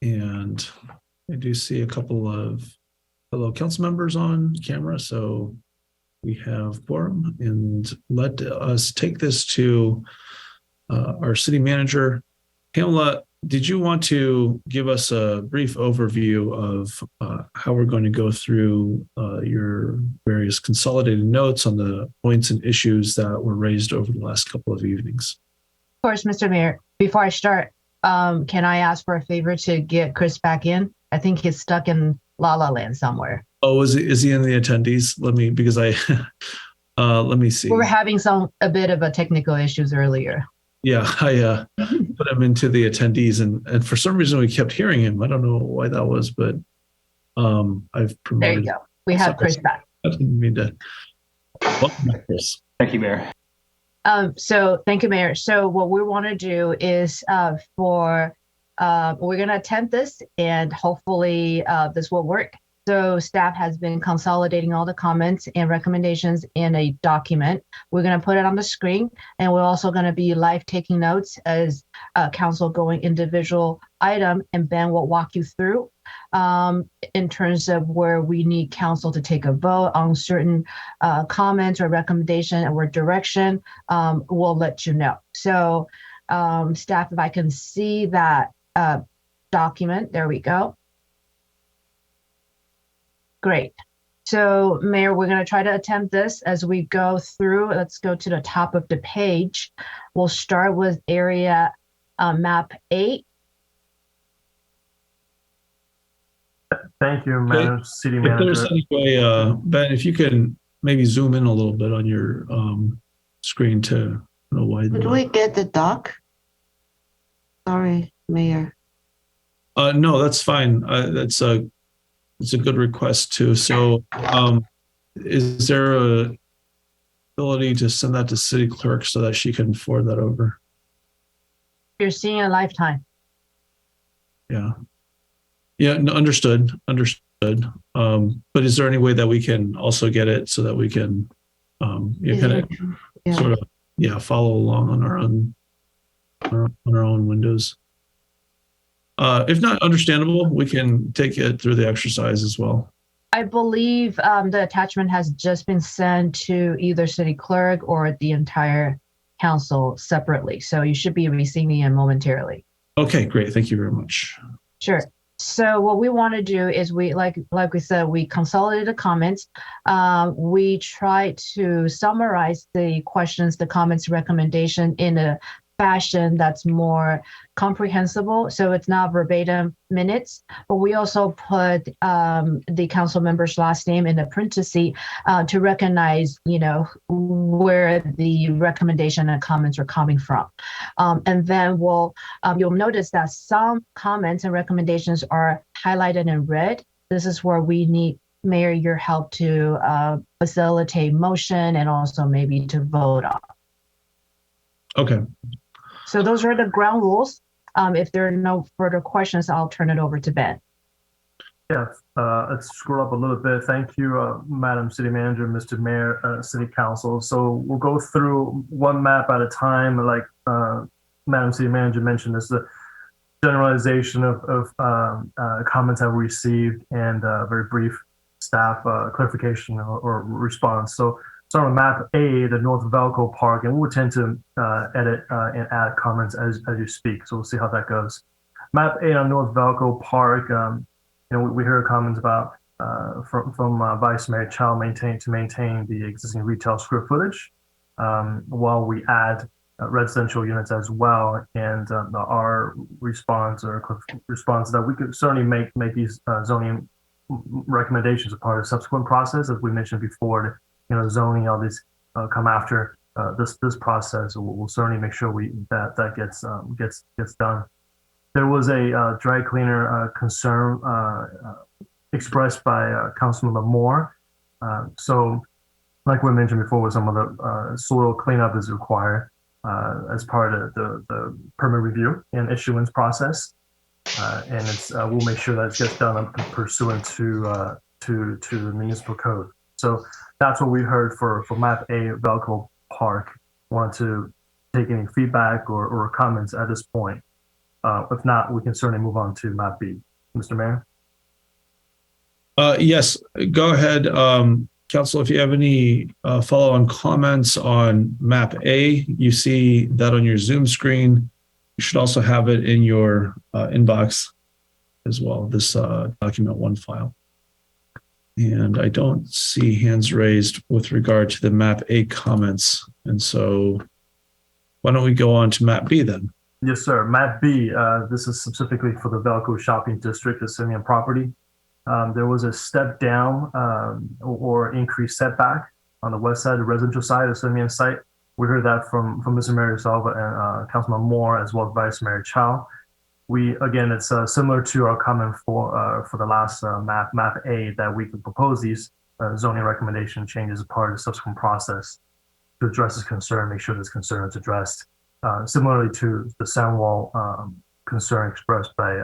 And I do see a couple of fellow council members on camera, so we have quorum, and let us take this to our city manager. Pamela, did you want to give us a brief overview of how we're going to go through your various consolidated notes on the points and issues that were raised over the last couple of evenings? Of course, Mr. Mayor. Before I start, can I ask for a favor to get Chris back in? I think he's stuck in La La Land somewhere. Oh, is he in the attendees? Because I let me see. We were having a bit of a technical issues earlier. Yeah, I put him into the attendees, and for some reason we kept hearing him. I don't know why that was, but I've promoted. There you go. We have Chris back. I didn't mean to. Welcome back, Chris. Thank you, Mayor. So thank you, Mayor. So what we want to do is we're going to attempt this, and hopefully this will work. So staff has been consolidating all the comments and recommendations in a document. We're going to put it on the screen, and we're also going to be live taking notes as council going individual item, and Ben will walk you through in terms of where we need council to take a vote on certain comments or recommendation or direction. We'll let you know. So staff, if I can see that document, there we go. Great. So, Mayor, we're going to try to attempt this as we go through. Let's go to the top of the page. We'll start with area map 8. Thank you, Madam City Manager. If there's any way, Ben, if you can maybe zoom in a little bit on your screen to know why. Did we get the doc? Sorry, Mayor. No, that's fine. It's a good request too. So is there a ability to send that to city clerk so that she can forward that over? You're seeing a lifetime. Yeah. Yeah, no, understood. But is there any way that we can also get it so that we can sort of follow along on our own windows? If not understandable, we can take it through the exercise as well. I believe the attachment has just been sent to either city clerk or the entire council separately. So you should be receiving it momentarily. Okay, great. Thank you very much. Sure. So what we want to do is we, like we said, we consolidated the comments. We try to summarize the questions, the comments, recommendation in a fashion that's more comprehensible. So it's not verbatim minutes, but we also put the council member's last name in the parenthesis to recognize, where the recommendation and comments are coming from. And then you'll notice that some comments and recommendations are highlighted in red. This is where we need, Mayor, your help to facilitate motion and also maybe to vote on. Okay. So those are the ground rules. If there are no further questions, I'll turn it over to Ben. Yes, let's scroll up a little bit. Thank you, Madam City Manager, Mr. Mayor, City Council. So we'll go through one map at a time. Like Madam City Manager mentioned, this is a generalization of comments I've received and very brief staff clarification or response. So start on map A, the North Velco Park, and we'll tend to edit and add comments as you speak. So we'll see how that goes. Map A on North Velco Park, we heard comments about from Vice Mayor Chow to maintain the existing retail square footage while we add residential units as well. And our response that we could certainly make these zoning recommendations a part of the subsequent process, as we mentioned before. Zoning, all these come after this process. We'll certainly make sure that gets done. There was a dry cleaner concern expressed by Councilmember Moore. So, like we mentioned before, some of the soil cleanup is required as part of the permit review and issuance process, and we'll make sure that it gets done pursuant to the municipal code. So that's what we heard for Map A, Velco Park. Want to take any feedback or comments at this point. If not, we can certainly move on to map B. Mr. Mayor? Yes, go ahead. Council, if you have any follow-on comments on map A, you see that on your Zoom screen. You should also have it in your inbox as well, this document one file. And I don't see hands raised with regard to the map A comments. And so why don't we go on to map B then? Yes, sir. Map B, this is specifically for the Velco Shopping District, the Simeon property. There was a step down or increased setback on the west side, the residential side of Simeon site. We heard that from Mr. Mayor Salva and Councilman Moore, as well as Vice Mayor Chow. Again, it's similar to our comment for the last map A, that we could propose these zoning recommendation changes as part of the subsequent process to address this concern, make sure this concern is addressed. Similarly to the sound wall concern expressed by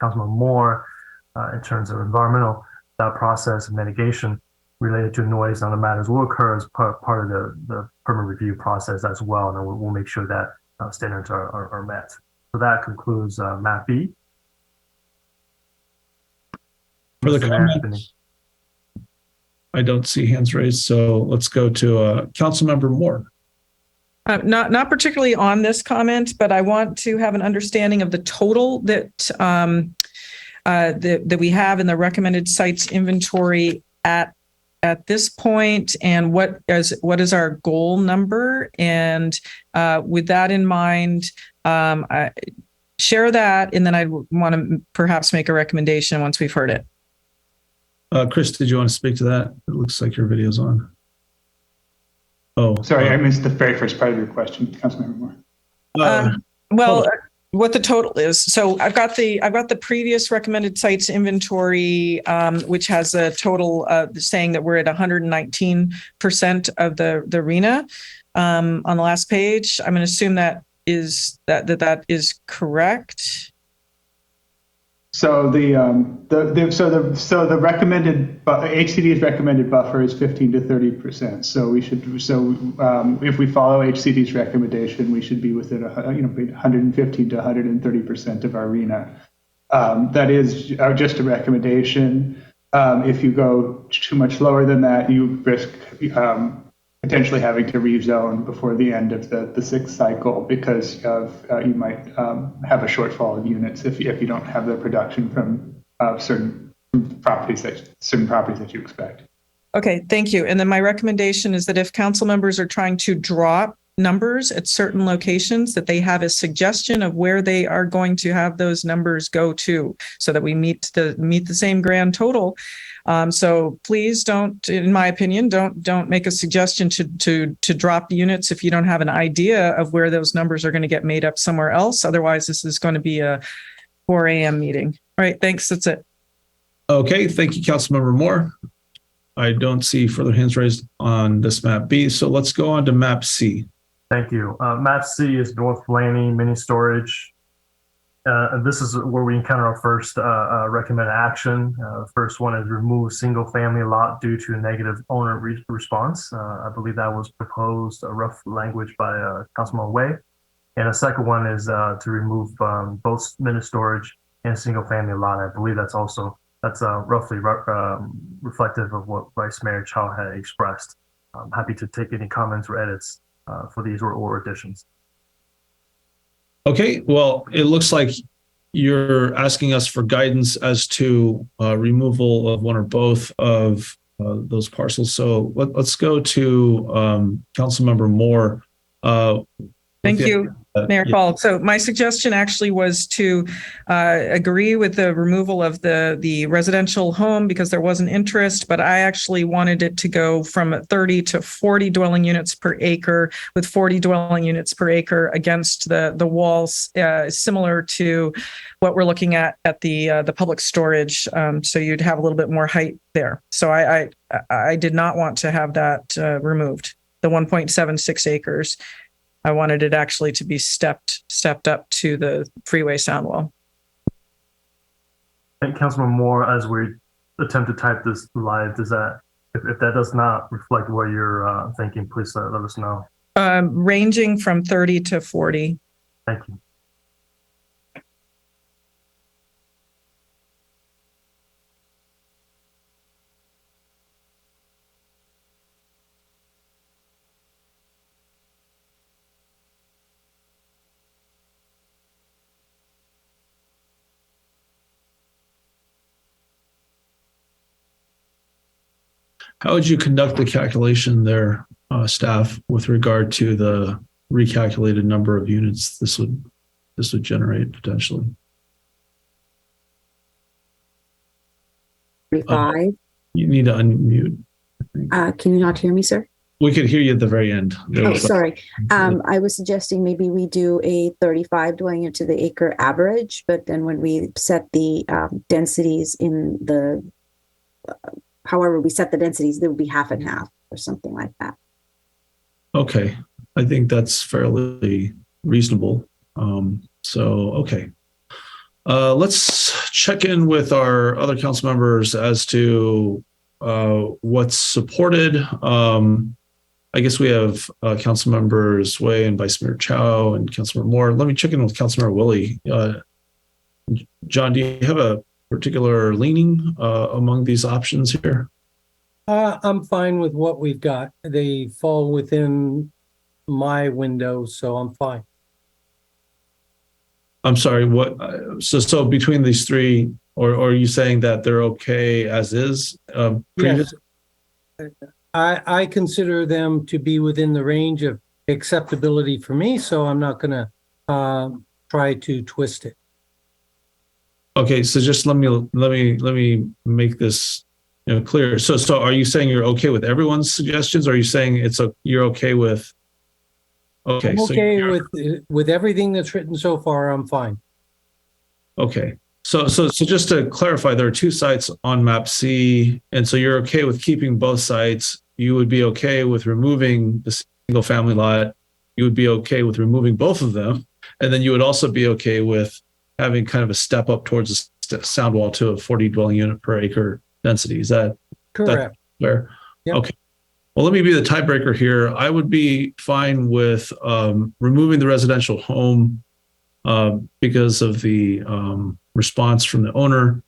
Councilman Moore in terms of environmental, that process of mitigation related to noise and other matters will occur as part of the permit review process as well, and we'll make sure that standards are met. So that concludes map B. For the comments, I don't see hands raised, so let's go to Councilmember Moore. Not particularly on this comment, but I want to have an understanding of the total that that we have in the recommended sites inventory at this point, and what is our goal number. And with that in mind, I share that, and then I want to perhaps make a recommendation once we've heard it. Chris, did you want to speak to that? It looks like your video's on. Oh, sorry, I missed the very first part of your question, Councilmember Moore. What the total is. So I've got the previous recommended sites inventory, which has a total saying that we're at 119% of the RENA on the last page. I'm going to assume that is correct. So the recommended HCD's recommended buffer is 15 to 30%. So if we follow HCD's recommendation, we should be within 115 to 130% of our RENA. That is just a recommendation. If you go too much lower than that, you risk potentially having to rezone before the end of the sixth cycle, because of you might have a shortfall of units if you don't have the production from certain properties that you expect. Okay, thank you. And then my recommendation is that if council members are trying to drop numbers at certain locations, that they have a suggestion of where they are going to have those numbers go to, so that we meet the same grand total. So please don't, in my opinion, don't make a suggestion to drop units if you don't have an idea of where those numbers are going to get made up somewhere else. Otherwise, this is going to be a 4 a.m. meeting. All right, thanks. That's it. Okay, thank you, Councilmember Moore. I don't see further hands raised on this map B, so let's go on to map C. Thank you. Map C is North Blaney mini storage. And this is where we encounter our first recommended action. First one is remove single family lot due to negative owner response. I believe that was proposed, rough language by Councilman Wei. And the second one is to remove both mini storage and single family lot. I believe that's roughly reflective of what Vice Mayor Chow had expressed. I'm happy to take any comments or edits for these or additions. Okay, well, it looks like you're asking us for guidance as to removal of one or both of those parcels. So let's go to Councilmember Moore. Thank you, Mayor Paul. So my suggestion actually was to agree with the removal of the residential home because there was an interest, but I actually wanted it to go from 30 to 40 dwelling units per acre, with 40 dwelling units per acre against the walls, similar to what we're looking at the public storage. So you'd have a little bit more height there. So I did not want to have that removed, the 1.76 acres. I wanted it actually to be stepped up to the freeway sound wall. Thank Councilman Moore. As we attempt to type this live, does that, if that does not reflect what you're thinking, please let us know. Ranging from 30 to 40. Thank you. How would you conduct the calculation there, staff, with regard to the recalculated number of units this would generate potentially? 35. You need to unmute. I think. Can you not hear me, sir? We could hear you at the very end. There Oh, was sorry. I was suggesting maybe we do a 35 dwelling into the acre average, but then when we set the densities in the, however we set the densities, there would be half and half or something like that. Okay, I think that's fairly reasonable. Okay. Let's check in with our other council members as to what's supported. I guess we have council members Wei and Vice Mayor Chow and Councilmember Moore. Let me check in with Councilmember Willie. John, do you have a particular leaning among these options here? I'm fine with what we've got. They fall within my window, so I'm fine. I'm sorry, what, so between these three, or are you saying that they're okay as is? Previous? Yes. I consider them to be within the range of acceptability for me, so I'm not gonna try to twist it. Okay, so just let me make this clear. So are you saying you're okay with everyone's suggestions? Or are you saying you're okay with? Okay, I'm okay with everything that's written so far. I'm fine. Okay, so just to clarify, there are two sites on map C, and so you're okay with keeping both sites. You would be okay with removing the single family lot. You would be okay with removing both of them, and then you would also be okay with having kind of a step up towards a sound wall to a 40 dwelling unit per acre density. Is that Correct? fair? Yep. Okay. Well, let me be the tiebreaker here. I would be fine with removing the residential home because of the response from the owner,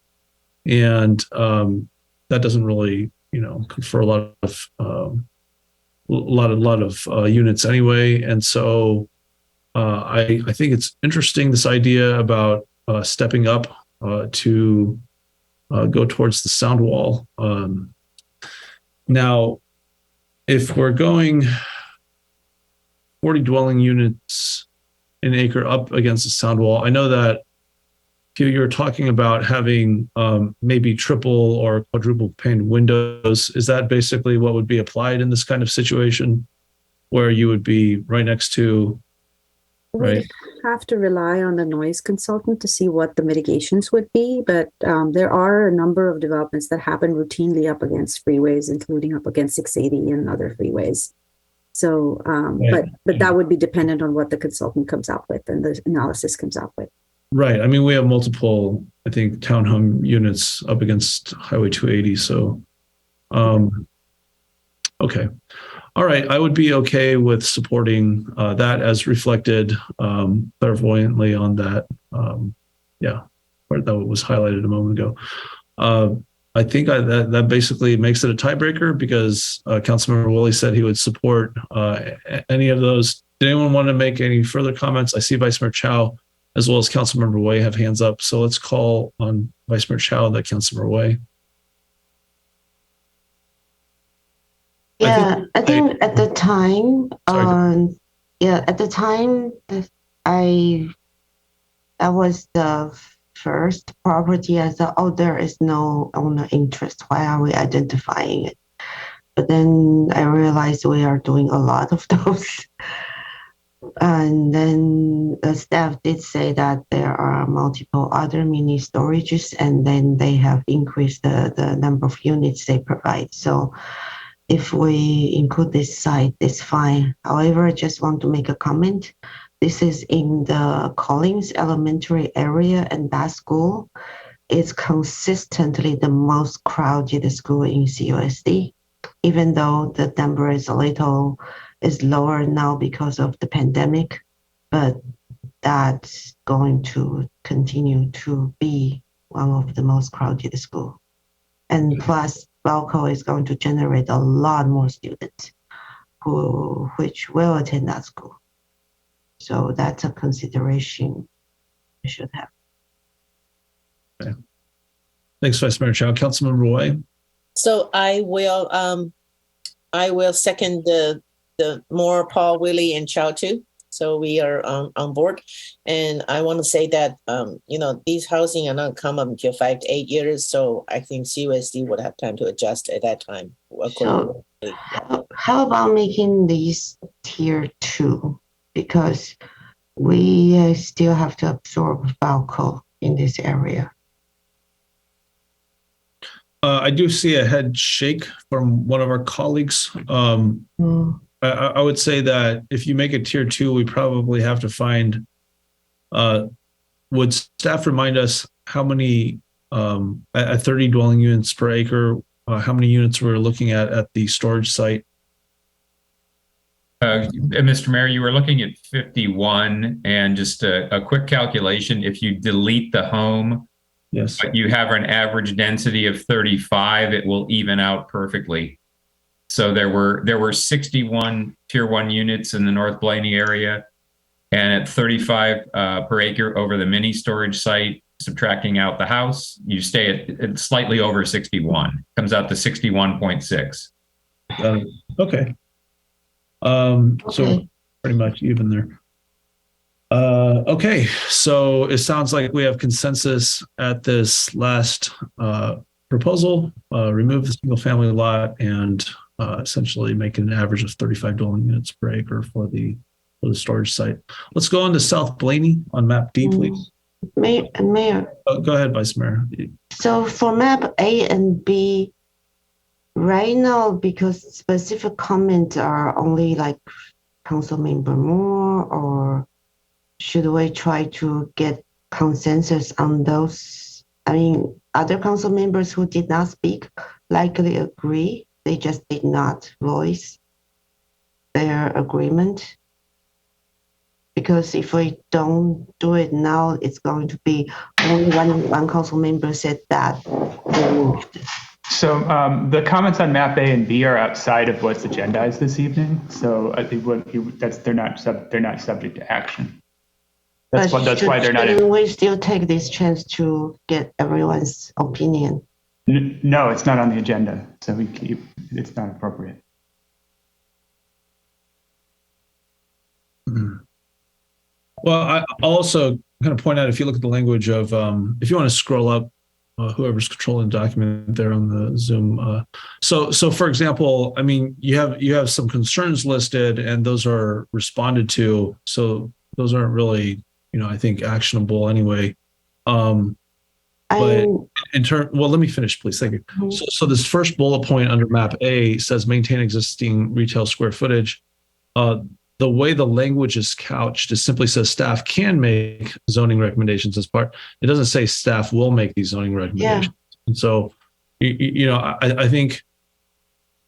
and that doesn't really, confer a lot of units anyway. And so I think it's interesting, this idea about stepping up to go towards the sound wall. Now, if we're going 40 dwelling units an acre up against the sound wall, I know that you're talking about having maybe triple or quadruple pane windows. Is that basically what would be applied in this kind of situation, where you would be right next to, right? We'd have to rely on the noise consultant to see what the mitigations would be, but there are a number of developments that happen routinely up against freeways, including up against 680 and other freeways. So, but that would be dependent on what the consultant comes up with and the analysis comes up with. Right. I mean, we have multiple, I think, townhome units up against Highway 280. So, okay. All right. I would be okay with supporting that as reflected clairvoyantly on that. Part that was highlighted a moment ago. I think that basically makes it a tiebreaker, because Councilmember Willie said he would support any of those. Did anyone want to make any further comments? I see Vice Mayor Chow as well as Councilmember Wei have hands up. So let's call on Vice Mayor Chow and then Councilmember Wei. Yeah, I think at the time, at the time that was the first property. I thought, oh, there is no owner interest. Why are we identifying it? But then I realized we are doing a lot of those. And then the staff did say that there are multiple other mini storages, and then they have increased the number of units they provide. So if we include this site, it's fine. However, I just want to make a comment. This is in the Collins Elementary area, and that school is consistently the most crowded school in CUSD, even though the number is lower now because of the pandemic, but that's going to continue to be one of the most crowded schools. And plus, Valco is going to generate a lot more students which will attend that school. So that's a consideration we should have. Okay. Thanks, Vice Mayor Chow. Councilmember Wei. So I will second the Moore, Paul, Willie, and Chow too. So we are on board. And I want to say that, these housing are not come up until 5 to 8 years. So I think CUSD would have time to adjust at that time. So how about making these tier 2? Because we still have to absorb Balco in this area. I do see a head shake from one of our colleagues. I would say that if you make it tier 2, we probably have to find, would staff remind us how many, at 30 dwelling units per acre, how many units we're looking at the storage site? Mr. Mayor, you were looking at 51, and just a quick calculation, if you delete the home, yes, but you have an average density of 35, it will even out perfectly. So there were 61 tier 1 units in the North Blaney area, and at 35 per acre over the mini storage site, subtracting out the house, you stay at slightly over 61. Comes out to 61.6. Okay. So pretty much even there. Okay, so it sounds like we have consensus at this last proposal. Remove the single family lot and essentially make it an average of 35 dwelling units per acre for the storage site. Let's go on to South Blaney on map D, please. Mayor. Go ahead, Vice Mayor. So for map A and B, right now, because specific comments are only like Council Member Moore, or should we try to get consensus on those? I mean, other council members who did not speak likely agree. They just did not voice their agreement. Because if we don't do it now, it's going to be only one council member said that they moved. So the comments on map A and B are outside of what's agendized this evening. So I think they're not subject to action. That's why they're not. Shouldn't we still take this chance to get everyone's opinion? No, it's not on the agenda, so it's not appropriate. Well, I also kind of point out, if you look at the language of, if you want to scroll up, whoever's controlling the document there on the Zoom. So for example, I mean, you have some concerns listed, and those are responded to. So those aren't really, I think actionable anyway. But well, let me finish, please. Thank you. Mm-hmm. So this first bullet point under map A says maintain existing retail square footage. The way the language is couched, it simply says staff can make zoning recommendations as part. It doesn't say staff will make these zoning recommendations. Yeah. And so, I think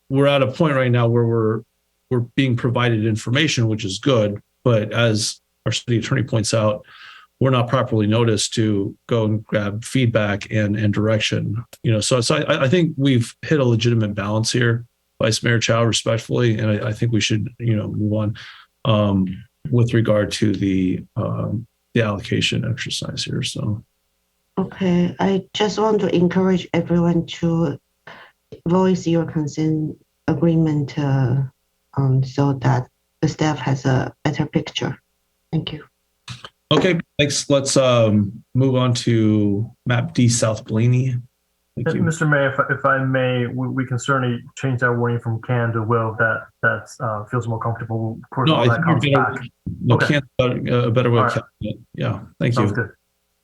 we're at a point right now where we're being provided information, which is good. But as our city attorney points out, we're not properly noticed to go and grab feedback and direction. So I think we've hit a legitimate balance here, Vice Mayor Chow, respectfully, and I think we should, move on with regard to the allocation exercise here. So, okay, I just want to encourage everyone to voice your consent agreement, so that the staff has a better picture. Thank you. Okay, thanks. Let's move on to map D, South Blaney. Thank you. Mr. Mayor, if I may, we can certainly change that wording from can to will. That feels more comfortable. Of course, all that comes back. Okay. A better way of counting it. Yeah, thank you. Sounds good.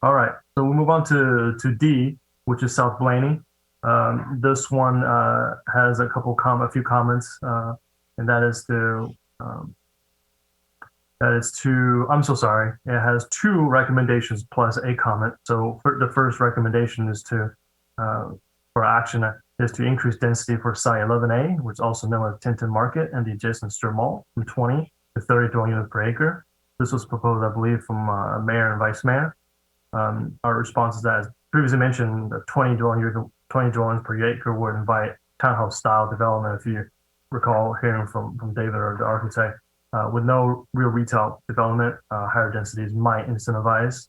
All right, so we'll move on to D, which is South Blaney. This one has a few comments, and that is I'm so sorry. It has 2 recommendations plus a comment. So the first recommendation is for action is to increase density for site 11A, which is also known as Tinton Market, and the adjacent strip mall from 20 to 30 dwelling units per acre. This was proposed, I believe, from Mayor and Vice Mayor. Our response is that, as previously mentioned, the 20 dwellings per acre would invite townhouse style development. If you recall hearing from David or the architect, with no real retail development, higher densities might incentivize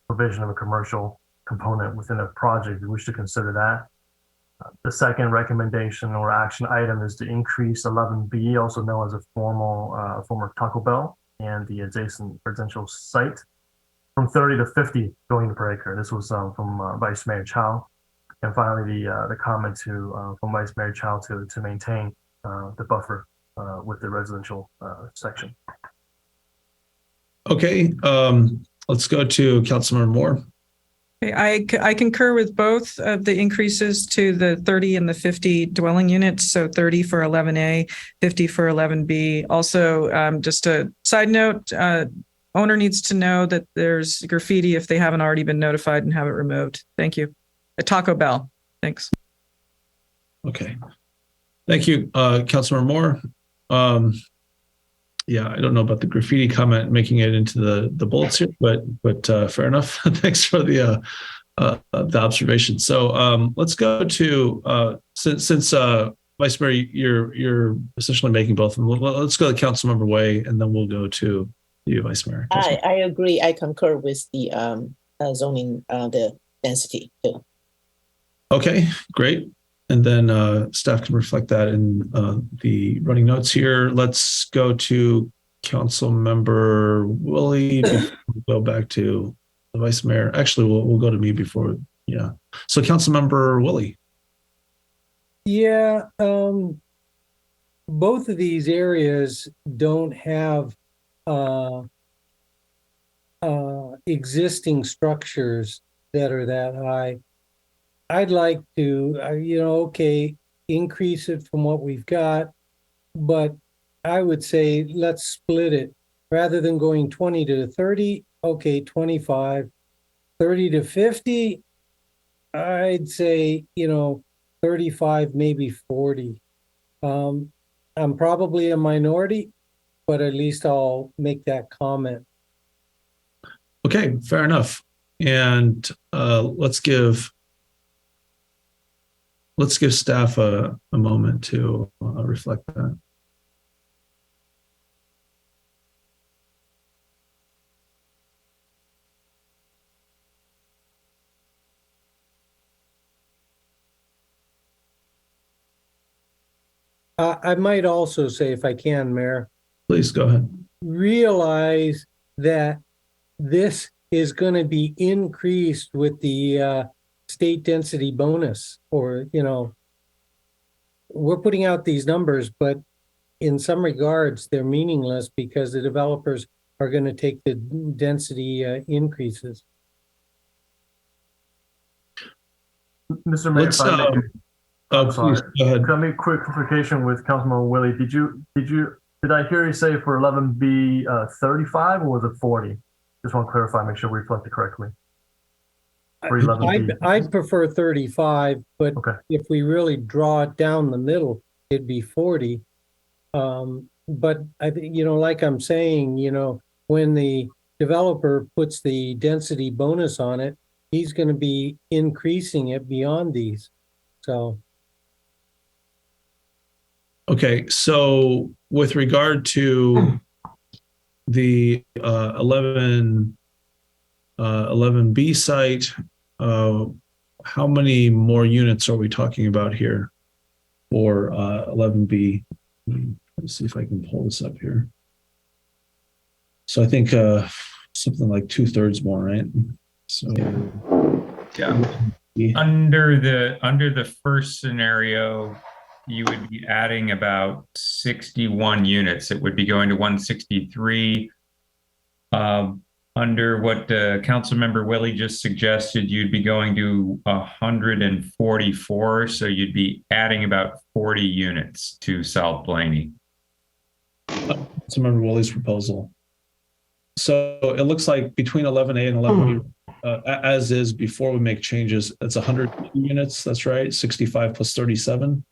provision of a commercial component within a project. We wish to consider that. The second recommendation or action item is to increase 11B, also known as a former Taco Bell and the adjacent residential site, from 30 to 50 going per acre. This was from Vice Mayor Chow. And finally, the comment from Vice Mayor Chow to maintain the buffer with the residential section. Okay, let's go to Councilmember Moore. Okay, I concur with both of the increases to the 30 and the 50 dwelling units. So 30 for 11A, 50 for 11B. Also, just a side note, owner needs to know that there's graffiti if they haven't already been notified and have it removed. Thank you. A Taco Bell. Thanks. Okay. Thank you, Councilmember Moore. Yeah, I don't know about the graffiti comment making it into the bullets here, but fair enough. Thanks for the observation. So let's go to since Vice Mayor, you're essentially making both of them. Let's go to Councilmember Way, and then we'll go to you, Vice Mayor. I agree. I concur with the zoning, the density too. Okay, great. And then staff can reflect that in the running notes here. Let's go to Councilmember Willie before we go back to the Vice Mayor. Actually, we'll go to me before. Yeah. So Councilmember Willie. Yeah, both of these areas don't have existing structures that are that high. I'd like to, okay, increase it from what we've got, but I would say let's split it. Rather than going 20 to 30, okay, 25, 30 to 50, I'd say, 35, maybe 40. I'm probably a minority, but at least I'll make that comment. Okay, fair enough. And let's give staff a moment to reflect that. I might also say, if I can, Mayor. Please go ahead. Realize that this is going to be increased with the state density bonus, or, we're putting out these numbers, but in some regards, they're meaningless because the developers are going to take the density increases. Mr. Mayor, if I may, I'm sorry. Please, go ahead. Can I make a quick clarification with Councilman Willie? Did I hear you say for 11B 35 or was it 40? Just want to clarify, make sure we reflect it correctly. For 11B. I'd prefer 35, but okay. If we really draw it down the middle, it'd be 40. But I think, like I'm saying, when the developer puts the density bonus on it, he's going to be increasing it beyond these. So. Okay, so with regard to the 11B site, how many more units are we talking about here for 11B? Let's see if I can pull this up here. So I think something like 2/3 more, right? So yeah. Under the first scenario, you would be adding about 61 units. It would be going to 163. Under what Councilmember Willie just suggested, you'd be going to 144. So you'd be adding about 40 units to South Blaney. Councilmember Willie's proposal. So it looks like between 11A and 11B, as is before we make changes, it's 102 units. That's right. 65 plus 37.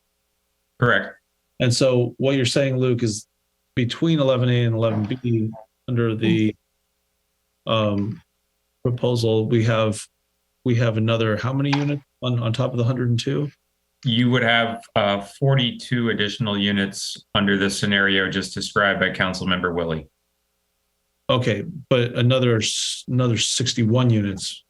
Correct. And so what you're saying, Luke, is between 11A and 11B, under the proposal, we have another how many units on top of the 102? You would have 42 additional units under the scenario just described by Councilmember Willie. Okay, but another 61 units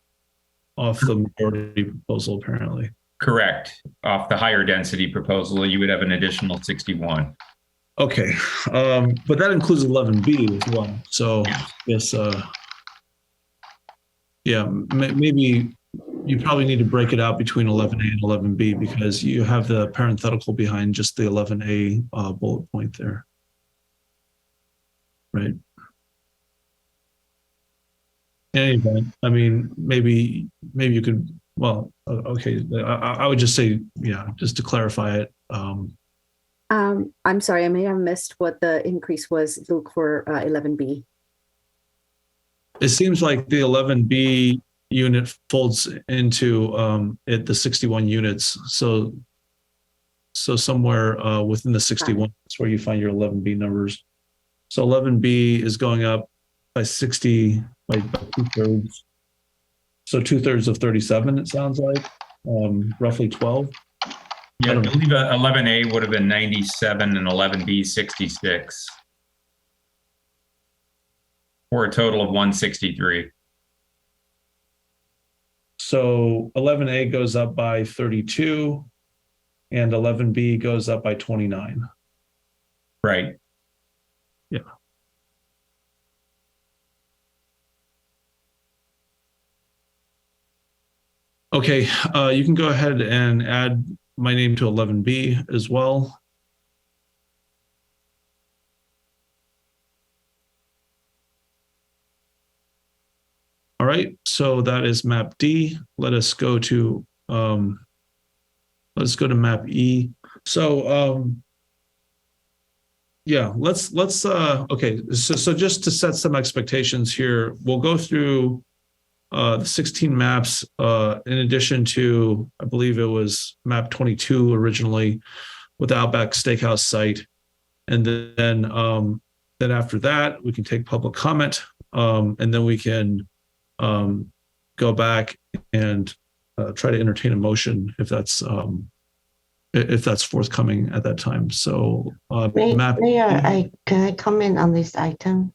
off the majority proposal, apparently. Correct. Off the higher density proposal, you would have an additional 61. Okay, but that includes 11B as well. So yes, yeah, maybe you probably need to break it out between 11A and 11B because you have the parenthetical behind just the 11A bullet point there. Right. In any event, I mean, maybe you could, well, okay, I would just say, yeah, just to clarify it. I'm sorry, I may have missed what the increase was, Luke, for 11B. It seems like the 11B unit folds into the 61 units. So somewhere within the 61 is where you find your 11B numbers. So 11B is going up by 60 by 2/3. So 2/3 of 37, it sounds like, roughly 12. Yeah, I believe 11A would have been 97 and 11B 66. For a total of 163. So 11A goes up by 32 and 11B goes up by 29. Right. Yeah. Okay, you can go ahead and add my name to 11B as well. All right, so that is map D. Let us go to map E. So yeah, let's okay, so just to set some expectations here, we'll go through the 16 maps in addition to, I believe it was map 22 originally with the Outback Steakhouse site. And then after that, we can take public comment, and then we can go back and try to entertain a motion if that's forthcoming at that time. So map Mayor, can I comment on this item?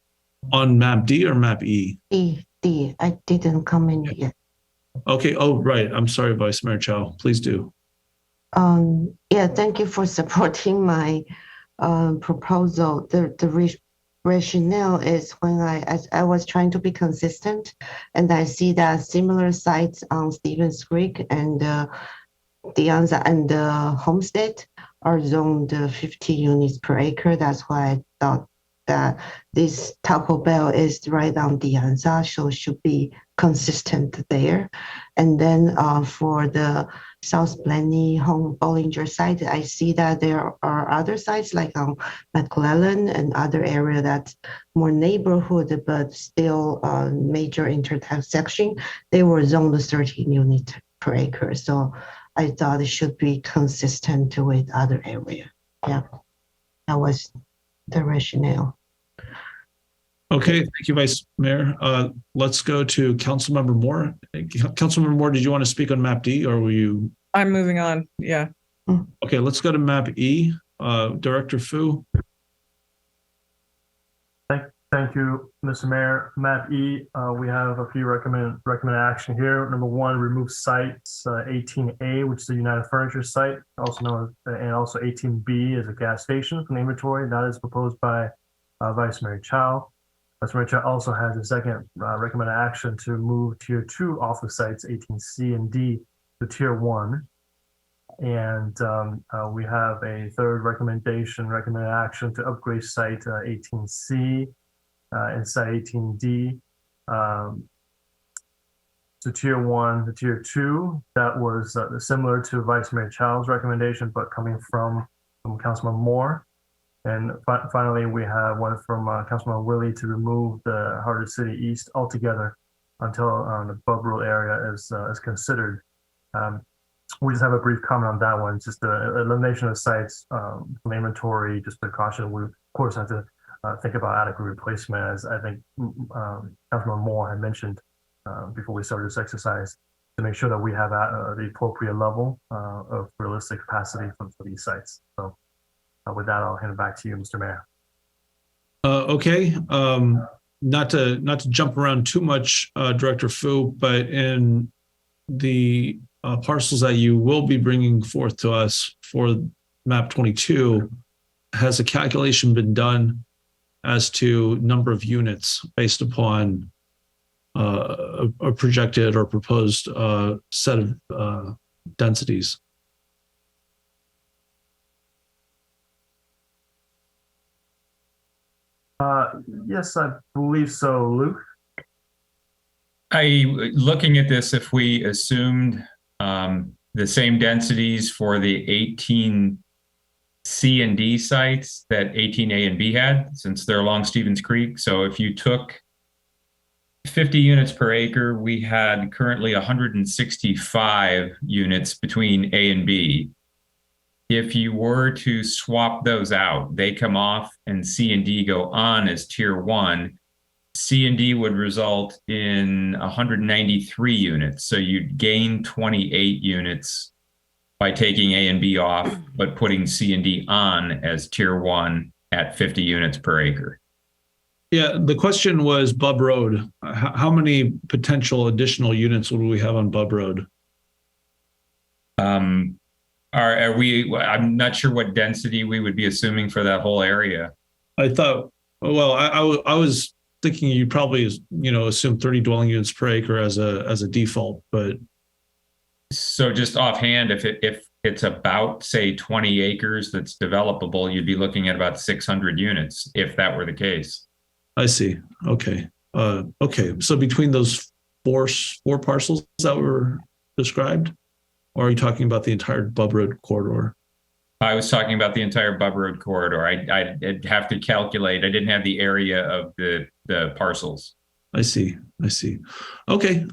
On map D or map E? D. I didn't comment yet. Okay. Oh, right. I'm sorry, Vice Mayor Chow. Please do. Yeah, thank you for supporting my proposal. The rationale is when I was trying to be consistent, and I see that similar sites on Stevens Creek and De Anza and Homestead are zoned 50 units per acre. That's why I thought that this Taco Bell is right on De Anza, so it should be consistent there. And then for the South Blenny Home Bollinger site, I see that there are other sites like McClellan and other area that's more neighborhood, but still major intersection. They were zoned 13 units per acre. So I thought it should be consistent with other area. Yeah, that was the rationale. Okay, thank you, Vice Mayor. Let's go to Councilmember Moore. Councilmember Moore, did you want to speak on map D or were you? I'm moving on. Yeah. Okay, let's go to map E. Director Fu. Thank you, Mr. Mayor. Map E, we have a few recommended action here. Number one, remove sites 18A, which is the United Furniture site, also known as, and also 18B is a gas station from the inventory. That is proposed by Vice Mayor Chow. Vice Mayor Chow also has a second recommended action to move tier 2 off the sites 18C and D to tier 1. And we have a third recommended action to upgrade site 18C and site 18D to tier 1 to tier 2. That was similar to Vice Mayor Chow's recommendation, but coming from Councilman Moore. And finally, we have one from Councilman Willie to remove the Heart of the City East altogether until the Bub Road area is considered. We just have a brief comment on that one. It's just the elimination of sites from inventory, just a caution. We, of course, have to think about adequate replacement, as I think Councilman Moore had mentioned before we started this exercise, to make sure that we have the appropriate level of realistic capacity for these sites. So with that, I'll hand it back to you, Mr. Mayor. Okay. Not to jump around too much, Director Fu, but in the parcels that you will be bringing forth to us for map 22, has a calculation been done as to number of units based upon a projected or proposed set of densities? Yes, I believe so, Luke. Looking at this, if we assumed the same densities for the 18 C and D sites that 18A and B had, since they're along Stevens Creek. So if you took 50 units per acre, we had currently 165 units between A and B. If you were to swap those out, they come off and C and D go on as tier 1. C and D would result in 193 units. So you'd gain 28 units by taking A and B off, but putting C and D on as tier 1 at 50 units per acre. Yeah, the question was Bub Road. How many potential additional units would we have on Bub Road? Are we, I'm not sure what density we would be assuming for that whole area. I thought, well, I was thinking you probably, assume 30 dwelling units per acre as a default, but. So just offhand, if it's about, say, 20 acres that's developable, you'd be looking at about 600 units if that were the case. I see. Okay. Okay. So between those four parcels that were described, or are you talking about the entire Bub Road corridor? I was talking about the entire Bub Road corridor. I'd have to calculate. I didn't have the area of the parcels. I see. Okay.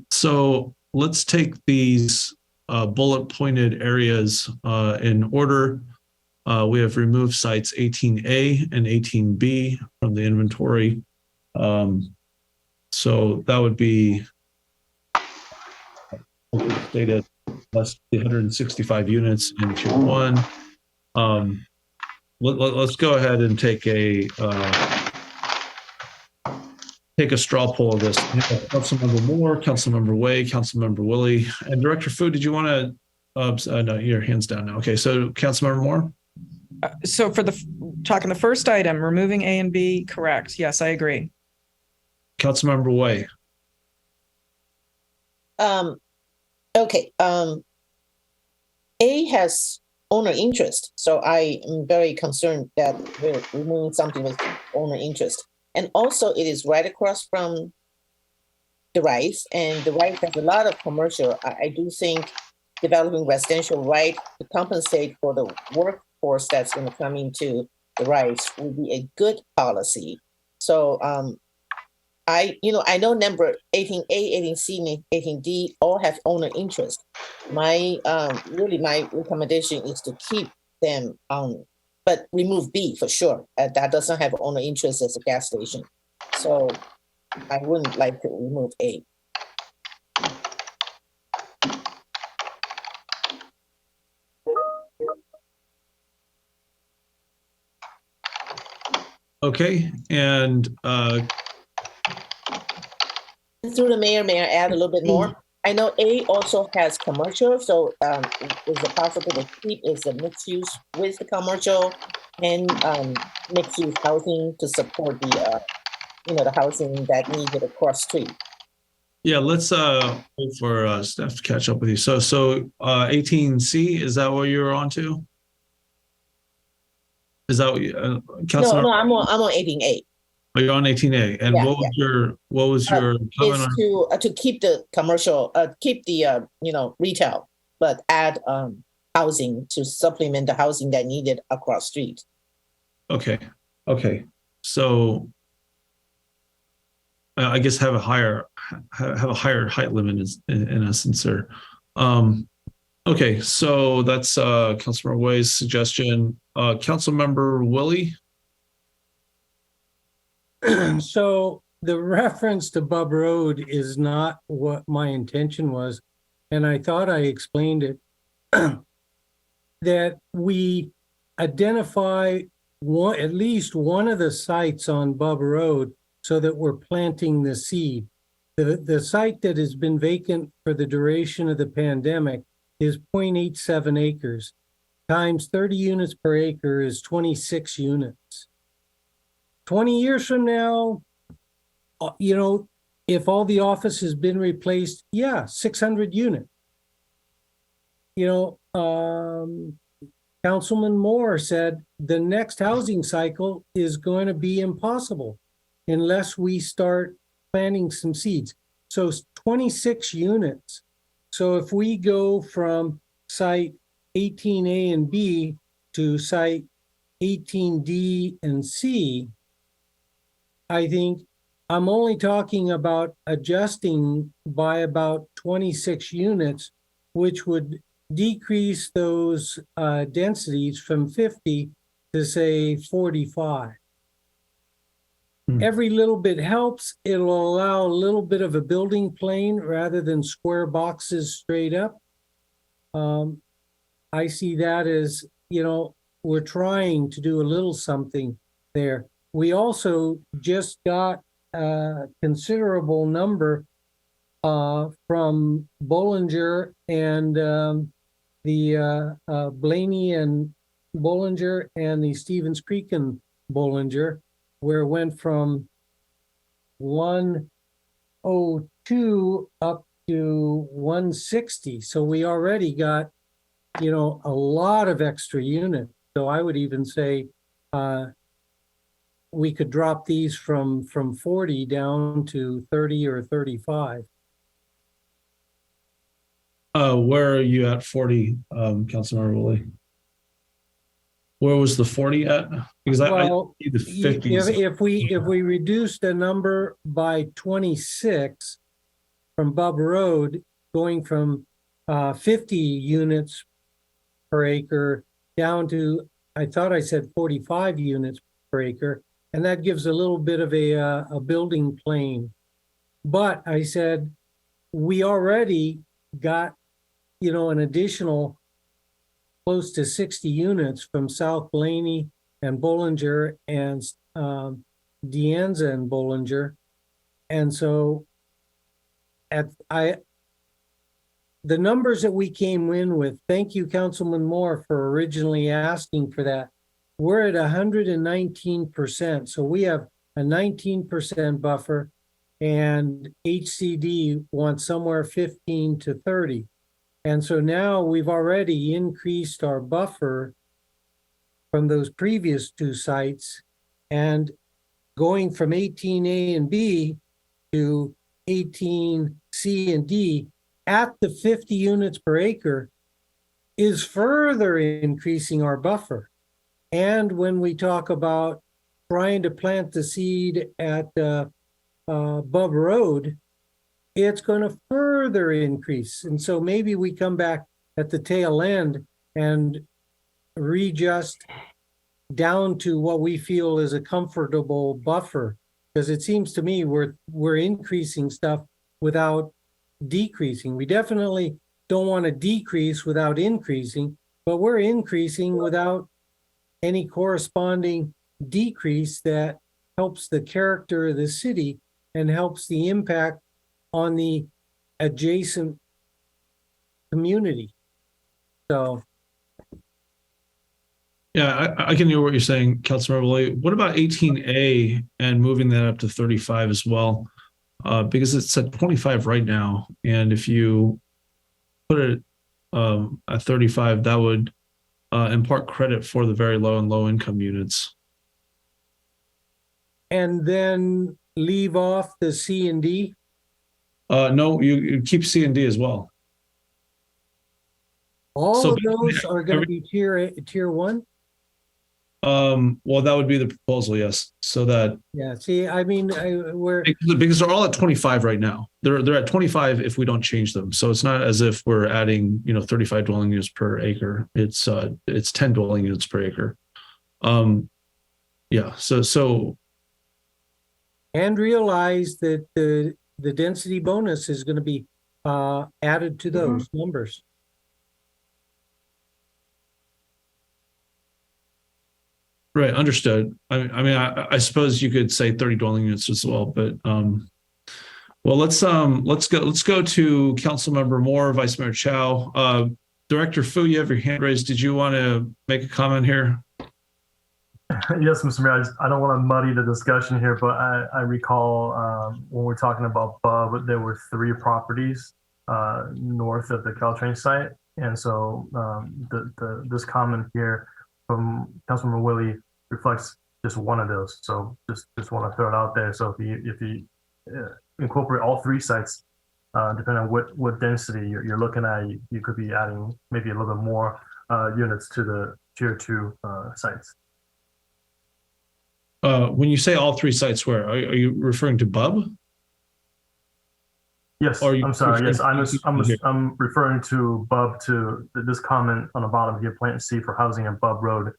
So let's take these bullet pointed areas in order. We have removed sites 18A and 18B from the inventory. So that would be stated less than 165 units in tier 1. Let's go ahead and take a straw poll of this. Councilmember Moore, Councilmember Way, Councilmember Willie, and Director Fu. Did you want to? No, your hands down now. Okay, so Councilmember Moore. So for talking the first item, removing A and B, correct? Yes, I agree. Councilmember Way. Okay. A has owner interest, so I am very concerned that we're removing something with owner interest. And also, it is right across from the rice, and the rice has a lot of commercial. I do think developing residential right to compensate for the workforce that's going to come into the rice would be a good policy. So I know number 18A, 18C, 18D all have owner interest. My recommendation is to keep them on, but remove B for sure. That doesn't have owner interest as a gas station. So I wouldn't like to remove A. Okay, and through the mayor, may I add a little bit more? I know A also has commercial, so is it possible to keep is the mixed use with the commercial and mixed use housing to support the the housing that needed across street? yeah, let's wait for staff to catch up with you. So 18C, is that what you're on to? Is that what you, Councilor? No, I'm on 18A. Oh, you're on 18A, and Yeah, what was your comment is to keep the commercial, keep the retail, but add housing to supplement the housing that needed across street. Okay. So I guess have a higher height limit in essence, sir. Okay, so that's Councilmember Way's suggestion. Councilmember Willie. So the reference to Bub Road is not what my intention was, and I thought I explained it, that we identify at least one of the sites on Bub Road so that we're planting the seed. The site that has been vacant for the duration of the pandemic is 0.87 acres. Times 30 units per acre is 26 units. 20 years from now, if all the office has been replaced, 600 units. Councilman Moore said the next housing cycle is going to be impossible unless we start planting some seeds. So 26 units. So if we go from site 18A and B to site 18D and C, I think I'm only talking about adjusting by about 26 units, which would decrease those densities from 50 to say 45. Every little bit helps. It'll allow a little bit of a building plane rather than square boxes straight up. I see that as, we're trying to do a little something there. We also just got a considerable number from Bollinger and the Blaney and Bollinger and the Stevens Creek and Bollinger, where it went from 102 up to 160. So we already got, a lot of extra units. So I would even say we could drop these from 40 down to 30 or 35. Where are you at 40, Councilmember Woolley? Where was the 40 at? Because I see the 50s. If we reduce the number by 26 from Bub Road, going from 50 units per acre down to, I thought I said 45 units per acre, and that gives a little bit of a building plane. But I said, we already got, an additional close to 60 units from South Blaney and Bollinger and Deanza and Bollinger. And so the numbers that we came in with, thank you, Councilman Moore, for originally asking for that. We're at 119%. So we have a 19% buffer, and HCD wants somewhere 15 to 30. And so now we've already increased our buffer from those previous two sites, and going from 18A and B to 18C and D at the 50 units per acre is further increasing our buffer. And when we talk about trying to plant the seed at Bub Road, it's going to further increase. And so maybe we come back at the tail end and readjust down to what we feel is a comfortable buffer. Because it seems to me we're increasing stuff without decreasing. We definitely don't want to decrease without increasing, but we're increasing without any corresponding decrease that helps the character of the city and helps the impact on the adjacent community. So. Yeah, I can hear what you're saying, Councilmember Woolley. What about 18A and moving that up to 35 as well? Because it's at 25 right now. And if you put it at 35, that would impart credit for the very low and low income units. And then leave off the C and D? No, you keep C and D as well. All of those are going to be tier one? Well, that would be the proposal, yes. So that see, I mean, because they're all at 25 right now. They're at 25 if we don't change them. So it's not as if we're adding 35 dwelling units per acre. It's 10 dwelling units per acre. So and realize that the density bonus is going to be added to those numbers. Right, understood. I mean, I suppose you could say 30 dwelling units as well, but Well, let's go to Councilmember Moore, Vice Mayor Chow. Director Fu, you have your hand raised. Did you want to make a comment here? Yes, Mr. Mayor, I don't want to muddy the discussion here, but I recall when we're talking about Bub, there were 3 properties north of the Caltrain site. And so this comment here from Councilmember Willie reflects just one of those. So just want to throw it out there. So if you incorporate all 3 sites, depending on what density you're looking at, you could be adding maybe a little bit more units to the tier 2 sites. When you say all 3 sites, where are you referring to Bub? Yes, I'm sorry. Yes, I'm referring to Bub, to this comment on the bottom here, Plant C for housing and Bub Road,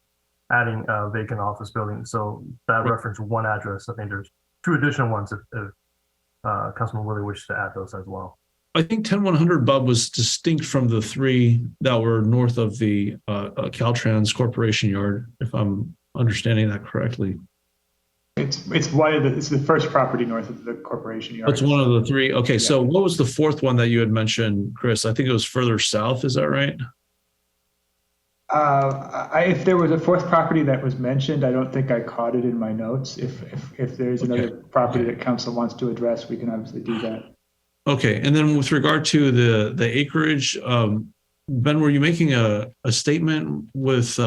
adding a vacant office building. So that reference 1 address. I think there's 2 additional ones if Councilman Willie wishes to add those as well. I think 10100 Bub was distinct from the 3 that were north of the Caltrans Corporation yard, if I'm understanding that correctly. It's one of it's the first property north of the corporation yard. It's one of the 3. Okay, Yeah. so what was the 4th one that you had mentioned, Chris? I think it was further south. Is that right? If there was a 4th property that was mentioned, I don't think I caught it in my notes. If there's another property that council wants to address, we can obviously do that. Okay, and then with regard to the acreage, Ben, were you making a statement with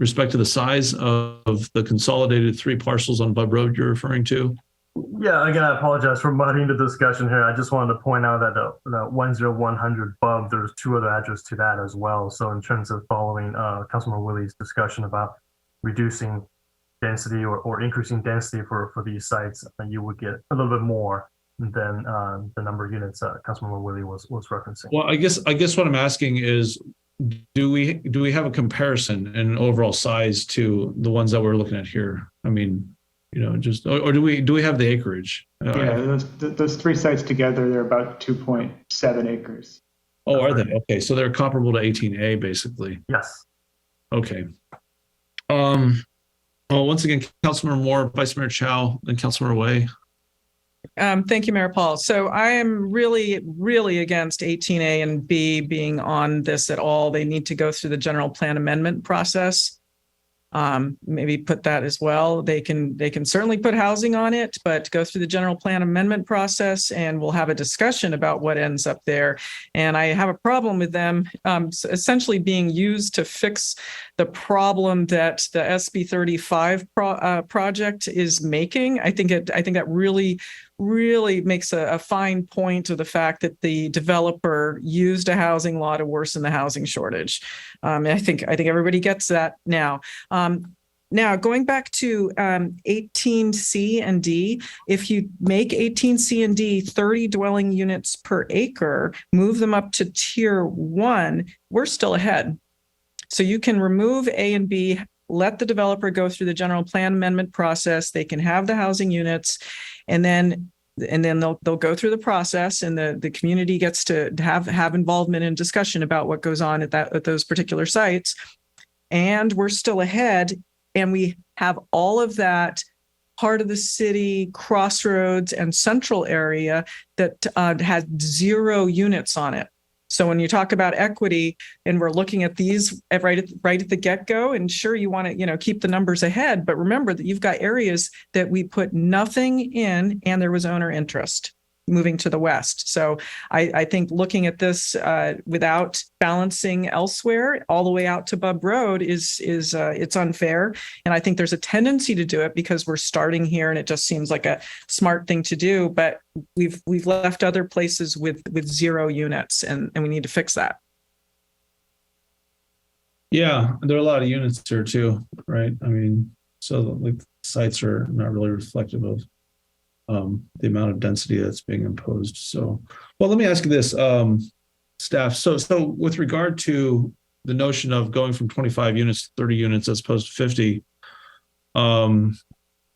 respect to the size of the consolidated 3 parcels on Bub Road you're referring to? Yeah, again, I apologize for muddying the discussion here. I just wanted to point out that the 10100 Bub, there's 2 other addresses to that as well. So in terms of following Councilman Willie's discussion about reducing density or increasing density for these sites, you would get a little bit more than the number of units Councilman Willie was referencing. Well, I guess what I'm asking is, do we have a comparison in overall size to the ones that we're looking at here? I mean, just or do we have the acreage? Yeah, those 3 sites together, they're about 2.7 acres. Oh, are they? Okay, so they're comparable to 18A, basically. Yes. Okay. Well, once again, Councilmember Moore, Vice Mayor Chow, then Councilmember Wei. Thank you, Mayor Paul. So I am really, really against 18A and B being on this at all. They need to go through the general plan amendment process. Maybe put that as well. They can certainly put housing on it, but go through the general plan amendment process, and we'll have a discussion about what ends up there. And I have a problem with them essentially being used to fix the problem that the SB 35 project is making. I think that really makes a fine point of the fact that the developer used a housing law to worsen the housing shortage. I think everybody gets that now. Now, going back to 18C and D, if you make 18C and D 30 dwelling units per acre, move them up to tier 1, we're still ahead. So you can remove A and B, let the developer go through the general plan amendment process. They can have the housing units, and then they'll go through the process, and the community gets to have involvement and discussion about what goes on at those particular sites. And we're still ahead, and we have all of that part of the city, Crossroads and Central area that had 0 units on it. So when you talk about equity, and we're looking at these right at the get-go, and sure, you want to keep the numbers ahead, but remember that you've got areas that we put nothing in, and there was owner interest moving to the west. So I think looking at this without balancing elsewhere all the way out to Bub Road is it's unfair. And I think there's a tendency to do it because we're starting here, and it just seems like a smart thing to do. But we've left other places with 0 units, and we need to fix that. Yeah, there are a lot of units here too, right? I mean, so like sites are not really reflective of the amount of density that's being imposed. So, well, let me ask you this, staff. So with regard to the notion of going from 25 units to 30 units as opposed to 50, I'm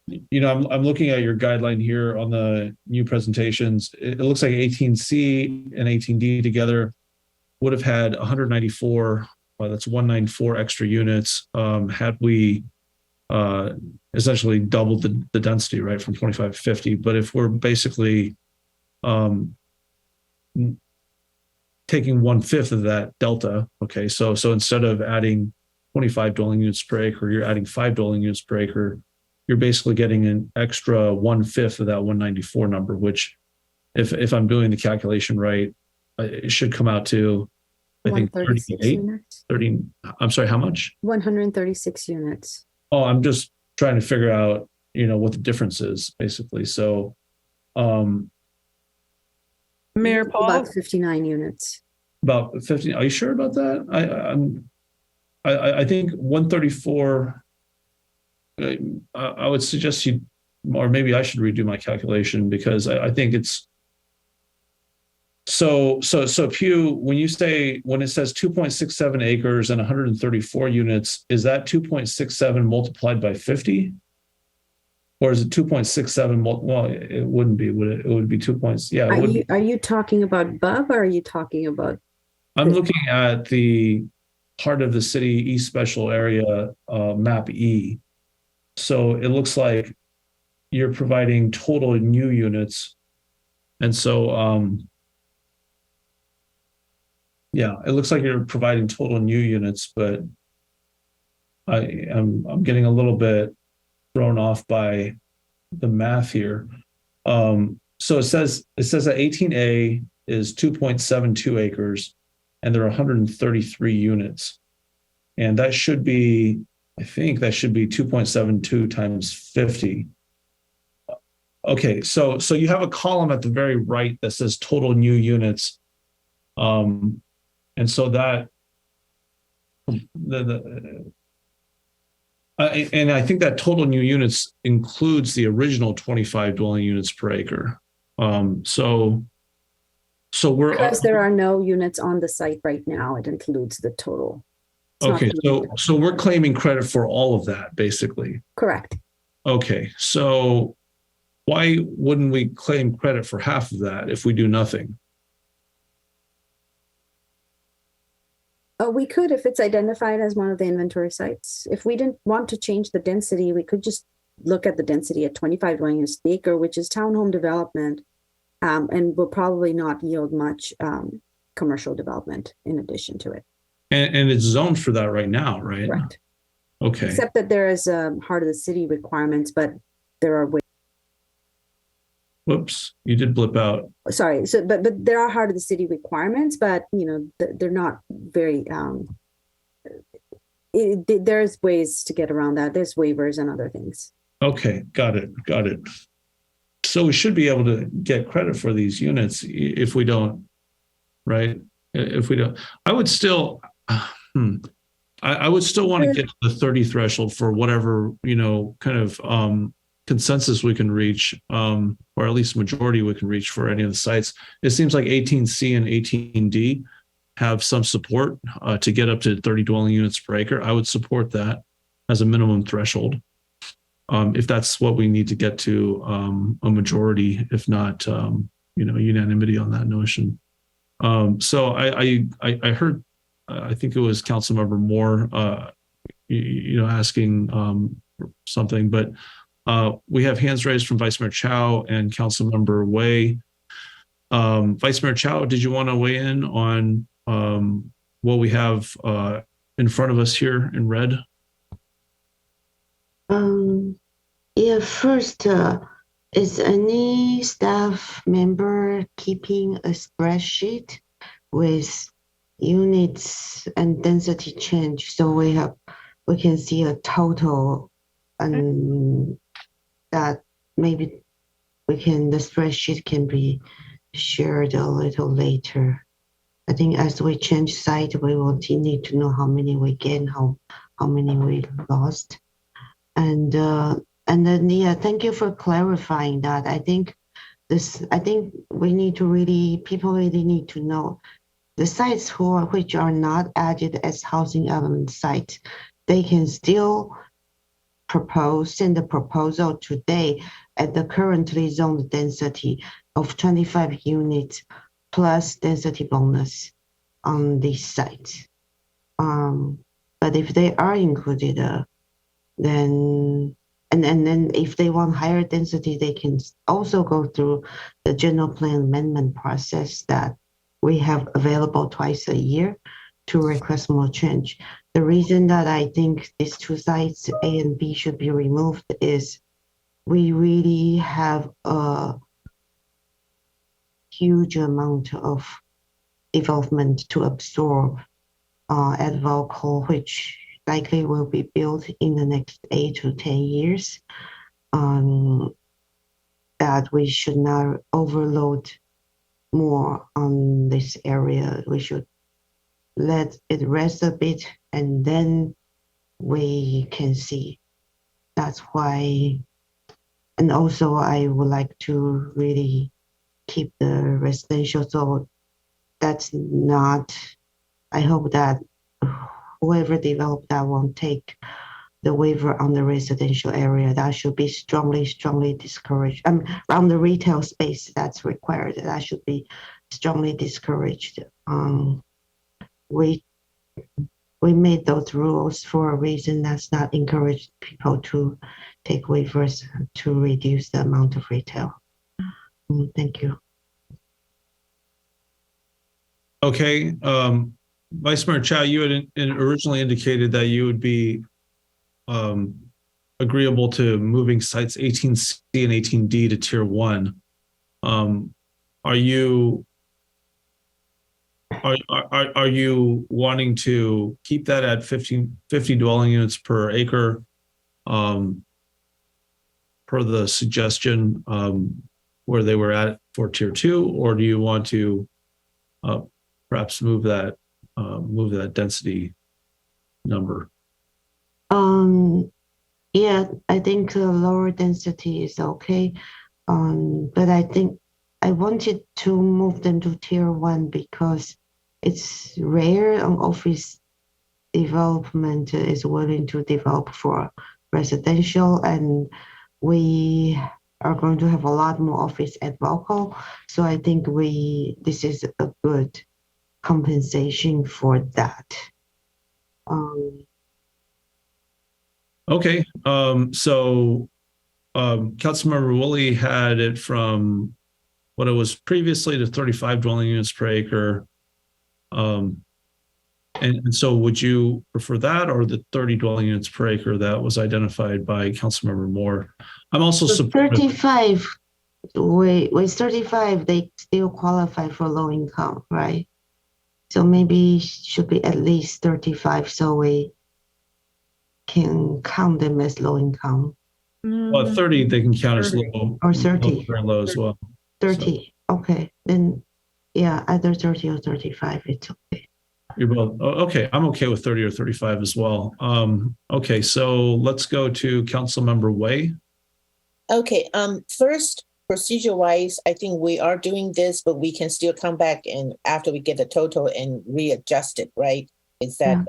looking at your guideline here on the new presentations. It looks like 18C and 18D together would have had 194. That's 194 extra units had we essentially doubled the density, right, from 25 to 50. But if we're basically taking 1/5 of that delta, okay, so instead of adding 25 dwelling units per acre, you're adding 5 dwelling units per acre. You're basically getting an extra 1/5 of that 194 number, which, if I'm doing the calculation right, it should come out to, I think, 136 38, units. 30. I'm sorry, how much? 136 units. Oh, I'm just trying to figure out, what the difference is, basically. So, Mayor Paul? About 59 units. about 15. Are you sure about that? I think 134. I would suggest you, or maybe I should redo my calculation, because I think it's so Pew, when it says 2.67 acres and 134 units, is that 2.67 multiplied by 50? Or is it 2.67? Well, it wouldn't be, would it? It would be 2 points. Yeah. Are you talking about Bub, or are you talking about? I'm looking at the heart of the city East Special Area, map E. So it looks like you're providing total new units. And so, yeah, it looks like you're providing total new units, but I'm getting a little bit thrown off by the math here. So it says that 18A is 2.72 acres, and there are 133 units. And that should be, I think that should be 2.72 times 50. Okay, so you have a column at the very right that says total new units. And so that and I think that total new units includes the original 25 dwelling units per acre. So we're Because there are no units on the site right now, it includes the total. okay. So we're claiming credit for all of that, basically. Correct. Okay, so why wouldn't we claim credit for half of that if we do nothing? We could, if it's identified as one of the inventory sites. If we didn't want to change the density, we could just look at the density at 25 dwelling units per acre, which is townhome development, and will probably not yield much commercial development in addition to it. And it's zoned for that right now, right? Correct. Okay. Except that there is heart of the city requirements, but there are ways. Whoops, you did blip out. Sorry, so but there are heart of the city requirements, but they're not very. There's ways to get around that. There's waivers and other things. Okay, got it. So we should be able to get credit for these units if we don't, right? If we don't, I would still, I would still want to get to the 30 threshold for whatever, kind of consensus we can reach, or at least majority we can reach for any of the sites. It seems like 18C and 18D have some support to get up to 30 dwelling units per acre. I would support that as a minimum threshold. If that's what we need to get to a majority, if not, unanimity on that notion. So I heard, I think it was Councilmember Moore, asking something, but we have hands raised from Vice Mayor Chow and Councilmember Wei. Vice Mayor Chow, did you want to weigh in on what we have in front of us here in red? Yeah, first, is any staff member keeping a spreadsheet with units and density change, so we can see a total, and that maybe the spreadsheet can be shared a little later. I think as we change site, we will need to know how many we gain, how many we lost. And then, yeah, thank you for clarifying that. I think we need to people really need to know the sites which are not added as housing element sites, they can still send a proposal today at the currently zoned density of 25 units plus density bonus on these sites. But if they are included then and then if they want higher density, they can also go through the general plan amendment process that we have available twice a year to request more change. The reason that I think these two sites, A and B, should be removed is we really have a huge amount of development to absorb at Valco, which likely will be built in the next 8 to 10 years. That we should not overload more on this area. We should let it rest a bit and then we can see. That's why, and also I would like to really keep the residential. So that's not, I hope that whoever developed that won't take the waiver on the residential area. That should be strongly discouraged. Around the retail space that's required, that should be strongly discouraged. We made those rules for a reason. That's not encourage people to take waivers to reduce the amount of retail. Thank you. Okay, Vice Mayor Chow, you had originally indicated that you would be agreeable to moving sites 18C and 18D to Tier 1. Are you wanting to keep that at 50 dwelling units per acre per the suggestion where they were at for Tier 2, or do you want to perhaps move that density number? Yeah, I think lower density is okay. But I think I wanted to move them to Tier 1 because it's rare an office development is willing to develop for residential, and we are going to have a lot more office at Valco. So I think this is a good compensation for that. Okay, so Councilmember Woolley had it from what it was previously to 35 dwelling units per acre. And so would you prefer that or the 30 dwelling units per acre that was identified by Councilmember Moore? I'm also supportive. 35, with 35, they still qualify for low income, right? So maybe should be at least 35 so we can count them as low income. Well, 30 they can count as low. Or 30. Very low as well. 30, so. Okay. Then, yeah, either 30 or 35, it's okay. You're both, okay, I'm okay with 30 or 35 as well. Okay, so let's go to Councilmember Wei. Okay, first, procedure-wise, I think we are doing this, but we can still come back and after we get the total and readjust it, right? Is that,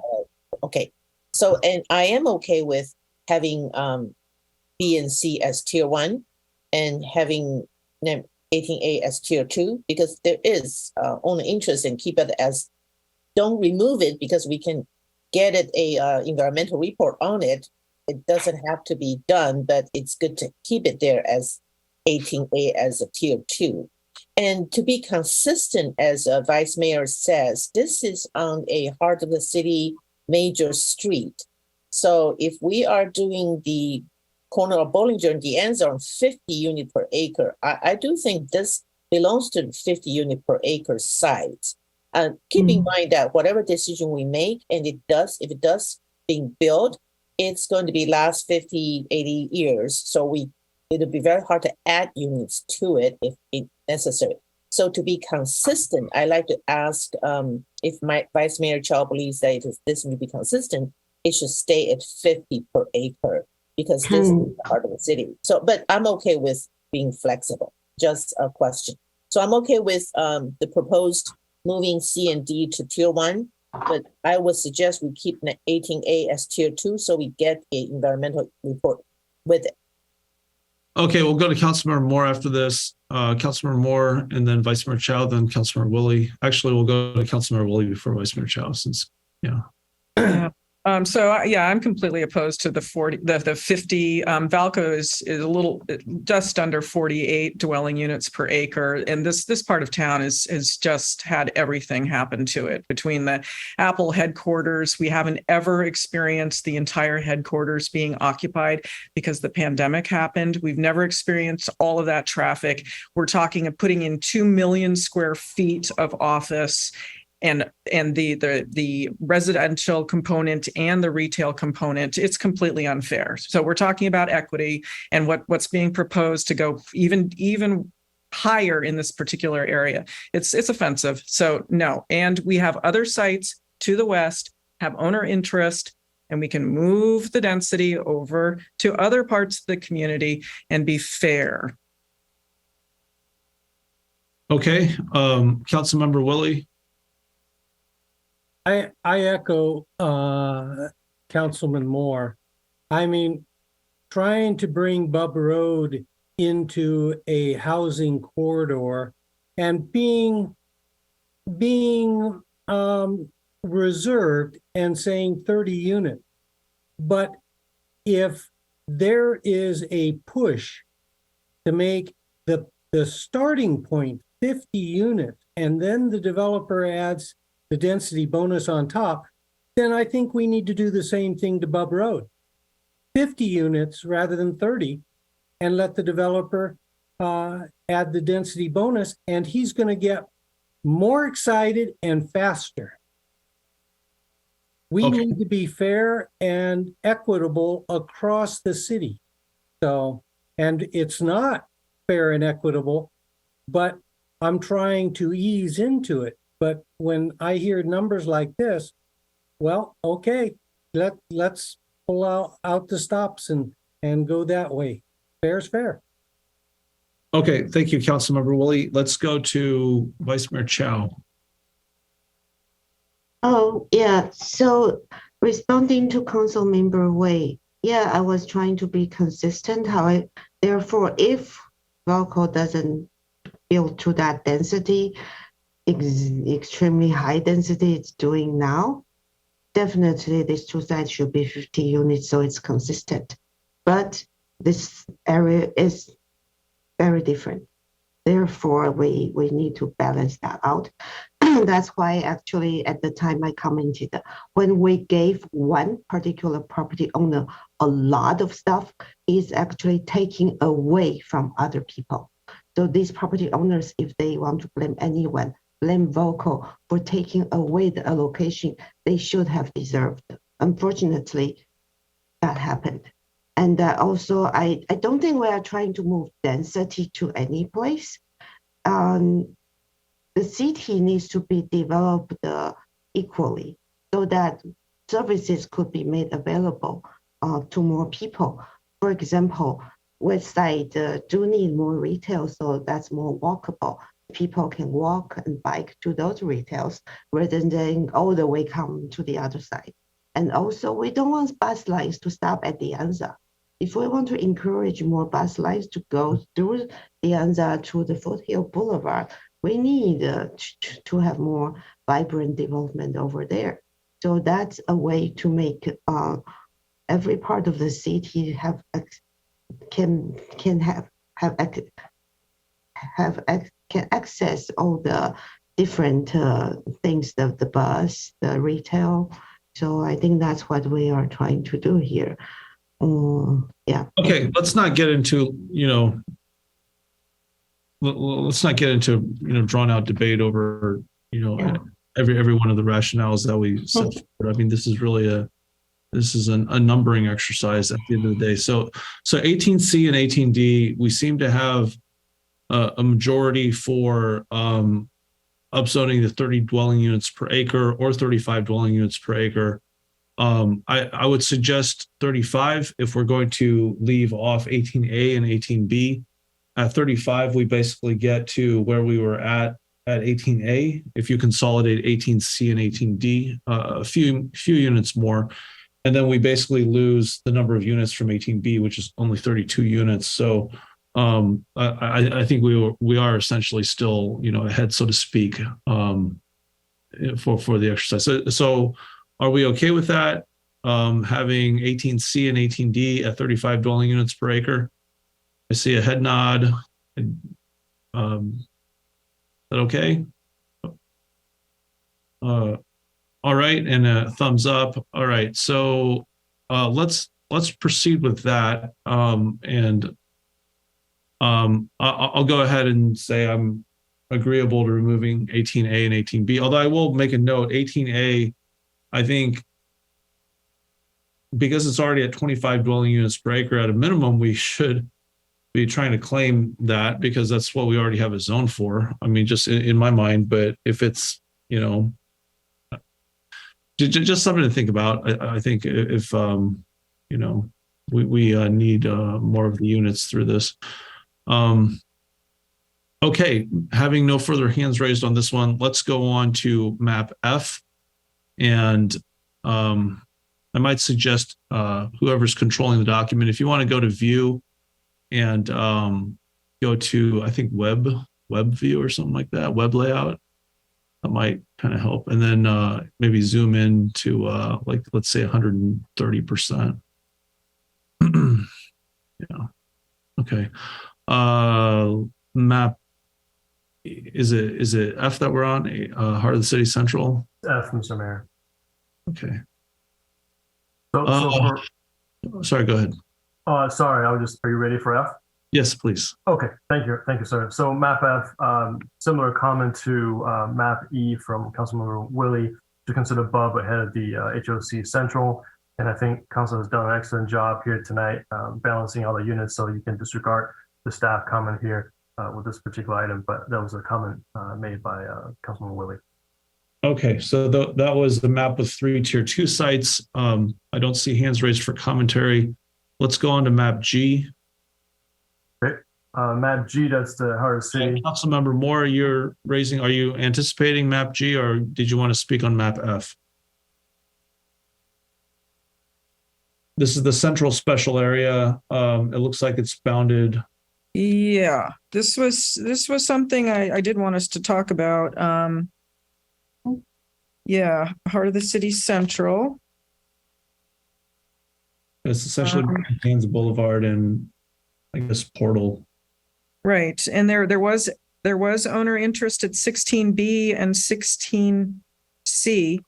okay. So, and I am okay with having B and C as Tier 1 and having 18A as Tier 2, because there is only interest in keep it as, don't remove it because we can get it a environmental report on it. It doesn't have to be done, but it's good to keep it there as 18A as a Tier 2. And to be consistent, as Vice Mayor says, this is on a heart of the city major street. So if we are doing the corner of Bollinger and the end zone 50 unit per acre, I do think this belongs to the 50 unit per acre site. Keep in mind that whatever decision we make, and if it does being built, it's going to be last 50, 80 years. So it'll be very hard to add units to it if necessary. So to be consistent, I like to ask if my Vice Mayor Chow believes that if this will be consistent, it should stay at 50 per acre because this is the heart of the city. So, but I'm okay with being flexible, just a question. So I'm okay with the proposed moving C and D to Tier 1, but I would suggest we keep 18A as Tier 2 so we get an environmental report with it. Okay, we'll go to Councilmember Moore after this. Councilmember Moore and then Vice Mayor Chow, then Councilmember Woolley. Actually, we'll go to Councilmember Woolley before Vice Mayor Chow since, yeah. Yeah, I'm completely opposed to the 50. Valco is a little just under 48 dwelling units per acre, and this part of town has just had everything happen to it. Between the Apple headquarters, we haven't ever experienced the entire headquarters being occupied because the pandemic happened. We've never experienced all of that traffic. We're talking of putting in 2 million square feet of office. And the residential component and the retail component, it's completely unfair. So we're talking about equity and what's being proposed to go even higher in this particular area. It's offensive. So no. And we have other sites to the west have owner interest, and we can move the density over to other parts of the community and be fair. Okay, Councilmember Willie. I echo Councilman Moore. I mean, trying to bring Bub Road into a housing corridor and being reserved and saying 30 units. But if there is a push to make the starting point 50 units, and then the developer adds the density bonus on top, then I think we need to do the same thing to Bub Road. 50 units rather than 30, and let the developer add the density bonus, and he's going to get more excited and faster. We need to be fair and equitable across the city. So, and it's not fair and equitable, but I'm trying to ease into it. But when I hear numbers like this, well, okay, let's pull out the stops and go that way. Fair's fair. Okay, thank you, Councilmember Willie. Let's go to Vice Mayor Chow. Oh, yeah. So responding to Councilmember Wei, yeah, I was trying to be consistent. However, therefore, if Valco doesn't build to that density, extremely high density it's doing now, definitely these two sides should be 50 units, so it's consistent. But this area is very different. Therefore, we need to balance that out. That's why actually at the time I commented, when we gave one particular property owner a lot of stuff, is actually taking away from other people. So these property owners, if they want to blame anyone, blame Valco for taking away the allocation they should have deserved. Unfortunately, that happened. And also, I don't think we are trying to move density to any place. The city needs to be developed equally so that services could be made available to more people. For example, West Side do need more retail, so that's more walkable. People can walk and bike to those retails rather than all the way come to the other side. And also, we don't want bus lines to stop at the Anza. If we want to encourage more bus lines to go through the Anza to the Foothill Boulevard, we need to have more vibrant development over there. So that's a way to make every part of the city can access all the different things, the bus, the retail. So I think that's what we are trying to do here. Yeah. Okay, let's not get into, let's not get into, drawn out debate over, every one of the rationales that we set forward. I mean, this is really a numbering exercise at the end of the day. So 18C and 18D, we seem to have a majority for upzoning to 30 dwelling units per acre or 35 dwelling units per acre. I would suggest 35 if we're going to leave off 18A and 18B. At 35, we basically get to where we were at 18A. If you consolidate 18C and 18D, a few units more, and then we basically lose the number of units from 18B, which is only 32 units. So I think we are essentially still, ahead, so to speak, for the exercise. So are we okay with that? having 18C and 18D at 35 dwelling units per acre. I see a head nod. Is that okay? All right, and a thumbs up. All right, so let's proceed with that. I'll go ahead and say I'm agreeable to removing 18A and 18B. Although I will make a note, 18A, I think, because it's already at 25 dwelling units per acre, at a minimum, we should be trying to claim that because that's what we already have a zone for. I mean, just in my mind. But if it's, you know, just something to think about. I think if you know, we need more of the units through this. Okay, having no further hands raised on this one, let's go on to map F. And I might suggest whoever's controlling the document, if you want to go to view and go to, I think, web view or something like that, web layout. That might kind of help. And then maybe zoom in to like, let's say 130%. Yeah. Okay. Map, is it F that we're on? Heart of the City Central? F, Mr. Mayor. Okay. So sorry, go ahead. Sorry, are you ready for F? Yes, please. Okay, thank you, sir. So map F, similar comment to map E from Councilmember Willie, to consider Bub ahead of the HOC Central. And I think Council has done an excellent job here tonight, balancing all the units, so you can disregard the staff comment here with this particular item, but that was a comment made by Councilmember Willie. Okay, so that was the map with 3 tier 2 sites. I don't see hands raised for commentary. Let's go on to map G. Map G, that's the Heart of the City. Councilmember Moore, you're raising, are you anticipating map G, or did you want to speak on map F? This is the central special area. It looks like it's bounded. Yeah, this was something I did want us to talk about. Yeah, Heart of the City Central. It's essentially Hands Boulevard and I guess Portal. Right, and there was owner interest at 16B and 16C.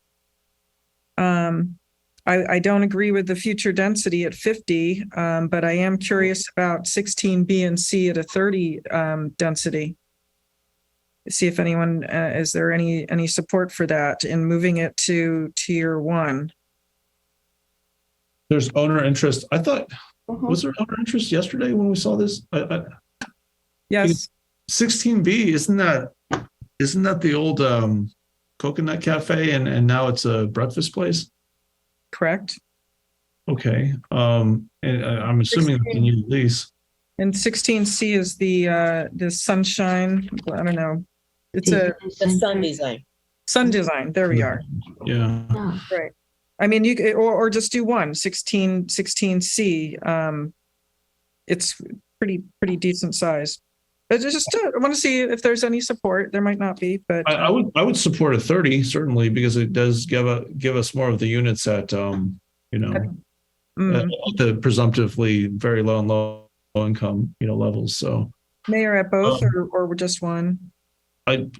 I don't agree with the future density at 50, but I am curious about 16B and C at a 30 density. See if anyone is there any support for that in moving it to tier 1. There's owner interest. I thought, was there owner interest yesterday when we saw this? Yes. 16B, isn't that the old Coconut Cafe and now it's a breakfast place? Correct. Okay. And I'm assuming it's a new lease. And 16C is the Sunshine. I don't know. It's the sun design. Sun design. There we are. Yeah. Right. I mean, you could, or just do 16C. It's pretty decent size. But just I want to see if there's any support. There might not be, but I would support a 30 certainly, because it does give us more of the units at the presumptively very low and low income levels. So Mayor, at both or just one? That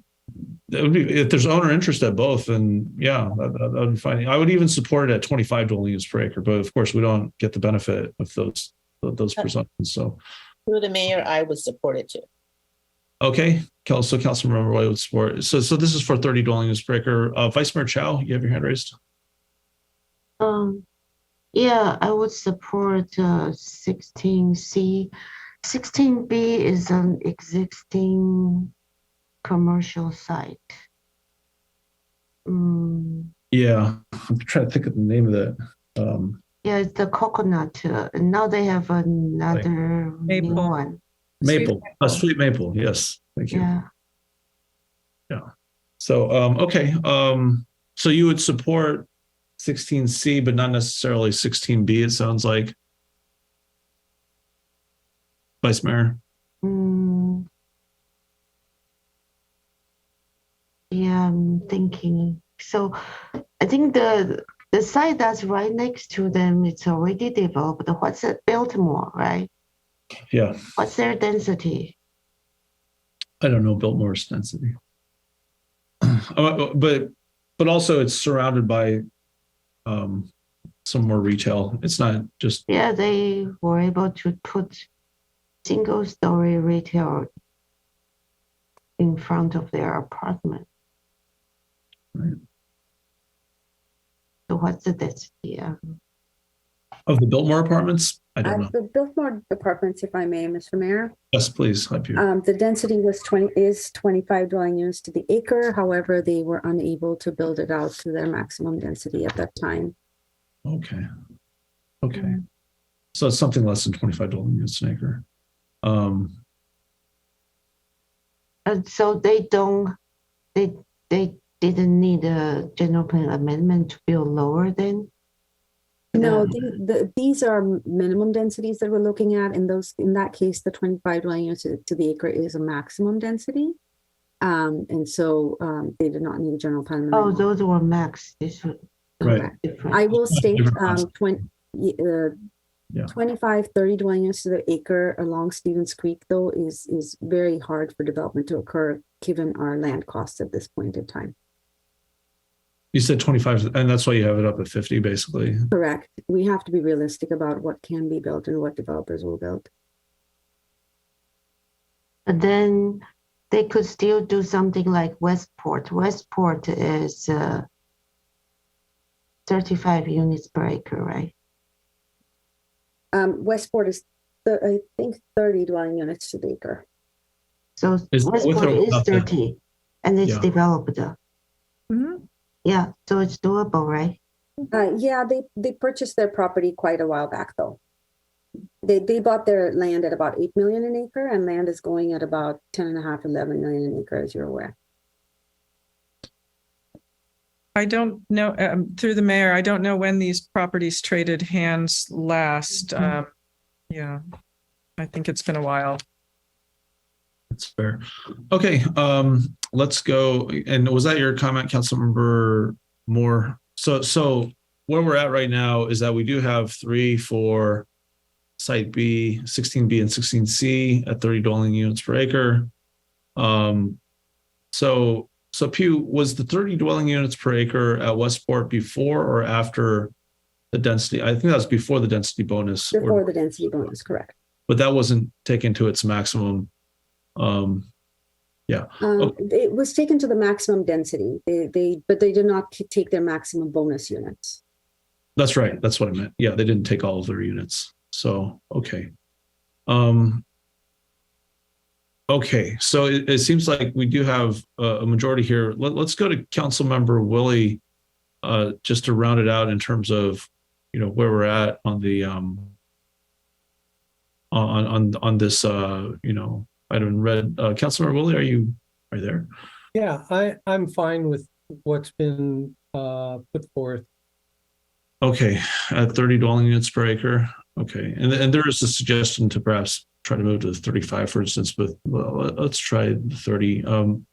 would be, if there's owner interest at both, then yeah, that would be fine. I would even support it at 25 dwelling units per acre, but of course we don't get the benefit of those presumptions. So through the mayor, I would support it too. Okay, so Councilmember Roy would support. So this is for 30 dwelling units per acre. Vice Mayor Chow, you have your hand raised. Yeah, I would support 16C. 16B is an existing commercial site. Yeah, I'm trying to think of the name of that. Yeah, it's the Coconut. Now they have another new one. Maple, Sweet Maple. Yes, thank you. Yeah. So okay. So you would support 16C, but not necessarily 16B. It sounds like, Vice Mayor. Yeah, I'm thinking. So I think the The site that's right next to them, it's already developed. What's it? Biltmore, right? Yeah, What's their density? I don't know Biltmore's density. But also it's surrounded by some more retail. It's not just Yeah, they were able to put single-story retail in front of their apartment. Right. So what's the density? of the Biltmore apartments. I don't know. The Biltmore apartments, if I may, Mr. Mayor. Yes, please. Help you. The density was 25 dwelling units to the acre. However, they were unable to build it out to their maximum density at that time. Okay. Okay. So it's something less than 25 dwelling units an acre. And so they didn't need a general plan amendment to build lower than? No, these are minimum densities that we're looking at. In that case, the 25 dwelling units to the acre is a maximum density. And so they did not need a general plan amendment. Oh, those were max. This was Right. different. I will state Yeah. 25, 30 dwelling units to the acre along Stevens Creek, though, is very hard for development to occur given our land costs at this point in time. You said 25, and that's why you have it up at 50, basically. Correct. We have to be realistic about what can be built and what developers will build. And then they could still do something like Westport. Westport is 35 units per acre, right? Westport is, I think, 30 dwelling units to the acre. So Is it with Westport or is without the- 30 and it's Yeah. developed. Mhm. Yeah, so it's doable, right? Yeah, they purchased their property quite a while back, though. They bought their land at about 8 million an acre, and land is going at about 10.5, 11 million an acre, as you're aware. I don't know, through the mayor, I don't know when these properties traded hands last. Yeah, I think it's been a while. That's fair. Okay, let's go. And was that your comment, Councilmember Moore? So where we're at right now is that we do have 3 for Site B, 16B and 16C at 30 dwelling units per acre. So Pew, was the 30 dwelling units per acre at Westport before or after the density? I think that was before the density bonus. Before the density bonus, correct. But that wasn't taken to its maximum. Yeah. It was taken to the maximum density. But they did not take their maximum bonus units. That's right. That's what I meant. Yeah, they didn't take all of their units. So, okay. Okay, so it seems like we do have a majority here. Let's go to Councilmember Willie, just to round it out in terms of, where we're at on the on this item in red. Councilmember Willie, are you there? Yeah, I'm fine with what's been put forth. Okay, at 30 dwelling units per acre. Okay, and there is a suggestion to perhaps try to move to 35, for instance, but let's try 30.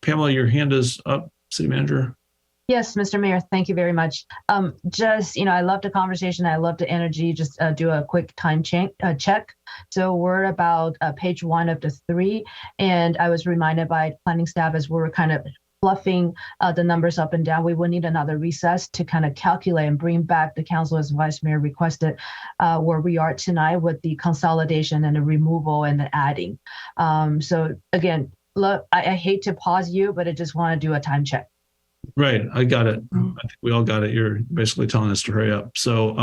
Pamela, your hand is up, City Manager. Yes, Mr. Mayor, thank you very much. Just, I love the conversation. I love the energy. Just do a quick time check. So we're about page 1 of the 3. And I was reminded by planning staff as we're kind of fluffing the numbers up and down, we will need another recess to kind of calculate and bring back the council as Vice Mayor requested where we are tonight with the consolidation and the removal and the adding. So again, look, I hate to pause you, but I just want to do a time check. Right, I got it. I think we all got it. You're basically telling us to hurry up. So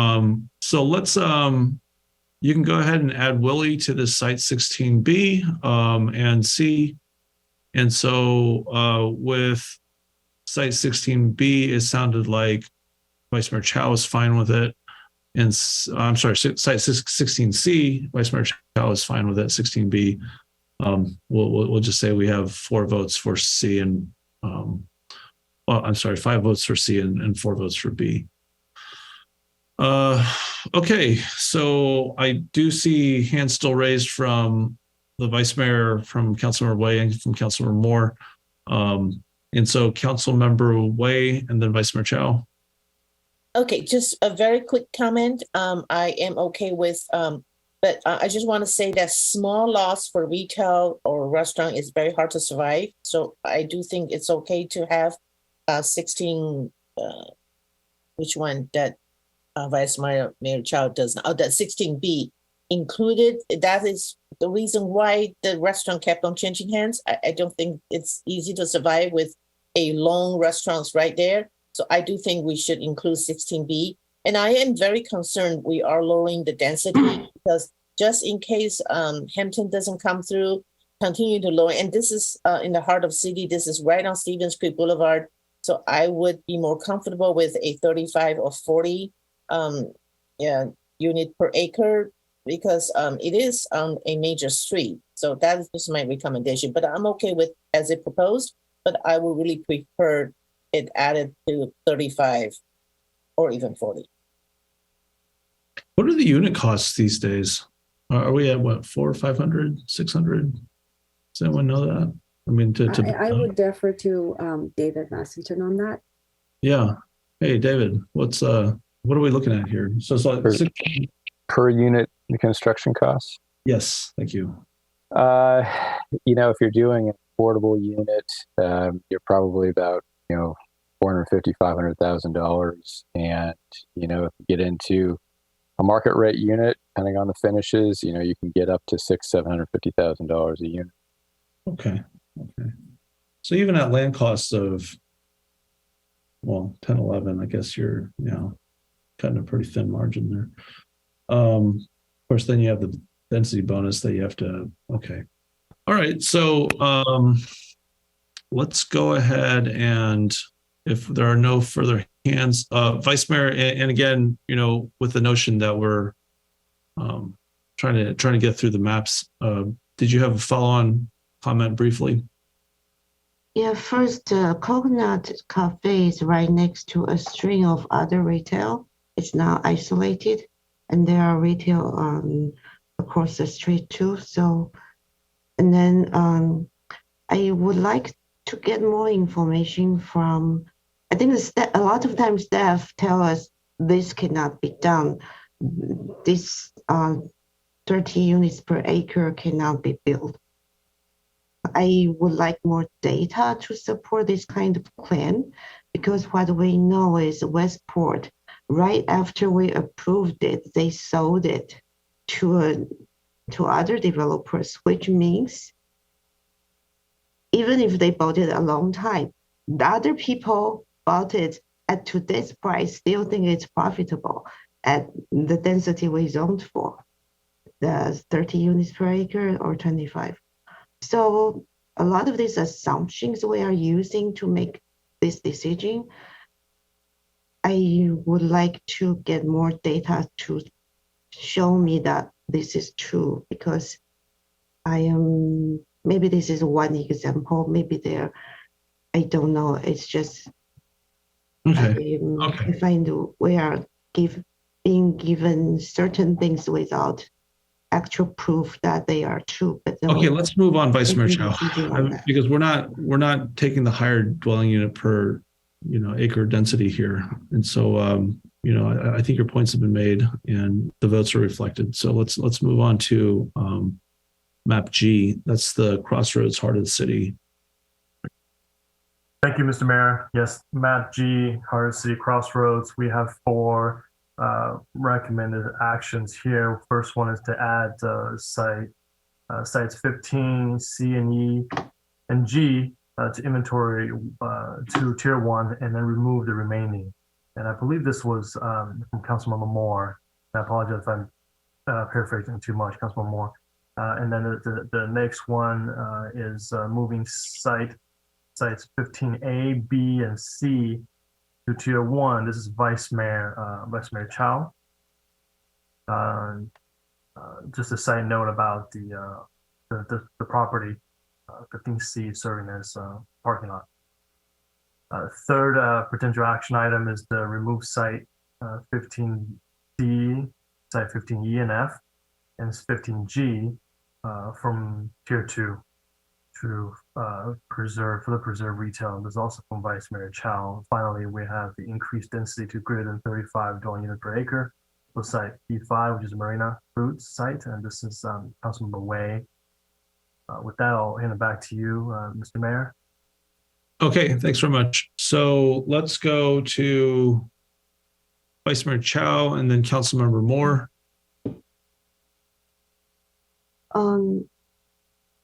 let's you can go ahead and add Willie to this site 16B and C. And so with site 16B, it sounded like Vice Mayor Chow is fine with it. And I'm sorry, site 16C, Vice Mayor Chow is fine with it. 16B, we'll just say we have 4 votes for C and I'm sorry, 5 votes for C and 4 votes for B. Okay, so I do see hands still raised from the Vice Mayor, from Councilmember Way, and from Councilmember Moore. And so Councilmember Way and then Vice Mayor Chow. Okay, just a very quick comment. I am okay with, but I just want to say that small lots for retail or restaurant is very hard to survive. So I do think it's okay to have 16, which one that Vice Mayor Chow does now, that 16B included. That is the reason why the restaurant kept on changing hands. I don't think it's easy to survive with a long restaurants right there. So I do think we should include 16B. And I am very concerned we are lowering the density because just in case Hampton doesn't come through, continue to lower. And this is in the heart of city. This is right on Stevens Creek Boulevard. So I would be more comfortable with a 35 or 40 unit per acre because it is on a major street. So that is just my recommendation. But I'm okay with as it proposed, but I would really prefer it added to 35 or even 40. What are the unit costs these days? Are we at what, 400, 500, 600? Does anyone know that? I mean, I would defer to David Massington on that. Yeah. Hey, David, what are we looking at here? So it's like per unit construction costs. Yes, thank you. If you're doing an affordable unit, you're probably about $450,000, $500,000, and if you get into a market rate unit, depending on the finishes, you can get up to $600,000-$750,000 a unit. Okay. So even at land costs of 10, 11, I guess you're cutting a pretty thin margin there. Of course, then you have the density bonus that you have to. Okay. All right. So let's go ahead and if there are no further hands, Vice Mayor, and again, with the notion that we're trying to get through the maps. Did you have a follow-on comment briefly? Yeah, first, Coconut Cafe is right next to a string of other retail. It's now isolated, and there are retail across the street too. So, and then I would like to get more information from. I think a lot of times staff tell us this cannot be done. This 30 units per acre cannot be built. I would like more data to support this kind of plan because what we know is Westport, right after we approved it, they sold it to other developers, which means even if they bought it a long time, the other people bought it at today's price, still think it's profitable at the density we zoned for, the 30 units per acre or 25. So a lot of these assumptions we are using to make this decision, I would like to get more data to show me that this is true because maybe this is one example, maybe I don't know. It's just, Okay. I find we are being given certain things without actual proof that they are true. But Okay, let's move on, Vice Mayor Chow, on because we're not taking the higher dwelling unit per acre density here, and so I think your points have been made and the votes are reflected. So let's move on to map G. That's the Crossroads, heart of the city. Thank you, Mr. Mayor. Yes, map G, heart of the city Crossroads. We have 4 recommended actions here. First one is to add sites 15, C and E, and G to inventory to tier 1, and then remove the remaining. And I believe this was from Councilmember Moore. I apologize if I'm paraphrasing too much, Councilmember Moore. And then the next one is moving sites 15A, B, and C to tier 1. This is Vice Mayor Chow. Just a side note about the property, 15C serving as parking lot. Third potential action item is to remove site 15D, site 15E and F, and 15G from tier 2 to preserve, for the preserve retail. And there's also from Vice Mayor Chow. Finally, we have the increased density to greater than 35 dwelling unit per acre for site P5, which is Marina Fruits site. And this is Councilmember Wei. With that, I'll hand it back to you, Mr. Mayor. Okay, thanks very much. So let's go to Vice Mayor Chow and then Councilmember Moore.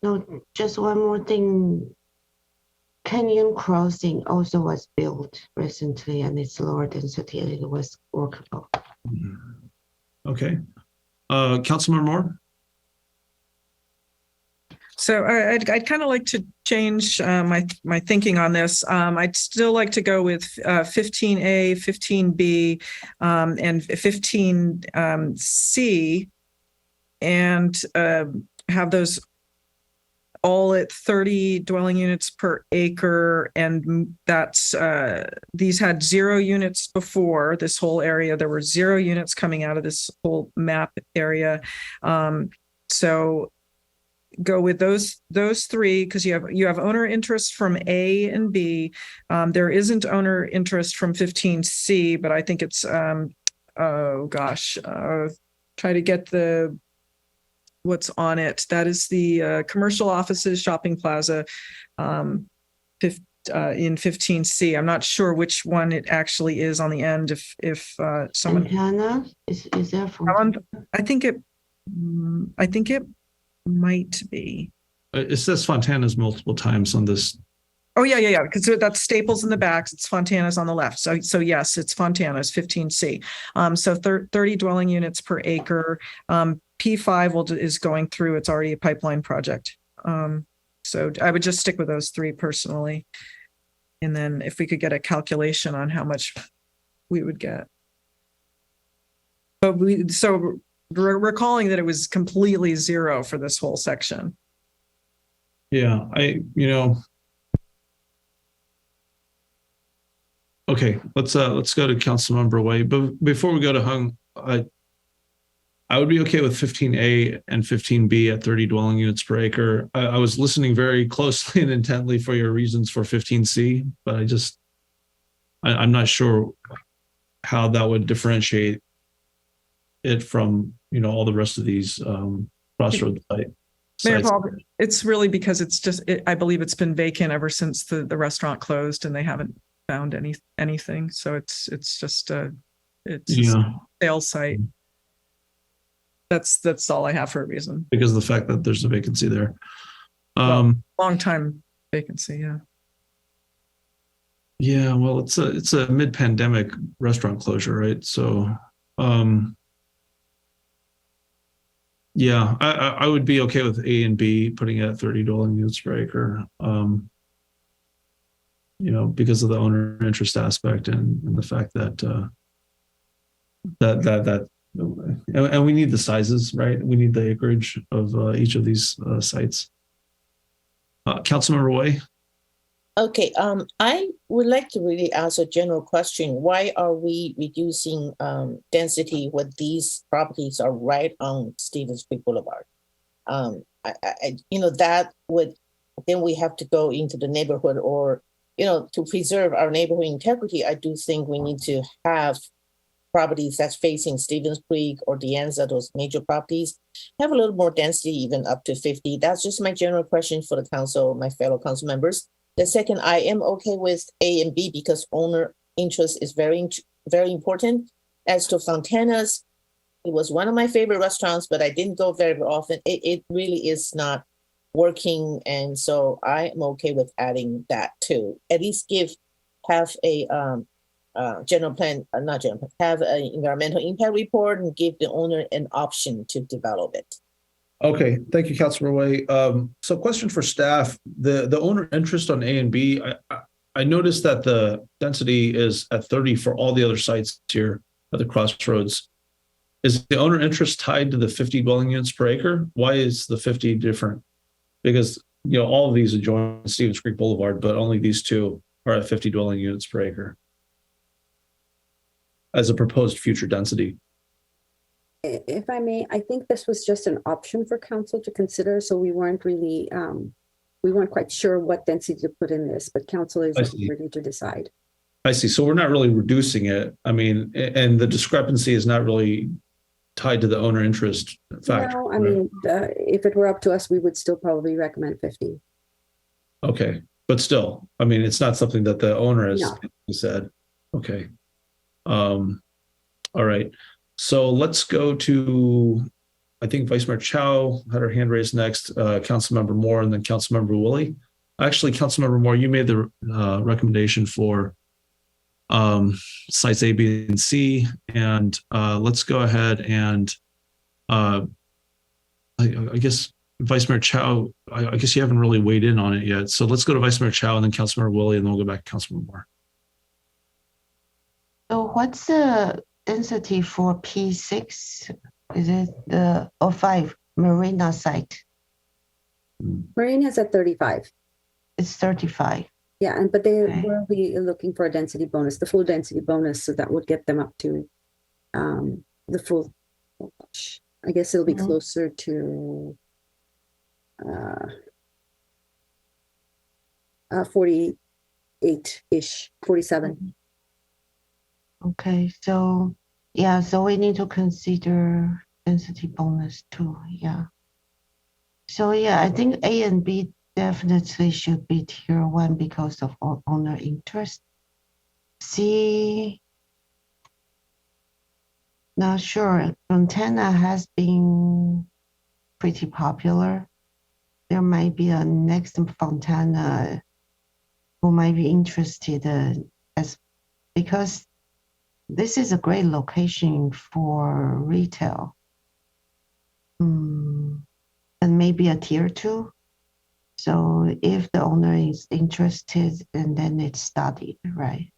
No, just one more thing. Kenyan Crossing also was built recently and it's lower density and it was workable. Okay. Councilmember Moore? So I'd kind of like to change my thinking on this. I'd still like to go with 15A, 15B, and 15C, and have those all at 30 dwelling units per acre. And that's these had 0 units before this whole area. There were 0 units coming out of this whole map area. So go with those 3 because you have owner interest from A and B. There isn't owner interest from 15C, but I think it's try to get the what's on it. That is the commercial offices, shopping plaza, in 15C. I'm not sure which one it actually is on the end. If someone Fontana is there I think it might be. It says Fontana's multiple times on this. Oh yeah. Because that's Staples in the back. It's Fontana's on the left. So yes, it's Fontana's 15C. So 30 dwelling units per acre. P5 is going through. It's already a pipeline project. So I would just stick with those 3 personally. And then if we could get a calculation on how much we would get. But recalling that it was completely 0 for this whole section. Yeah, okay, let's go to Councilmember Wei. But before we go to Hung, I would be okay with 15A and 15B at 30 dwelling units per acre. I was listening very closely and intently for your reasons for 15C, but I'm not sure how that would differentiate it from all the rest of these crossroads sites. Mayor Paul, it's really because I believe it's been vacant ever since the restaurant closed and they haven't found anything. So it's just a sales site. That's all I have for a reason. Because of the fact that there's a vacancy there. Long time vacancy, yeah. Yeah, well, it's a mid-pandemic restaurant closure, right? So yeah, I would be okay with A and B putting it at 30 dwelling units per acre. Because of the owner interest aspect and the fact that and we need the sizes, right? We need the acreage of each of these sites. Councilmember Wei. Okay, I would like to really ask a general question. Why are we reducing density when these properties are right on Stevens Creek Boulevard? That would, then we have to go into the neighborhood or, to preserve our neighborhood integrity. I do think we need to have properties that's facing Stevens Creek or De Anza, those major properties, have a little more density, even up to 50. That's just my general question for the council, my fellow council members. The second, I am okay with A and B because owner interest is very, very important. As to Fontana's, it was one of my favorite restaurants, but I didn't go very often. It really is not working. And so I am okay with adding that too. At least have a general plan, have an environmental impact report and give the owner an option to develop it. Okay, thank you, Councilor Wei. So question for staff, the owner interest on A and B, I noticed that the density is at 30 for all the other sites here at the crossroads. Is the owner interest tied to the 50 dwelling units per acre? Why is the 50 different? Because all of these adjoin Stevens Creek Boulevard, but only these 2 are at 50 dwelling units per acre as a proposed future density. If I may, I think this was just an option for council to consider, so we weren't really we weren't quite sure what density to put in this, but council is I see. ready to decide. I see. So we're not really reducing it. I mean, and the discrepancy is not really tied to the owner interest factor. No, I mean, if it were up to us, we would still probably recommend 50. Okay, but still, I mean, it's not something that the owner has No. said. Okay. All right. So let's go to, I think Vice Mayor Chow had her hand raised next, Councilmember Moore, and then Councilmember Woolley. Actually, Councilmember Moore, you made the recommendation for sites A, B, and C, and let's go ahead and I guess Vice Mayor Chow, I guess you haven't really weighed in on it yet. So let's go to Vice Mayor Chow and then Councilmember Woolley, and then we'll go back to Councilmember Moore. So what's the density for P6? Is it the 05 Marina site? Marine is at 35. It's 35. Yeah, but they Okay. will be looking for a density bonus, the full density bonus, so that would get them up to the full. Oh gosh, I guess it'll be Mhm. closer to 48-ish, 47. Okay, so yeah, so we need to consider density bonus too. Yeah. So yeah, I think A and B definitely should be tier 1 because of owner interest. C, not sure. Montana has been pretty popular. There might be a next Fontana who might be interested as because this is a great location for retail. And maybe a tier 2. So if the owner is interested, and then it's studied, right?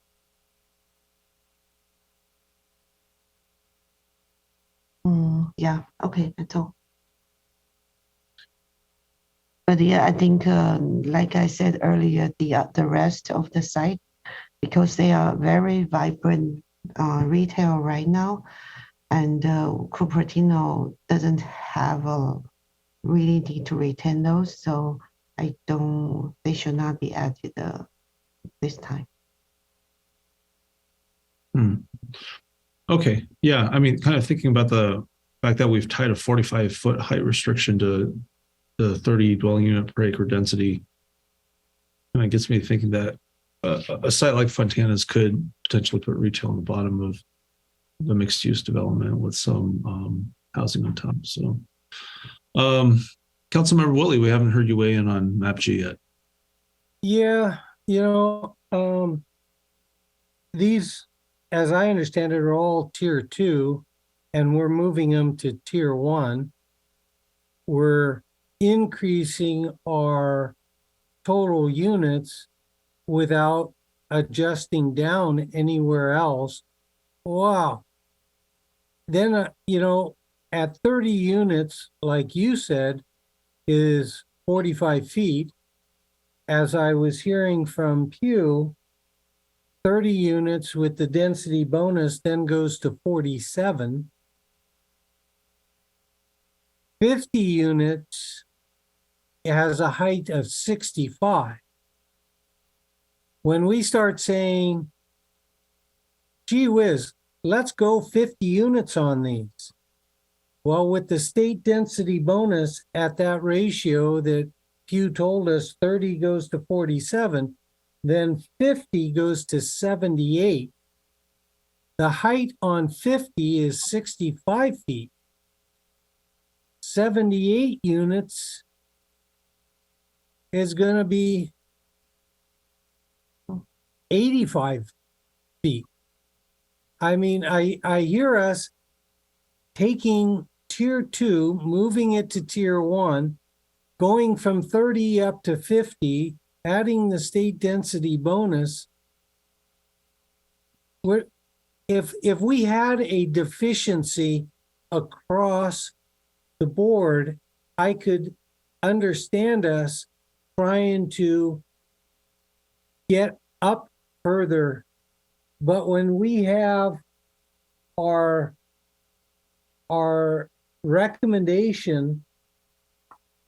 Yeah, okay, that's all. But yeah, I think, like I said earlier, the rest of the site, because they are very vibrant retail right now, and Cupertino doesn't have a really need to retain those, so they should not be added this time. Okay, yeah, I mean, kind of thinking about the fact that we've tied a 45-foot height restriction to the 30 dwelling unit per acre density, and it gets me thinking that a site like Fontana's could potentially put retail on the bottom of the mixed use development with some housing on top. So, Councilmember Woolley, we haven't heard you weigh in on Map G yet. Yeah, these, as I understand it, are all tier 2, and we're moving them to tier 1. We're increasing our total units without adjusting down anywhere else. Wow. Then, at 30 units, like you said, is 45 feet. As I was hearing from Pew, 30 units with the density bonus then goes to 47. 50 units has a height of 65. When we start saying, gee whiz, let's go 50 units on these. Well, with the state density bonus at that ratio that Pew told us 30 goes to 47, then 50 goes to 78. The height on 50 is 65 feet. 78 units is going to be 85 feet. I mean, I hear us taking tier 2, moving it to tier 1, going from 30 up to 50, adding the state density bonus. If we had a deficiency across the board, I could understand us trying to get up further. But when we have our recommendation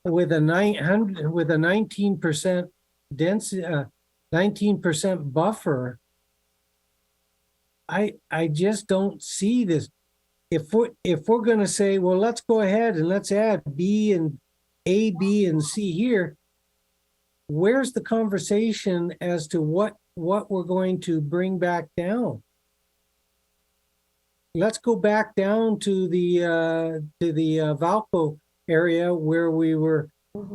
with a 19% density, 19% buffer, I just don't see this. If we're going to say, well, let's go ahead and let's add B and A, B, and C here, where's the conversation as to what we're going to bring back down? Let's go back down to the Valpo area where we were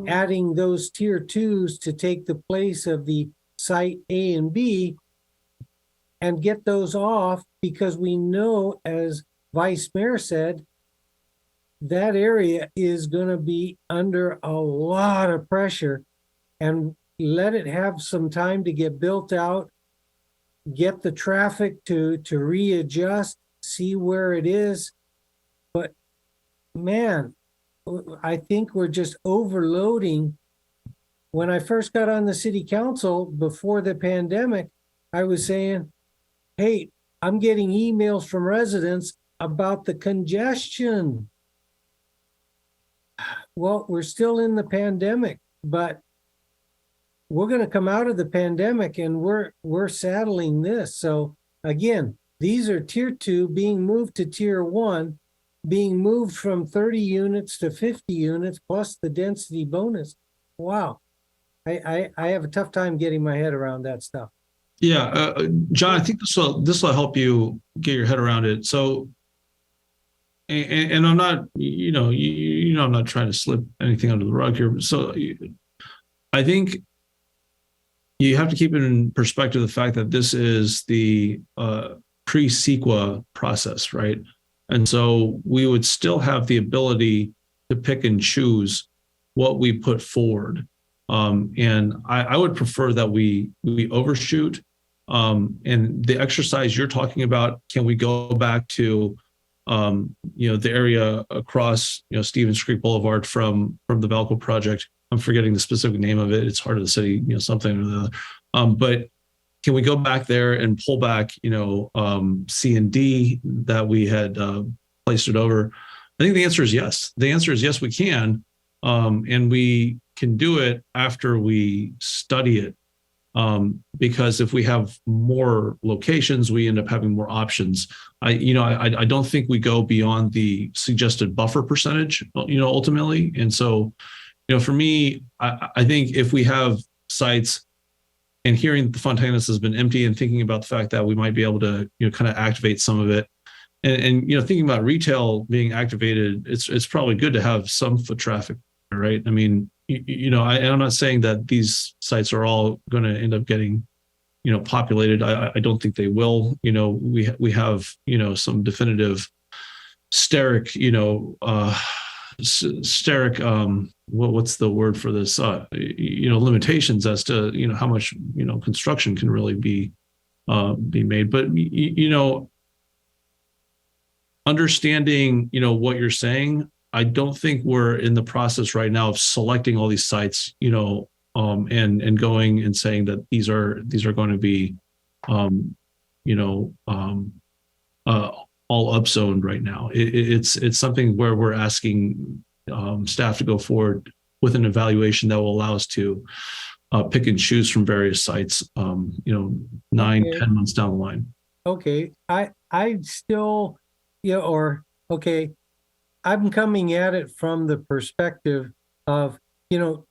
adding those tier 2s to take the place of the site A and B, and get those off, because we know, as Vice Mayor said, that area is going to be under a lot of pressure, and let it have some time to get built out, get the traffic to readjust, see where it is. But man, I think we're just overloading. When I first got on the city council before the pandemic, I was saying, hey, I'm getting emails from residents about the congestion. Well, we're still in the pandemic, but we're going to come out of the pandemic and we're saddling this. So again, these are tier 2 being moved to tier 1, being moved from 30 units to 50 units plus the density bonus. Wow. I have a tough time getting my head around that stuff. Yeah, John, I think this will help you get your head around it. So, and I'm not, I'm not trying to slip anything under the rug here. So, I think you have to keep it in perspective the fact that this is the pre-CEQA process, right? And so we would still have the ability to pick and choose what we put forward. And I would prefer that we overshoot. And the exercise you're talking about, can we go back to, the area across, Stevens Creek Boulevard from the Valco project? I'm forgetting the specific name of it. It's heart of the city, something or the other. But can we go back there and pull back, C and D that we had placed it over? I think the answer is yes. The answer is yes, we can. And we can do it after we study it. Because if we have more locations, we end up having more options. I don't think we go beyond the suggested buffer percentage, ultimately. And so, for me, I think if we have sites, and hearing that the Fontanas has been empty, and thinking about the fact that we might be able to, kind of activate some of it, and thinking about retail being activated, it's probably good to have some foot traffic, right? I mean, I'm not saying that these sites are all going to end up getting, populated. I don't think they will. We have, some definitive steric, what's the word for this? Limitations as to, how much, construction can really be made. But, understanding, what you're saying, I don't think we're in the process right now of selecting all these sites, and going and saying that these are going to be, all upzoned right now. It's something where we're asking staff to go forward with an evaluation that will allow us to pick and choose from various sites, 9, 10 months down the line. Okay, I still, I'm coming at it from the perspective of,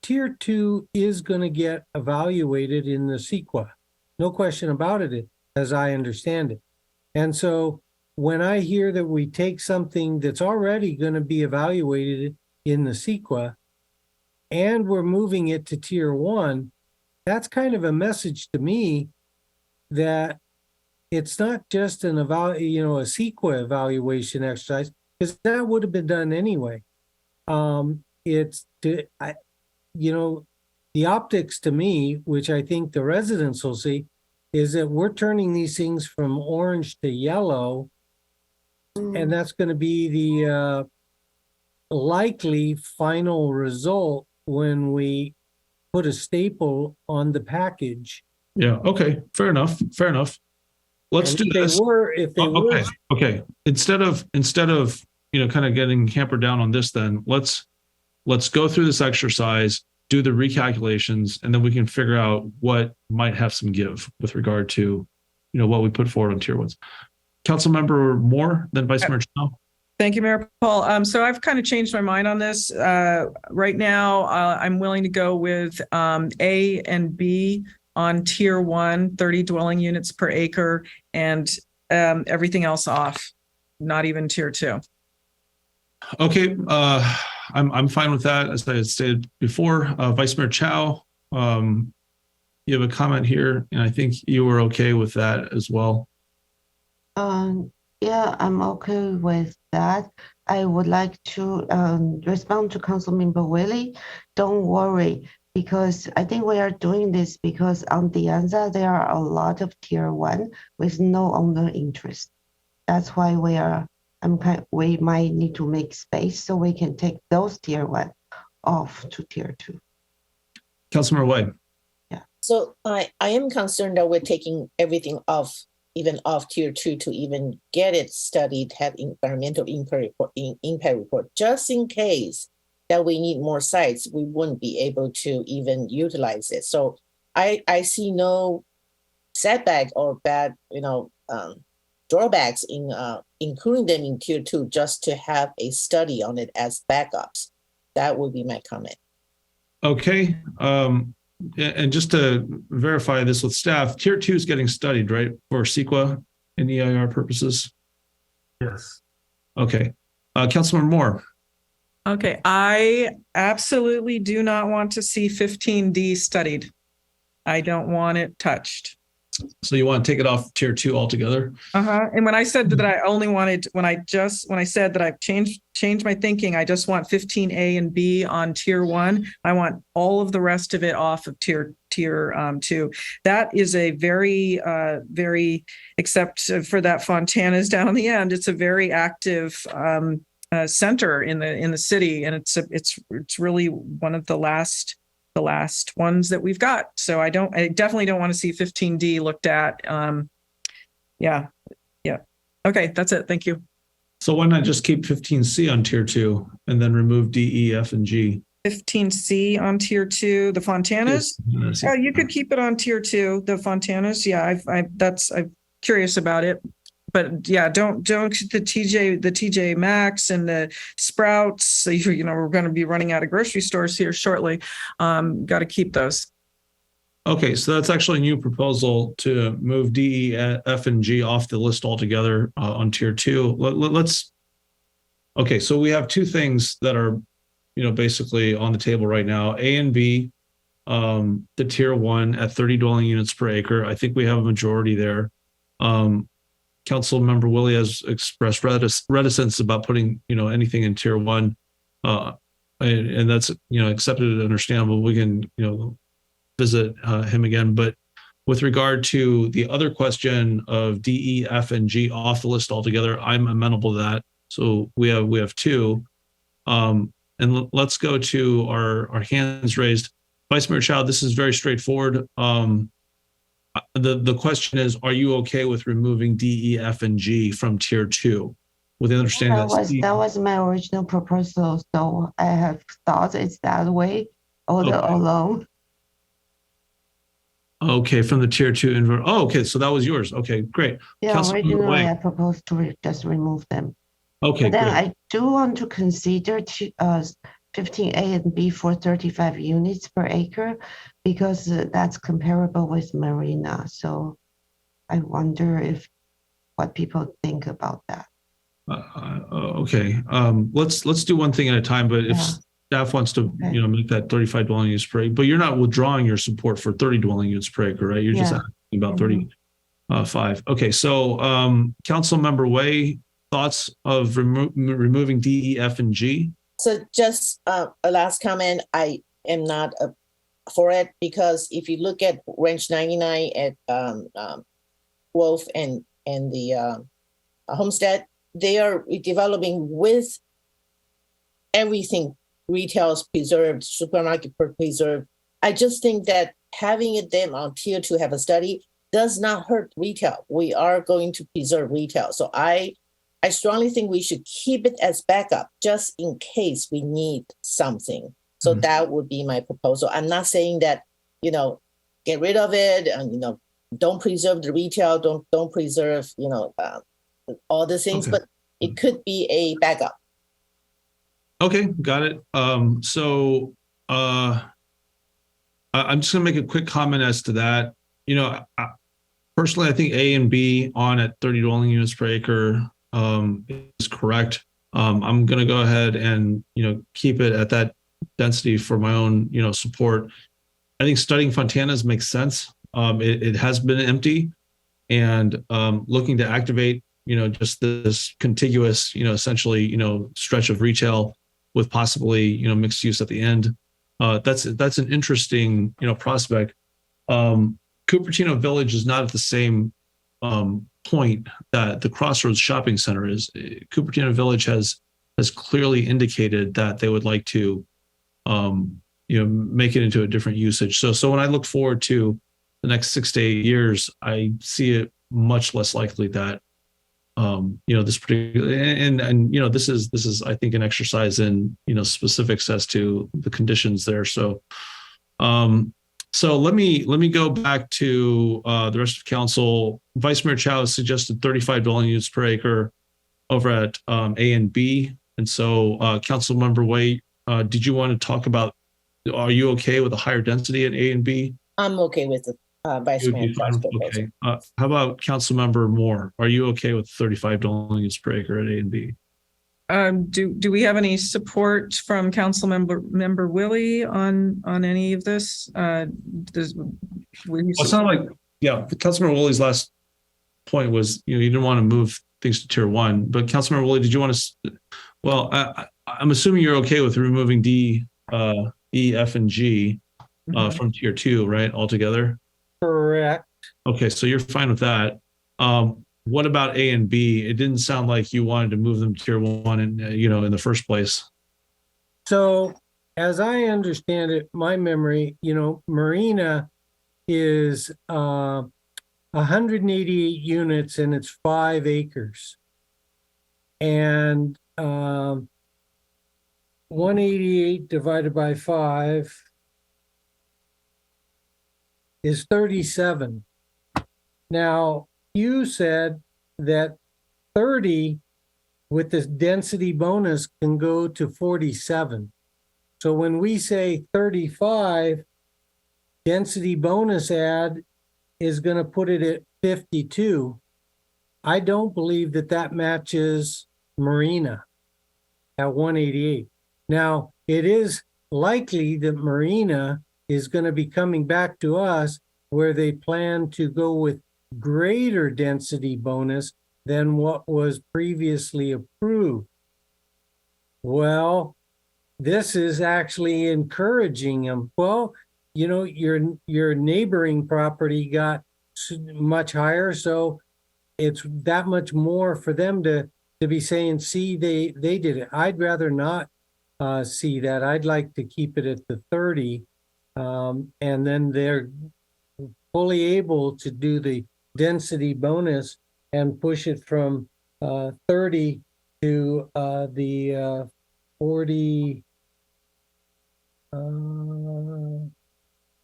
tier 2 is going to get evaluated in the CEQA. No question about it, as I understand it. And so when I hear that we take something that's already going to be evaluated in the CEQA and we're moving it to tier 1, that's kind of a message to me that it's not just a CEQA evaluation exercise, because that would have been done anyway. It's the optics to me, which I think the residents will see, is that we're turning these things from orange to yellow, and that's going to be the likely final result when we put a staple on the package. Yeah. Okay. Fair enough. Let's do this. If they were. Okay. Instead of, kind of getting hampered down on this, then let's let's go through this exercise, do the recalculations, and then we can figure out what might have some give with regard to, what we put forward on tier ones. Councilmember Moore, then Vice Mayor Chow. Thank you, Mayor Paul. So I've kind of changed my mind on this. Right now, I'm willing to go with A and B on tier 1, 30 dwelling units per acre, and everything else off, not even tier 2. Okay, I'm fine with that. As I had stated before, Vice Mayor Chow, you have a comment here, and I think you were okay with that as well. Yeah, I'm okay with that. I would like to respond to Councilmember Willie. Don't worry, because I think we are doing this because on the Anza, there are a lot of tier 1 with no owner interest. That's why we might need to make space so we can take those tier 1 off to tier 2. Councilmember White. Yeah. So I am concerned that we're taking everything off, even off tier 2, to even get it studied, have environmental impact report, just in case that we need more sites, we wouldn't be able to even utilize it. So I see no setback or bad, drawbacks in including them in tier 2 just to have a study on it as backups. That would be my comment. Okay. And just to verify this with staff, tier 2 is getting studied, right, for CEQA and EIR purposes? Yes. Okay. Councilmember Moore. Okay, I absolutely do not want to see 15D studied. I don't want it touched. So you want to take it off tier 2 altogether? And when I said that I only wanted, when I said that I've changed my thinking, I just want 15A and B on tier 1. I want all of the rest of it off of tier 2. That is a very, except for that Fontana's down on the end, it's a very active center in the city, and it's really one of the last ones that we've got. So I definitely don't want to see 15D looked at. Yeah. Okay, that's it. Thank you. So why not just keep 15C on tier 2 and then remove D, E, F, and G? 15C on tier 2, the Fontanas. Oh, you could keep it on tier 2, the Fontanas. Yeah, I'm curious about it. But yeah, don't the TJ Maxx and the Sprouts. So, we're going to be running out of grocery stores here shortly. Got to keep those. Okay, so that's actually a new proposal to move D, E, F, and G off the list altogether on tier 2. Okay, so we have two things that are, basically on the table right now. A and B, the tier 1 at 30 dwelling units per acre. I think we have a majority there. Councilmember Willie has expressed reticence about putting, anything in tier 1, and that's, accepted and understandable. We can, visit him again. But with regard to the other question of D, E, F, and G off the list altogether, I'm amenable to that. So we have 2, and let's go to our hands raised. Vice Mayor Chow, this is very straightforward. The question is, are you okay with removing D, E, F, and G from tier 2? With the understanding that was my original proposal, so I have thought it's that way all along. Okay, from the tier 2 okay, so that was yours. Okay, great. Yeah, originally I proposed to just remove them. Okay, but then good. I do want to consider 15A and B for 35 units per acre because that's comparable with Marina. So I wonder what people think about that. Okay, let's do one thing at a time. But if staff wants to, make that 35 dwelling units per acre, but you're not withdrawing your support for 30 dwelling units per acre, right? You're just asking about 35. Okay, so Councilmember Wei, thoughts of removing D, E, F, and G? So just a last comment, I am not for it because if you look at Ranch 99 at Wolf and the Homestead, they are developing with everything retail is preserved, supermarket preserved. I just think that having them on tier 2 have a study does not hurt retail. We are going to preserve retail. So I I strongly think we should keep it as backup just in case we need something. So that would be my proposal. I'm not saying that, get rid of it and, don't preserve the retail, don't preserve, all the things, Okay. but it could be a backup. Okay, got it. I'm just gonna make a quick comment as to that. Personally, I think A and B on at 30 dwelling units per acre is correct. I'm gonna go ahead and keep it at that density for my own support. I think studying Fontanas makes sense. It has been empty, and looking to activate just this contiguous essentially stretch of retail with possibly mixed use at the end. That's an interesting prospect. Cupertino Village is not at the same point that the Crossroads Shopping Center is. Cupertino Village has clearly indicated that they would like to make it into a different usage. So when I look forward to the next 6 to 8 years, I see it much less likely that this particular and this is I think an exercise in specifics as to the conditions there. So let me go back to the rest of council. Vice Mayor Chow has suggested 35 dwelling units per acre over at A and B. And so Council Member Wei, did you want to talk about, are you okay with a higher density at A and B? I'm okay with the Vice Mayor Chow's proposal. Okay. How about Council Member Moore? Are you okay with 35 dwelling units per acre at A and B? Do we have any support from Member Willie on any of this? It's not like, Councilmember Willie's last point was, you didn't want to move things to tier 1, but Councilmember Willie, did you want to? Well, I'm assuming you're okay with removing D, E, F, and G from tier 2, right? Altogether. Correct. Okay, so you're fine with that. What about A and B? It didn't sound like you wanted to move them to tier 1 and in the first place. So as I understand it, my memory, Marina is 188 units and it's 5 acres. And 188 divided by 5 is 37. Now, you said that 30 with this density bonus can go to 47. So when we say 35, density bonus add is going to put it at 52. I don't believe that matches Marina at 188. Now, it is likely that Marina is going to be coming back to us where they plan to go with greater density bonus than what was previously approved. Well, this is actually encouraging them. Well, your neighboring property got much higher, so it's that much more for them to be saying, see, they did it. I'd rather not see that. I'd like to keep it at the 30, and then they're fully able to do the density bonus and push it from 30 to the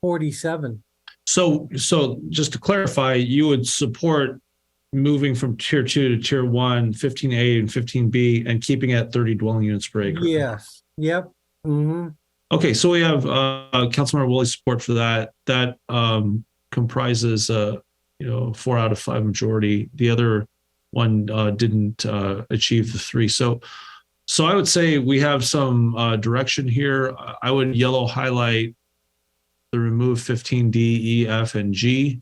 47. So just to clarify, you would support moving from tier 2 to tier 1, 15A and 15B, and keeping it at 30 dwelling units per acre? Yes. Yep. Mm-hmm. Okay, so we have Councilmember Willie's support for that. That comprises 4 out of 5 majority. The other one didn't achieve the 3. So I would say we have some direction here. I would yellow highlight the remove 15D, E, F, and G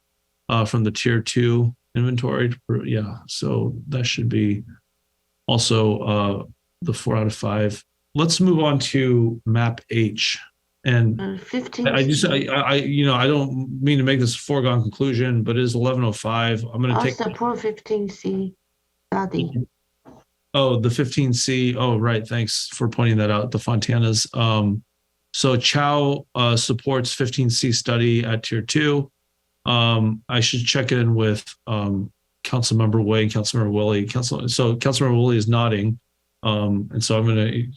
from the tier 2 inventory. Yeah, so that should be also the 4 out of 5. Let's move on to map H. And 15. I don't mean to make this a foregone conclusion, but it is 11:05. I'm going to take. Support 15C study. Oh, the 15C. Oh, right. Thanks for pointing that out. The Fontanas. So Chow supports 15C study at tier 2. I should check in with Councilmember Councilmember Way and Councilmember Willie. So Councilmember Willie is nodding. And so I'm going to,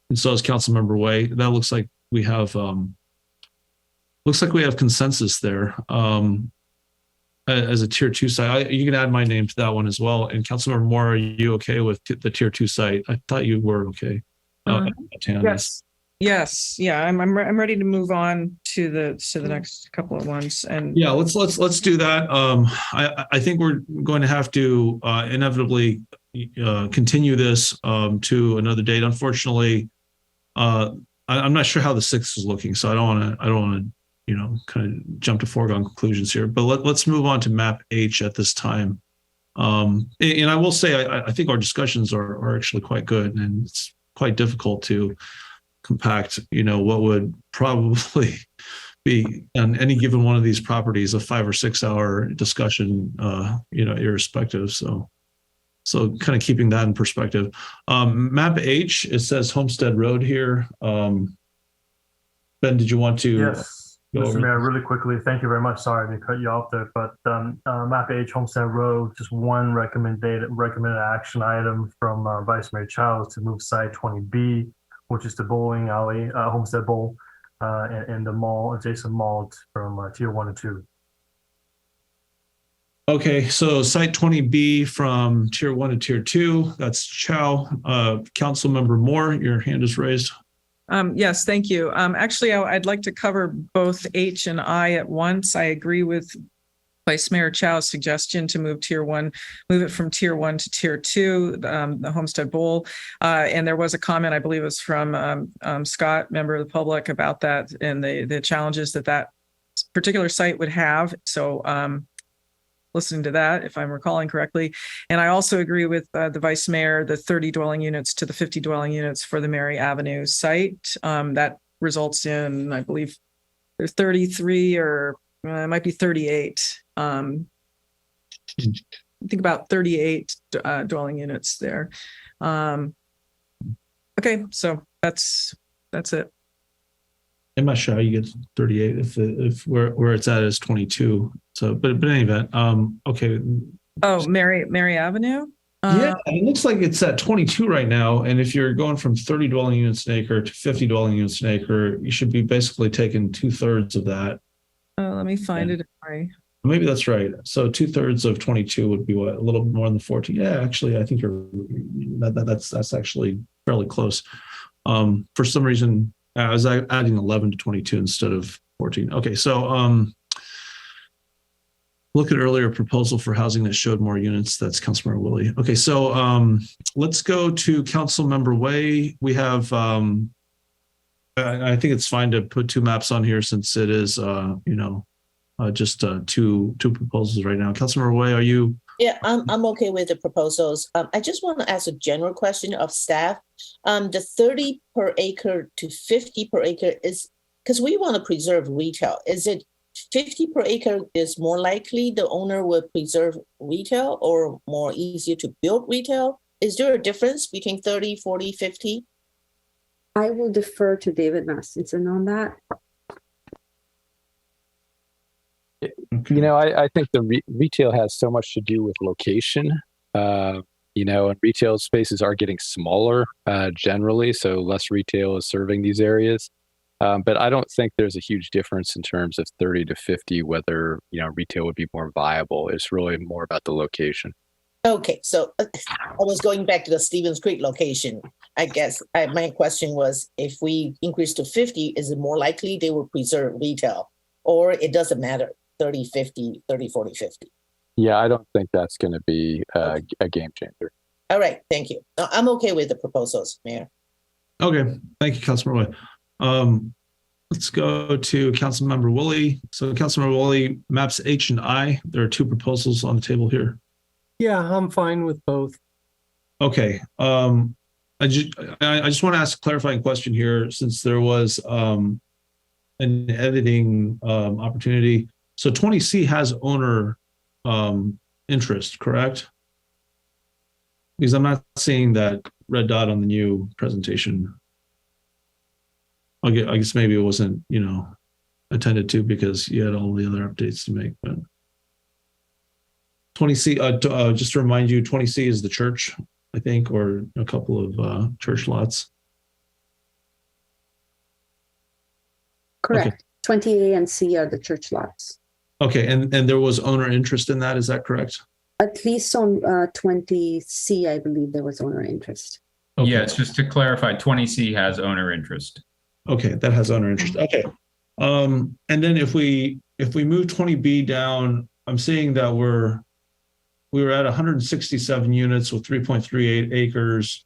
and so is Councilmember Way. That looks like we have consensus there. As a tier 2 site, you can add my name to that one as well. And Councilmember Moore, are you okay with the tier 2 site? I thought you were okay. Yes. Yes. Yeah. I'm ready to move on to the next couple of ones. And yeah, let's do that. I think we're going to have to inevitably continue this to another date. Unfortunately, I'm not sure how the 6th is looking, so I don't want to kind of jump to foregone conclusions here. But let's move on to map H at this time. And I will say I think our discussions are actually quite good, and it's quite difficult to compact, what would probably be on any given one of these properties a 5 or 6 hour discussion, irrespective. So kind of keeping that in perspective. Map H, it says Homestead Road here. Ben, did you want to? Yes, Mr. Mayor, really quickly, thank you very much. Sorry to cut you off there, but Map H, Homestead Road, just one recommended action item from Vice Mayor Childs to move site 20B, which is the bowling alley, Homestead Bowl, and the mall, adjacent mall from tier 1 and 2. Okay, so site 20B from tier 1 to tier 2, that's Chow. Councilmember Moore, your hand is raised. Yes, thank you. Actually, I'd like to cover both H and I at once. I agree with Vice Mayor Chow's suggestion to move it from tier 1 to tier 2, the Homestead Bowl. And there was a comment, I believe it was from Scott, member of the public, about that and the challenges that particular site would have. So listening to that, if I'm recalling correctly. And I also agree with the Vice Mayor, the 30 dwelling units to the 50 dwelling units for the Mary Avenue site. That results in, I believe, there's 33 or it might be 38. I think about 38 dwelling units there. Okay, so that's it. I'm not sure how you get 38 if where it's at is 22. So, but in any event, okay. Oh, Mary Avenue. Yeah, it looks like it's at 22 right now. And if you're going from 30 dwelling units an acre to 50 dwelling units an acre, you should be basically taking 2/3 of that. Let me find it. Maybe that's right. So 2/3 of 22 would be what, a little more than 14. Yeah, actually, I think that's actually fairly close. For some reason, I was adding 11 to 22 instead of 14. Okay, so look at earlier proposal for housing that showed more units. That's Councilmember Willie. Okay, so let's go to Councilmember Way. We have, I think it's fine to put 2 maps on here since it is, just two proposals right now. Councilmember Way, are you? Yeah, I'm okay with the proposals. I just want to ask a general question of staff. The 30 per acre to 50 per acre is because we want to preserve retail. Is it 50 per acre is more likely the owner would preserve retail or more easier to build retail? Is there a difference between 30, 40, 50? I will defer to David Mastenson on that. I think the retail has so much to do with location, and retail spaces are getting smaller generally, so less retail is serving these areas. But I don't think there's a huge difference in terms of 30 to 50, whether, retail would be more viable. It's really more about the location. Okay, so I was going back to the Stevens Creek location. I guess my question was, if we increase to 50, is it more likely they will preserve retail, or it doesn't matter? 30, 50, 30, 40, 50. Yeah, I don't think that's going to be a game changer. All right, thank you. I'm okay with the proposals, Mayor. Okay, thank you, Councilmember Way. Let's go to Councilmember Woolley. So Councilmember Woolley, maps H and I, there are 2 proposals on the table here. Yeah, I'm fine with both. Okay, I just want to ask a clarifying question here since there was an editing opportunity. So 20C has owner interest, correct? Because I'm not seeing that red dot on the new presentation. I guess maybe it wasn't, attended to because you had all the other updates to make. But 20C, just to remind you, 20C is the church, I think, or a couple of church lots. Correct. Okay. 20A and C are the church lots. Okay, and there was owner interest in that, is that correct? At least on 20C, I believe there was owner interest. Okay. Yes, just to clarify, 20C has owner interest. Okay, that has owner interest. Okay. And then if we move 20B down, I'm seeing that we were at 167 units with 3.38 acres.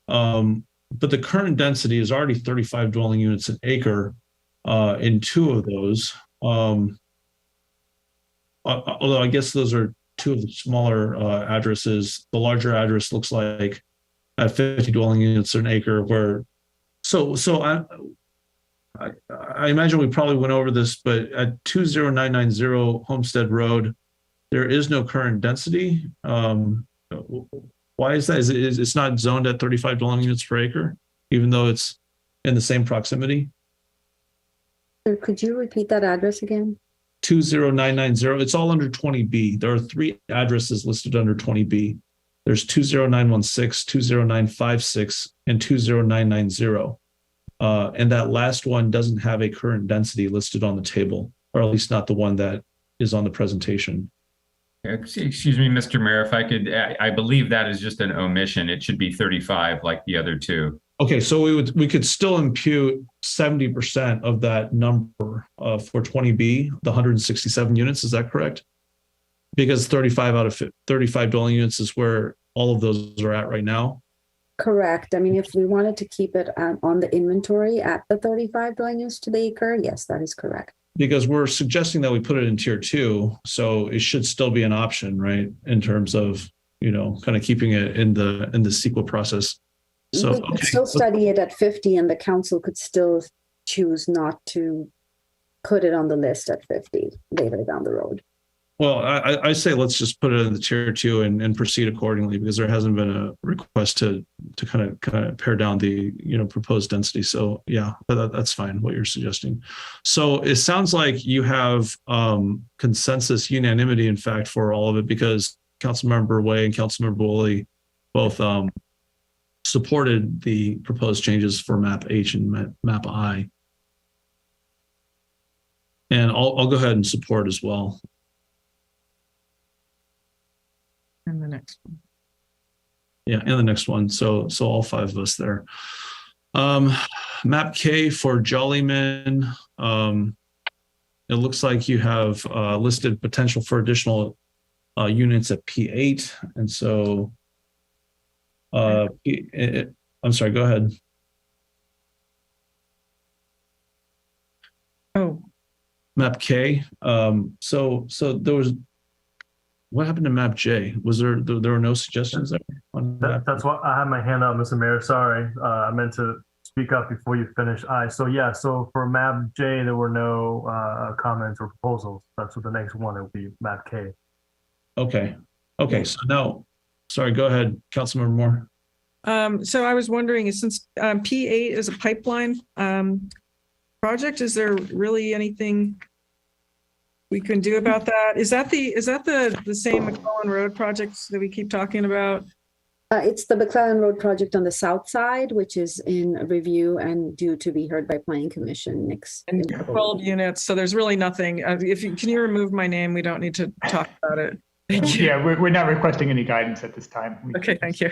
But the current density is already 35 dwelling units an acre in two of those. Although I guess those are two of the smaller addresses. The larger address looks like at 50 dwelling units an acre. Where so I imagine we probably went over this, but at 20990 Homestead Road, there is no current density. Why is that? It's not zoned at 35 dwelling units per acre, even though it's in the same proximity? Sir, could you repeat that address again? 20990. It's all under 20B. There are three addresses listed under 20B. There's 20916, 20956, and 20990. And that last one doesn't have a current density listed on the table, or at least not the one that is on the presentation. Excuse me, Mr. Mayor, if I could, I believe that is just an omission. It should be 35 like the other two. Okay, so we could still impute 70% of that number for 20B, the 167 units. Is that correct? Because 35 out of 35 dwelling units is where all of those are at right now. Correct. I mean, if we wanted to keep it on the inventory at the 35 dwelling units to the acre, yes, that is correct. Because we're suggesting that we put it in tier 2, so it should still be an option, right? In terms of, kind of keeping it in the CEQA process. So we could still study it at 50, and the council could still choose not to put it on the list at 50 later down the road. Well, I say let's just put it in the tier 2 and proceed accordingly, because there hasn't been a request to kind of pare down the proposed density. So yeah, that's fine what you're suggesting. So it sounds like you have consensus, unanimity, in fact, for all of it, because Councilmember Way and Councilmember Woolley both supported the proposed changes for map H and map I. And I'll go ahead and support as well. And the next one. Yeah, and the next one. So all 5 of us there. Map K for Jollyman. It looks like you have listed potential for additional units at P8. And so, I'm sorry, go ahead. Oh. Map K. So there was, what happened to map J? Was there were no suggestions there? That's what I had my hand up, Mr. Mayor. Sorry, I meant to speak up before you finish. So for map J, there were no comments or proposals. That's what the next one will be, map K. Okay. So now, sorry, go ahead, Councilmember Moore. So I was wondering, since P8 is a pipeline project, is there really anything we can do about that? Is that the same McClellan Road projects that we keep talking about? It's the McClellan Road project on the south side, which is in review and due to be heard by Planning Commission next. And 12 units, so there's really nothing. Can you remove my name? We don't need to talk about it. Thank you. Yeah, we're not requesting any guidance at this time. Okay, thank you.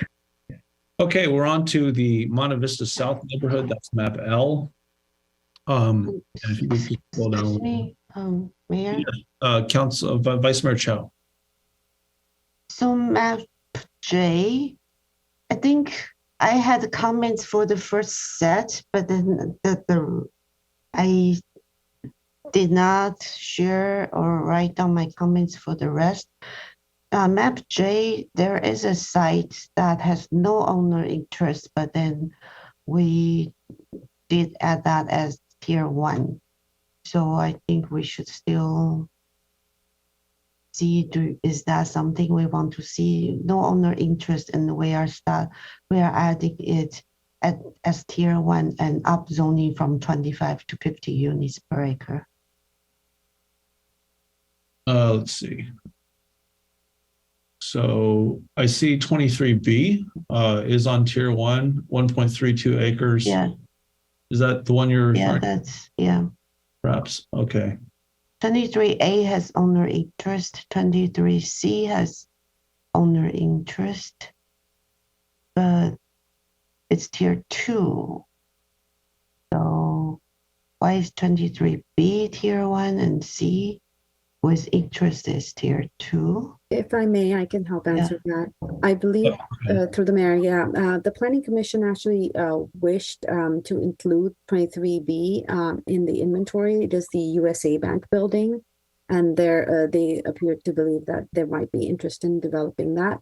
Okay, we're on to the Monte Vista South neighborhood. That's map L. And if you could scroll down. Mayor? Council Vice Mayor Chow. So map J, I think I had comments for the first set, but then I did not share or write down my comments for the rest. Map J, there is a site that has no owner interest, but then we did add that as tier 1. So I think we should still see, is that something we want to see? No owner interest, and we are adding it as tier 1 and up zoning from 25 to 50 units per acre. Let's see. So I see 23B is on tier 1, 1.32 acres. Yeah, Is that the one you're yeah, referring? yeah. Perhaps. Okay. 23A has owner interest. 23C has owner interest, but it's tier 2. So why is 23B tier 1 and C with interest is tier 2? If I may, I can help answer that. I believe through the mayor, the planning commission actually wished to include 23B in the inventory. It is the USA Bank building, and they appear to believe that there might be interest in developing that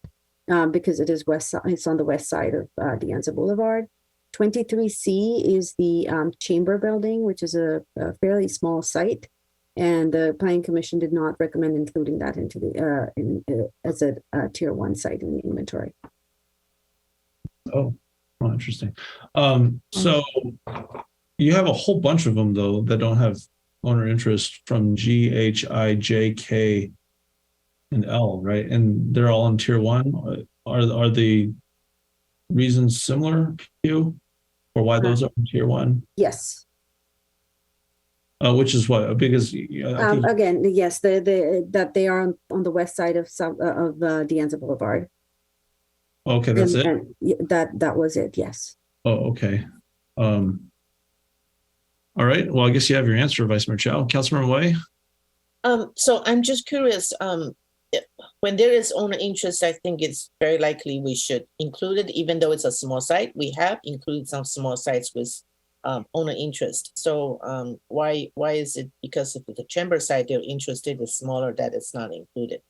because it is it's on the west side of De Anza Boulevard. 23C is the chamber building, which is a fairly small site. And the planning commission did not recommend including that into the as a tier 1 site in the inventory. Oh, interesting. So you have a whole bunch of them though that don't have owner interest from G, H, I, J, K, and L, right? And they're all in tier 1. Are the reasons similar to you for why those are in tier 1? Yes. Which is what? Because I think Again, yes, that they are on the west side of De Anza Boulevard. okay, that's it. And that was it. Yes. Oh, okay. All right. Well, I guess you have your answer, Vice Mayor Chow. Councilmember Wei? So I'm just curious, when there is owner interest, I think it's very likely we should include it, even though it's a small site. We have included some small sites with owner interest. So why is it because of the chamber site they're interested is smaller that it's not included?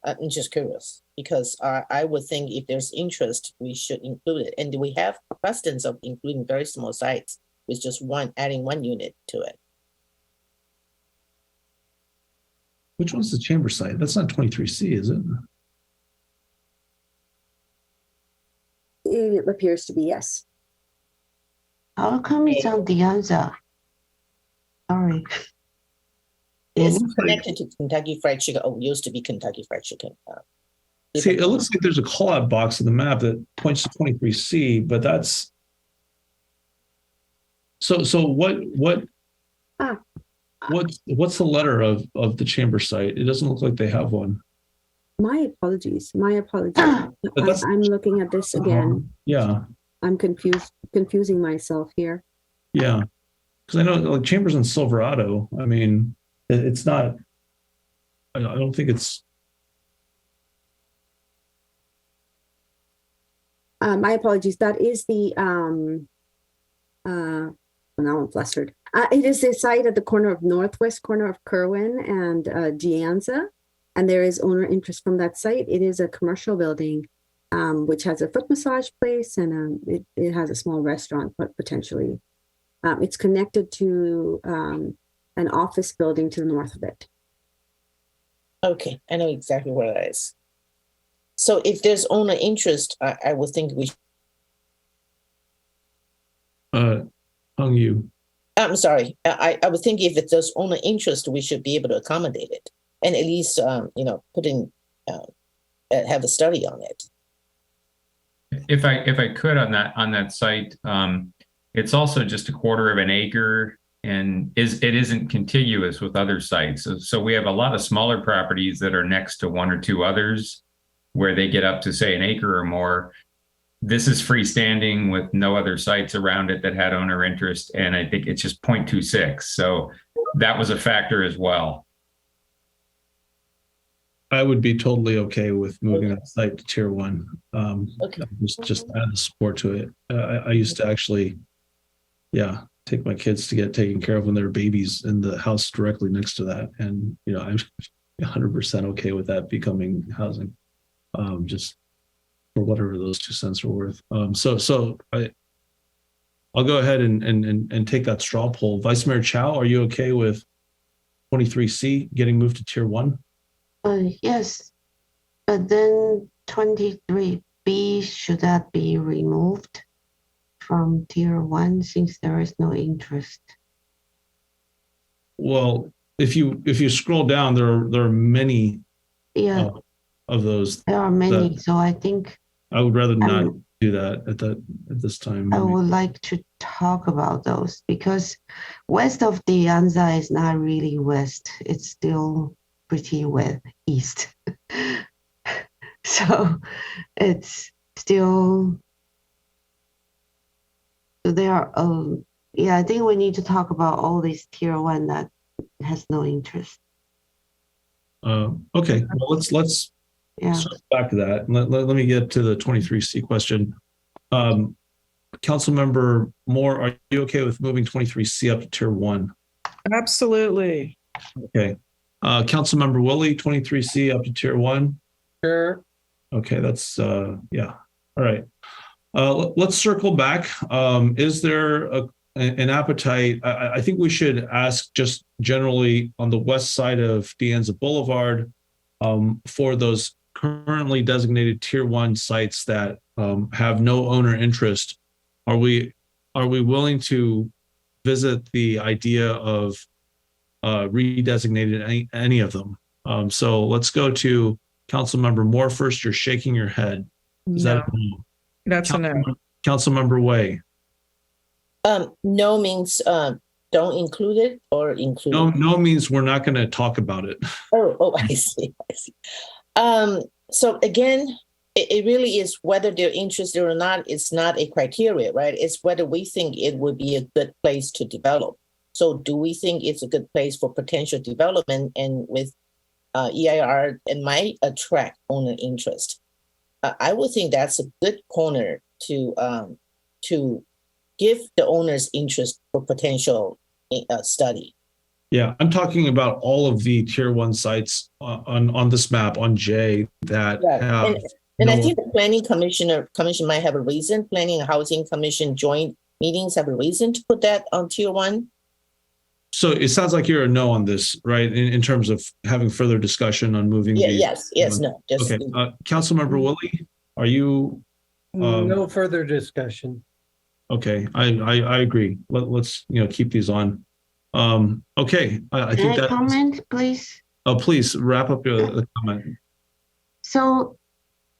I'm just curious because I would think if there's interest, we should include it. And we have precedents of including very small sites with just adding one unit to it. Which one's the chamber site? That's not 23C, is it? It appears to be yes. How come it's on De Anza? Sorry. It's connected to Kentucky Fried Chicken. Oh, it used to be Kentucky Fried Chicken. See, it looks like there's a call-out box on the map that points to 23C, but that's so what's the letter of the chamber site? It doesn't look like they have one. My apologies. I'm looking at this again. Yeah. I'm confusing myself here. Yeah. Because I know like chambers in Silverado, I mean, it's not, I don't think it's. My apologies. That is the, now I'm flustered. It is the site at the northwest corner of Kerwin and De Anza, and there is owner interest from that site. It is a commercial building, which has a foot massage place and it has a small restaurant, but potentially it's connected to an office building to the north of it. Okay, I know exactly where that is. So if there's owner interest, I would think we. Hung you. I'm sorry. I would think if there's owner interest, we should be able to accommodate it and at least put in have a study on it. If I could on that site, it's also just a quarter of an acre and it isn't contiguous with other sites. So we have a lot of smaller properties that are next to one or two others where they get up to say an acre or more. This is freestanding with no other sites around it that had owner interest. And I think it's just 0.26. So that was a factor as well. I would be totally okay with moving that site to tier 1. Okay. Just add the support to it. I used to actually, take my kids to get taken care of when they're babies in the house directly next to that. And, I'm 100% okay with that becoming housing. Just for whatever those 2 cents are worth. So I'll go ahead and take that straw poll. Vice Mayor Chow, are you okay with 23C getting moved to tier 1? Yes, but then 23B, should that be removed from tier 1 since there is no interest? Well, if you scroll down, there are many of those. There are many, That- so I think I would rather not do that at this time. I would like to talk about those because west of the Anza is not really west. It's still pretty west east. So it's still, so there are, yeah, I think we need to talk about all these tier one that has no interest. Okay, well, let's Yeah. circle back to that. Let me get to the 23C question. Councilmember Moore, are you okay with moving 23C up to tier one? Absolutely. Okay. Councilmember Willie, 23C up to tier one? Sure. Okay, that's yeah. All right. Let's circle back. Is there an appetite? I think we should ask just generally on the west side of De Anza Boulevard for those currently designated tier one sites that have no owner interest. Are we willing to visit the idea of redesignated any of them? So let's go to Councilmember Moore first. You're shaking your head. Is No, that a no? that's a no. Councilmember Way? No means don't include it or include No, it. no means we're not going to talk about it. Oh, I see. I see. So again, it really is whether they're interested or not. It's not a criteria, right? It's whether we think it would be a good place to develop. So do we think it's a good place for potential development and with EIR and might attract owner interest? I would think that's a good corner to give the owners interest for potential study. Yeah, I'm talking about all of the tier one sites on this map on J that have. And I think the planning commission might have a reason. Planning and Housing Commission joint meetings have a reason to put that on tier one. So it sounds like you're a no on this, right? In terms of having further discussion on moving. Yeah, yes, no. Just, okay, Councilmember Willie, are you? No further discussion. Okay, I agree. Let's keep these on. Okay, I think Can I that. comment, please? Oh, please wrap up your comment. So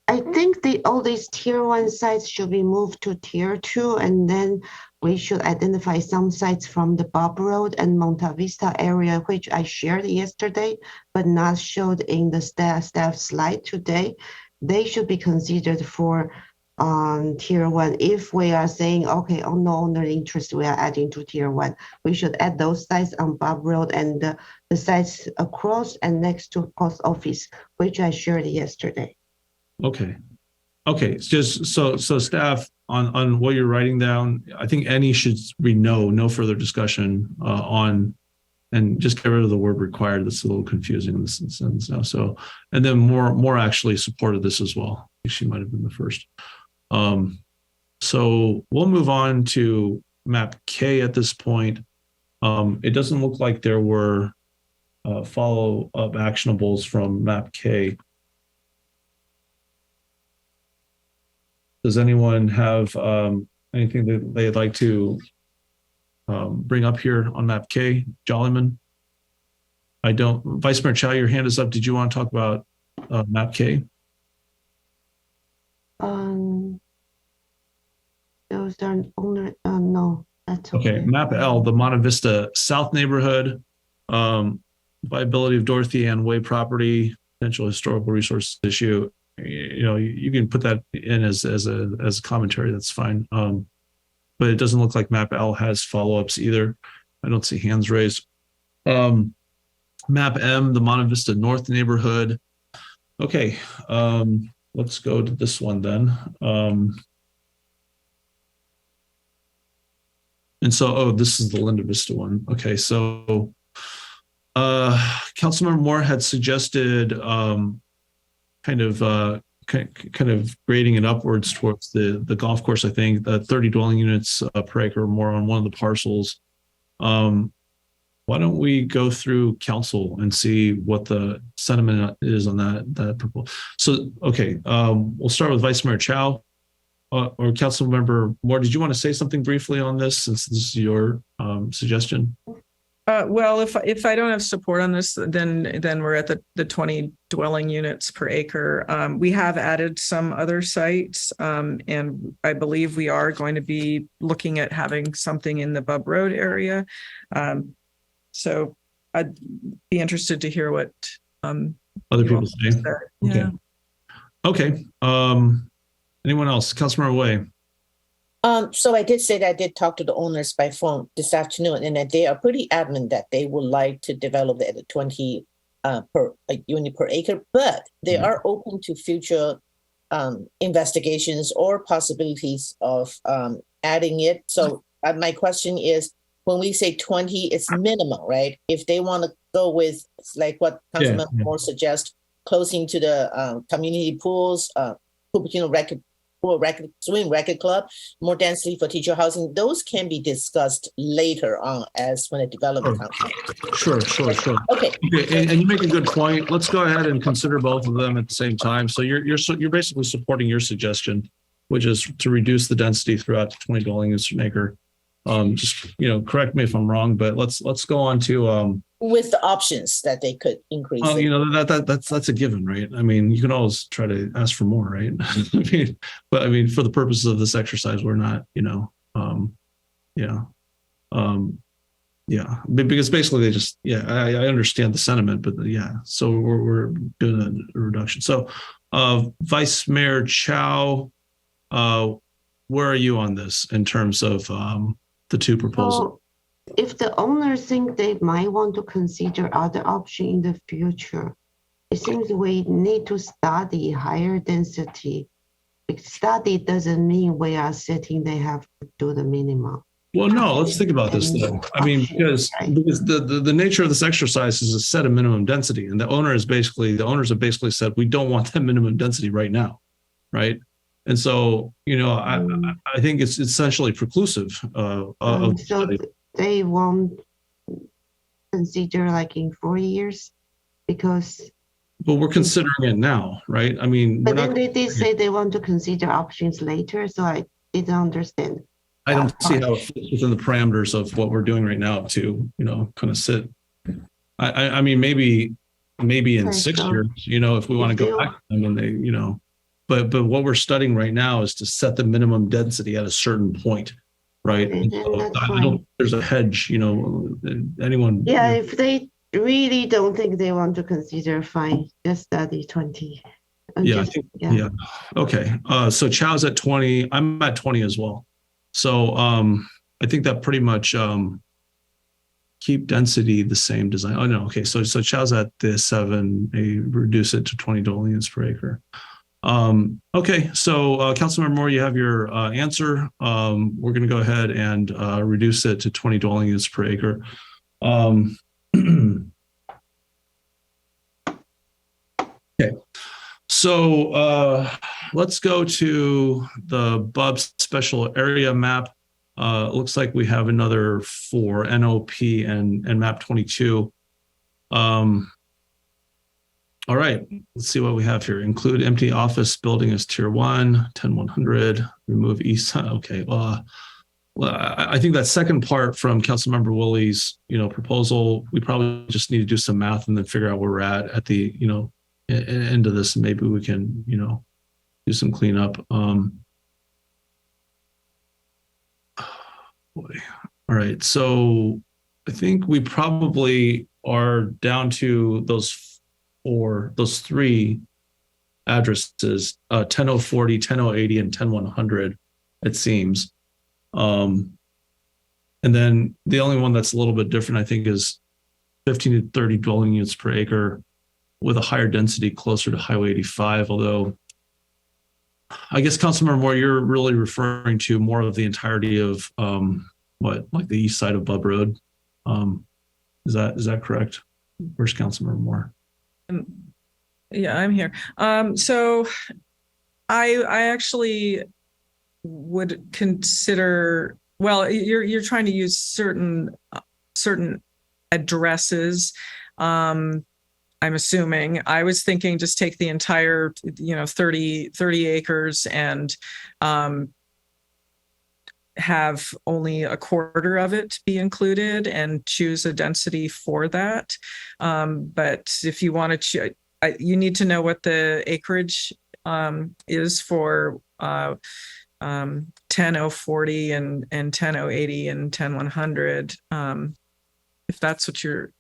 I think all these tier one sites should be moved to tier two, and then we should identify some sites from the Bob Road and Monte Vista area, which I shared yesterday, but not showed in the staff slide today. They should be considered for tier one. If we are saying, okay, oh no owner interest, we are adding to tier one, we should add those sites on Bob Road and the sites across and next to post office, which I shared yesterday. Okay. It's just so staff on what you're writing down, I think any should read no further discussion on, and just get rid of the word required. That's a little confusing in this sentence now. So, and then more actually supported this as well. I think she might have been the first. So we'll move on to map K at this point. It doesn't look like there were follow-up actionables from map K. Does anyone have anything that they'd like to bring up here on map K? Jollyman? I don't. Vice Mayor Chow, your hand is up. Did you want to talk about map K? Those are owner. No, that's okay. Okay. Map L, the Monte Vista South neighborhood, viability of Dorothy Ann Way property, potential historical resource issue. You can put that in as a commentary. That's fine. But it doesn't look like map L has follow-ups either. I don't see hands raised. Map M, the Monte Vista North neighborhood. Okay. Let's go to this one then. And so, this is the Linda Vista one. Okay, so Councilmember Moore had suggested kind of grading it upwards towards the golf course. I think 30 dwelling units per acre or more on one of the parcels. Why don't we go through council and see what the sentiment is on that proposal? So, okay, we'll start with Vice Mayor Chow or Councilmember Moore. Did you want to say something briefly on this since this is your suggestion? Well, if I don't have support on this, then we're at the 20 dwelling units per acre. We have added some other sites, and I believe we are going to be looking at having something in the Bub Road area. So I'd be interested to hear what Other you people all say. said. Yeah. Okay. Anyone else? Councilmember Way. So I did say that I did talk to the owners by phone this afternoon, and that they are pretty adamant that they would like to develop it at 20 per unit per acre, but they are open to future investigations or possibilities of adding it. So my question is, when we say 20, it's minimal, right? If they want to go with like what Councilman Moore suggests, closing to the community pools, Cupertino Swim Record Club, more density for teacher housing, those can be discussed later on as when the development comes. Sure. Okay. And you make a good point. Let's go ahead and consider both of them at the same time. So you're basically supporting your suggestion, which is to reduce the density throughout the 20 dwelling units per acre. Just correct me if I'm wrong, but let's go on to with the options that they could increase. That's a given, right? I mean, you can always try to ask for more, right? I mean, for the purposes of this exercise, we're not, because basically they just, I understand the sentiment, but so we're doing a reduction. So, Vice Mayor Chow, where are you on this in terms of the two proposals? So if the owners think they might want to consider other option in the future, it seems we need to study higher density. Study doesn't mean we are saying they have to do the minimum. Well, no, let's think about this then. I mean, because the nature of this exercise is a set of minimum density, and the owners have basically said we don't want that minimum density right now, right? And so, I think it's essentially preclusive. So they won't consider like in 4 years because. But we're considering it now, right? I mean, but then they did say they want to consider options later, so I didn't understand. I don't see how it fits within the parameters of what we're doing right now to, kind of sit. I mean, maybe in 6 years, if we want to go back to them and they, but what we're studying right now is to set the minimum density at a certain point, right? And so there's a hedge, anyone. Yeah, if they really don't think they want to consider, fine, just study 20. Okay. So Chow's at 20. I'm at 20 as well. So I think that pretty much keep density the same design. Oh no, okay. So Chow's at the 7, reduce it to 20 dwelling units per acre. Okay, so Councilmember Moore, you have your answer. We're going to go ahead and reduce it to 20 dwelling units per acre. Okay, so let's go to the BUB special area map. Looks like we have another 4, NOP and map 22. All right, let's see what we have here. Include empty office building as tier 1, 10100, remove east side. Okay, well, I think that second part from Councilmember Willie's, proposal, we probably just need to do some math and then figure out where we're at the, end of this, and maybe we can, do some cleanup. Boy. All right, so I think we probably are down to those 3 addresses, 10040, 10080, and 10100, it seems. And then the only one that's a little bit different, I think, is 15 to 30 dwelling units per acre with a higher density closer to Highway 85. Although I guess Councilmember Moore, you're really referring to more of the entirety of like the east side of Bub Road. Is that correct? Where's Councilmember Moore? Yeah, I'm here. So I actually would consider, well, you're trying to use certain addresses. I'm assuming. I was thinking just take the entire, 30 acres and have only a quarter of it be included and choose a density for that. But if you want to, you need to know what the acreage is for 10040 and 10080 and 10100. If that's what you're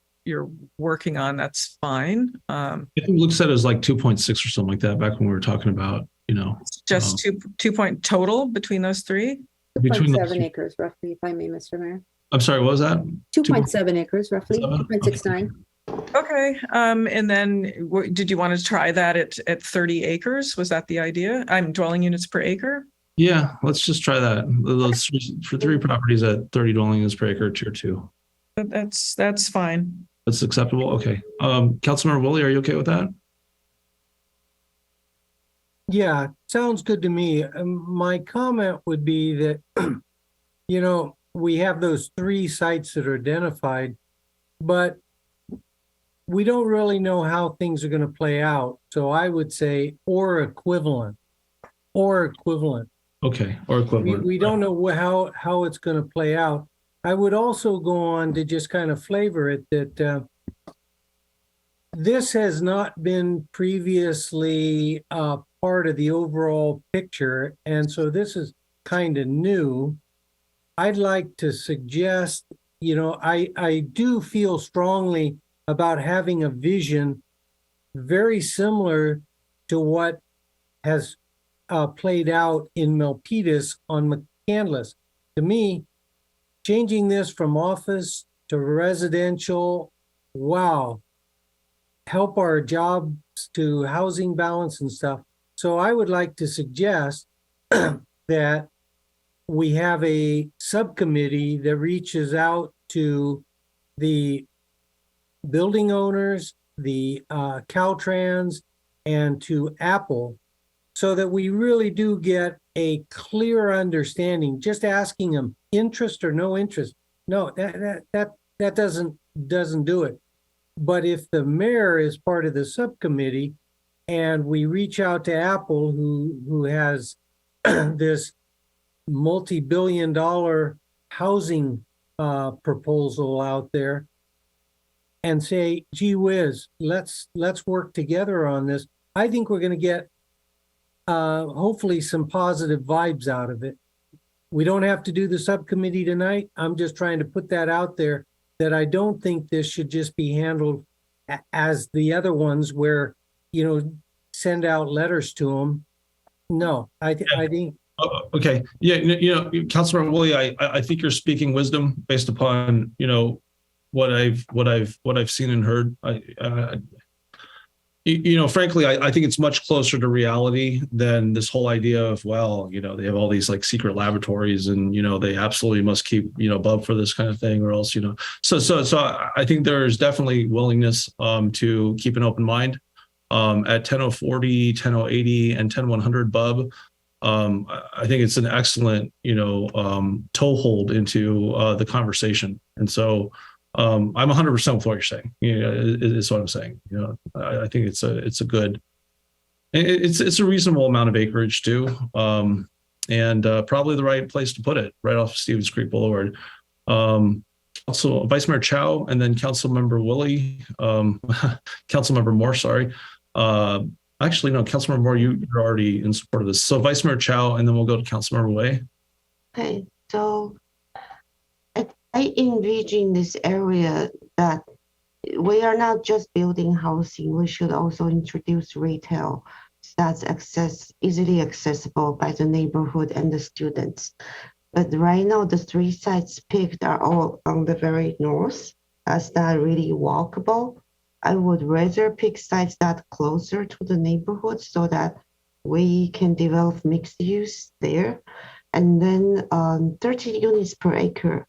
working on, that's fine. I think it looks at it as like 2.6 or something like that back when we were talking about, It's just 2 point total between those three. between 2.7 acres roughly, if I may, Mr. Mayor. I'm sorry, what was that? 2.7 acres roughly, 2.7? 2.69. Okay. And then did you want to try that at 30 acres? Was that the idea? Dwelling units per acre? Yeah, let's just try that. Let's for 3 properties at 30 dwelling units per acre, tier 2. That's fine. That's acceptable. Okay. Councilmember Woolley, are you okay with that? Yeah, sounds good to me. My comment would be that, we have those 3 sites that are identified, but we don't really know how things are going to play out. So I would say, or equivalent. Okay, or equivalent. We don't know how it's going to play out. I would also go on to just kind of flavor it that this has not been previously part of the overall picture. And so this is kind of new. I'd like to suggest, I do feel strongly about having a vision very similar to what has played out in Milpitas on McCandless. To me, changing this from office to residential, wow, help our jobs to housing balance and stuff. So I would like to suggest that we have a subcommittee that reaches out to the building owners, the Caltrans, and to Apple, so that we really do get a clear understanding. Just asking them interest or no interest, no, that doesn't do it. But if the mayor is part of the subcommittee, and we reach out to Apple, who has this multi-billion-dollar housing proposal out there, and say, gee whiz, let's work together on this. I think we're going to get hopefully some positive vibes out of it. We don't have to do the subcommittee tonight. I'm just trying to put that out there, that I don't think this should just be handled as the other ones where, send out letters to them. No, I think. Okay. Yeah. Councilmember Woolley, I think you're speaking wisdom based upon, what I've seen and heard. Frankly, I think it's much closer to reality than this whole idea of, they have all these like secret laboratories and, they absolutely must keep, above for this kind of thing, or else, so I think there's definitely willingness to keep an open mind at 10040, 10080 and 10100 Bub. I think it's an excellent, toehold into the conversation. And so I'm 100% with what you're saying. Is what I'm saying. I think it's a good, it's a reasonable amount of acreage too, and probably the right place to put it, right off Stevens Creek Boulevard. Also, Vice Mayor Chow, and then Councilmember Woolley, Councilmember Moore. Sorry. Actually, no, Councilmember Moore, you're already in support of this. So Vice Mayor Chow, and then we'll go to Councilmember Way. Okay, so I envision this area that we are not just building housing, we should also introduce retail that's easily accessible by the neighborhood and the students. But right now, the 3 sites picked are all on the very north. That's not really walkable. I would rather pick sites that are closer to the neighborhood so that we can develop mixed use there. And then 30 units per acre.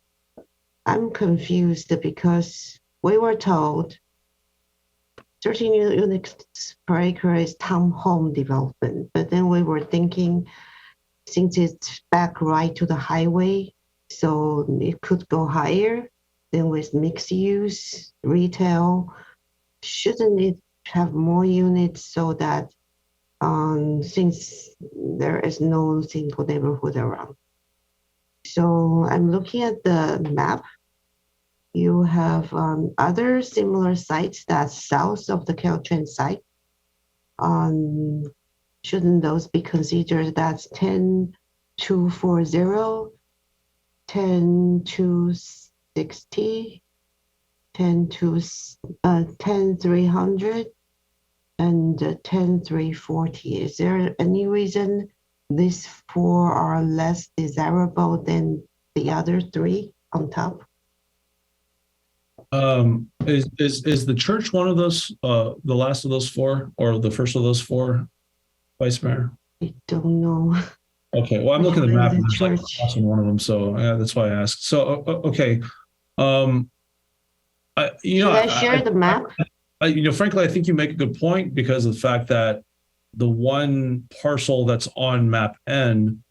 I'm confused because we were told 13 units per acre is townhome development, but then we were thinking, since it's back right to the highway, so it could go higher. Then with mixed use, retail, shouldn't it have more units so that since there is no single neighborhood around? So I'm looking at the map. You have other similar sites that's south of the Caltrain site. Shouldn't those be considered? That's 10,240, 10,260, 10,300, and 10,340. Is there any reason these four are less desirable than the other three on top? Is the church one of those, the last of those four, or the first of those four, Vice Mayor? I don't know. Okay, well, I'm looking at the map, and The there's like a church. cross on one of them, so that's why I asked. So, okay. Should I share the map? Frankly, I think you make a good point because of the fact that the one parcel that's on map N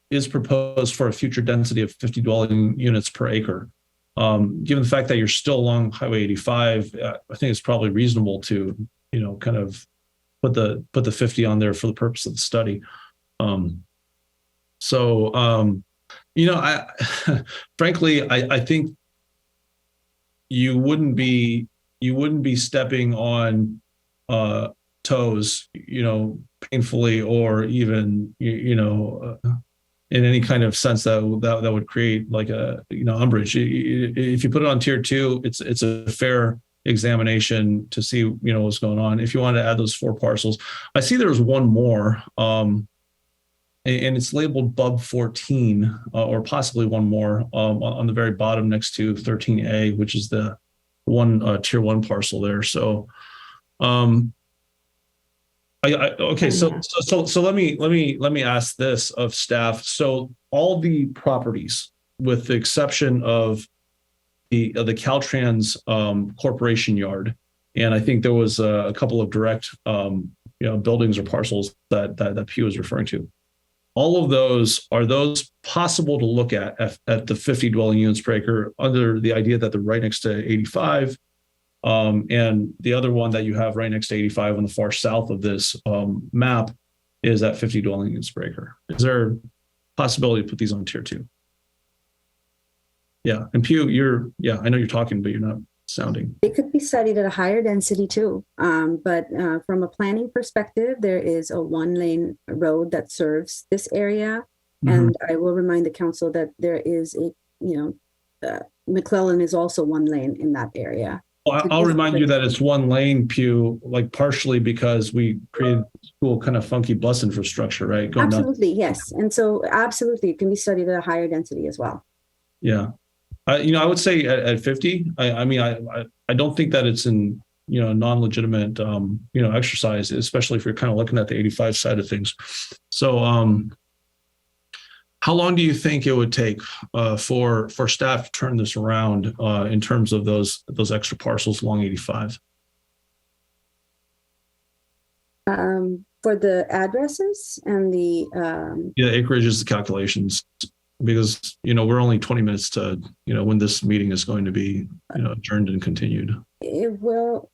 is proposed for a future density of 50 dwelling units per acre. Given the fact that you're still along Highway 85, I think it's probably reasonable to, kind of put the 50 on there for the purpose of the study. Frankly, I think you wouldn't be stepping on toes, painfully, or even, in any kind of sense that would create like a, umbrage. If you put it on tier 2, it's a fair examination to see, what's going on. If you want to add those 4 parcels, I see there's one more, and it's labeled Bub 14, or possibly one more, on the very bottom next to 13A, which is the one tier 1 parcel there. So, okay, so let me ask this of staff. So all the properties, with the exception of the Caltrans corporation yard, and I think there was a couple of direct buildings or parcels that Pew was referring to. All of those, are those possible to look at the 50 dwelling units per acre, under the idea that they're right next to 85? And the other one that you have right next to 85 on the far south of this map is at 50 dwelling units per acre. Is there a possibility to put these on tier 2? Yeah, and Pew, I know you're talking, but you're not sounding. It could be studied at a higher density too. But from a planning perspective, there is a 1-lane road that serves this area. Mm-hmm. And I will remind the council that there is McClellan is also 1 lane in that area. Well, I'll remind you that it's 1 lane, Pew, like partially because we created cool kind of funky bus infrastructure, right? Absolutely, yes. And so absolutely, it can be studied at a higher density as well. Yeah. I would say at 50, I don't think that it's in, non-legitimate, exercise, especially if you're kind of looking at the 85 side of things. So, how long do you think it would take for staff to turn this around in terms of those extra parcels along 85? For the addresses and the acreages, the calculations, because we're only 20 minutes to when this meeting is going to be adjourned and continued. It'll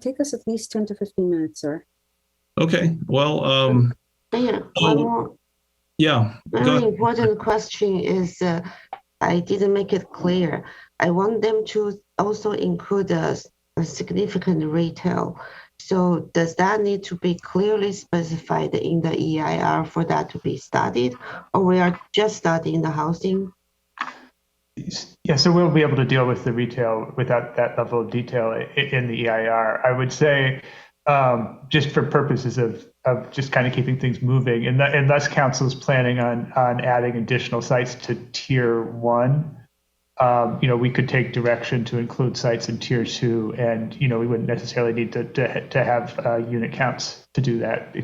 take us at least 10 to 15 minutes, sir. Okay, well, one more. Yeah. Very important question is, I didn't make it clear. I want them to also include a significant retail. So does that need to be clearly specified in the EIR for that to be studied, or we are just studying the housing? Yeah, so we'll be able to deal with the retail without that level of detail in the EIR. I would say, just for purposes of just kind of keeping things moving, and unless council is planning on adding additional sites to tier 1, we could take direction to include sites in tier 2, and we wouldn't necessarily need to have unit counts to do that.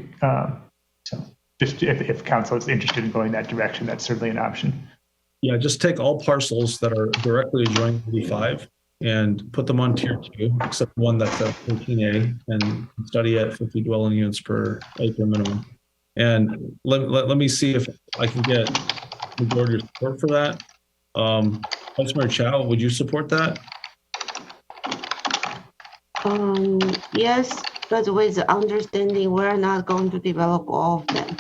So just if council is interested in going that direction, that's certainly an option. Yeah, just take all parcels that are directly adjoining 85 and put them on tier 2, except one that's at 14A, and study at 50 dwelling units per acre minimum. And let me see if I can get majority support for that. Vice Mayor Chow, would you support that? Yes, but with the understanding we're not going to develop all of them.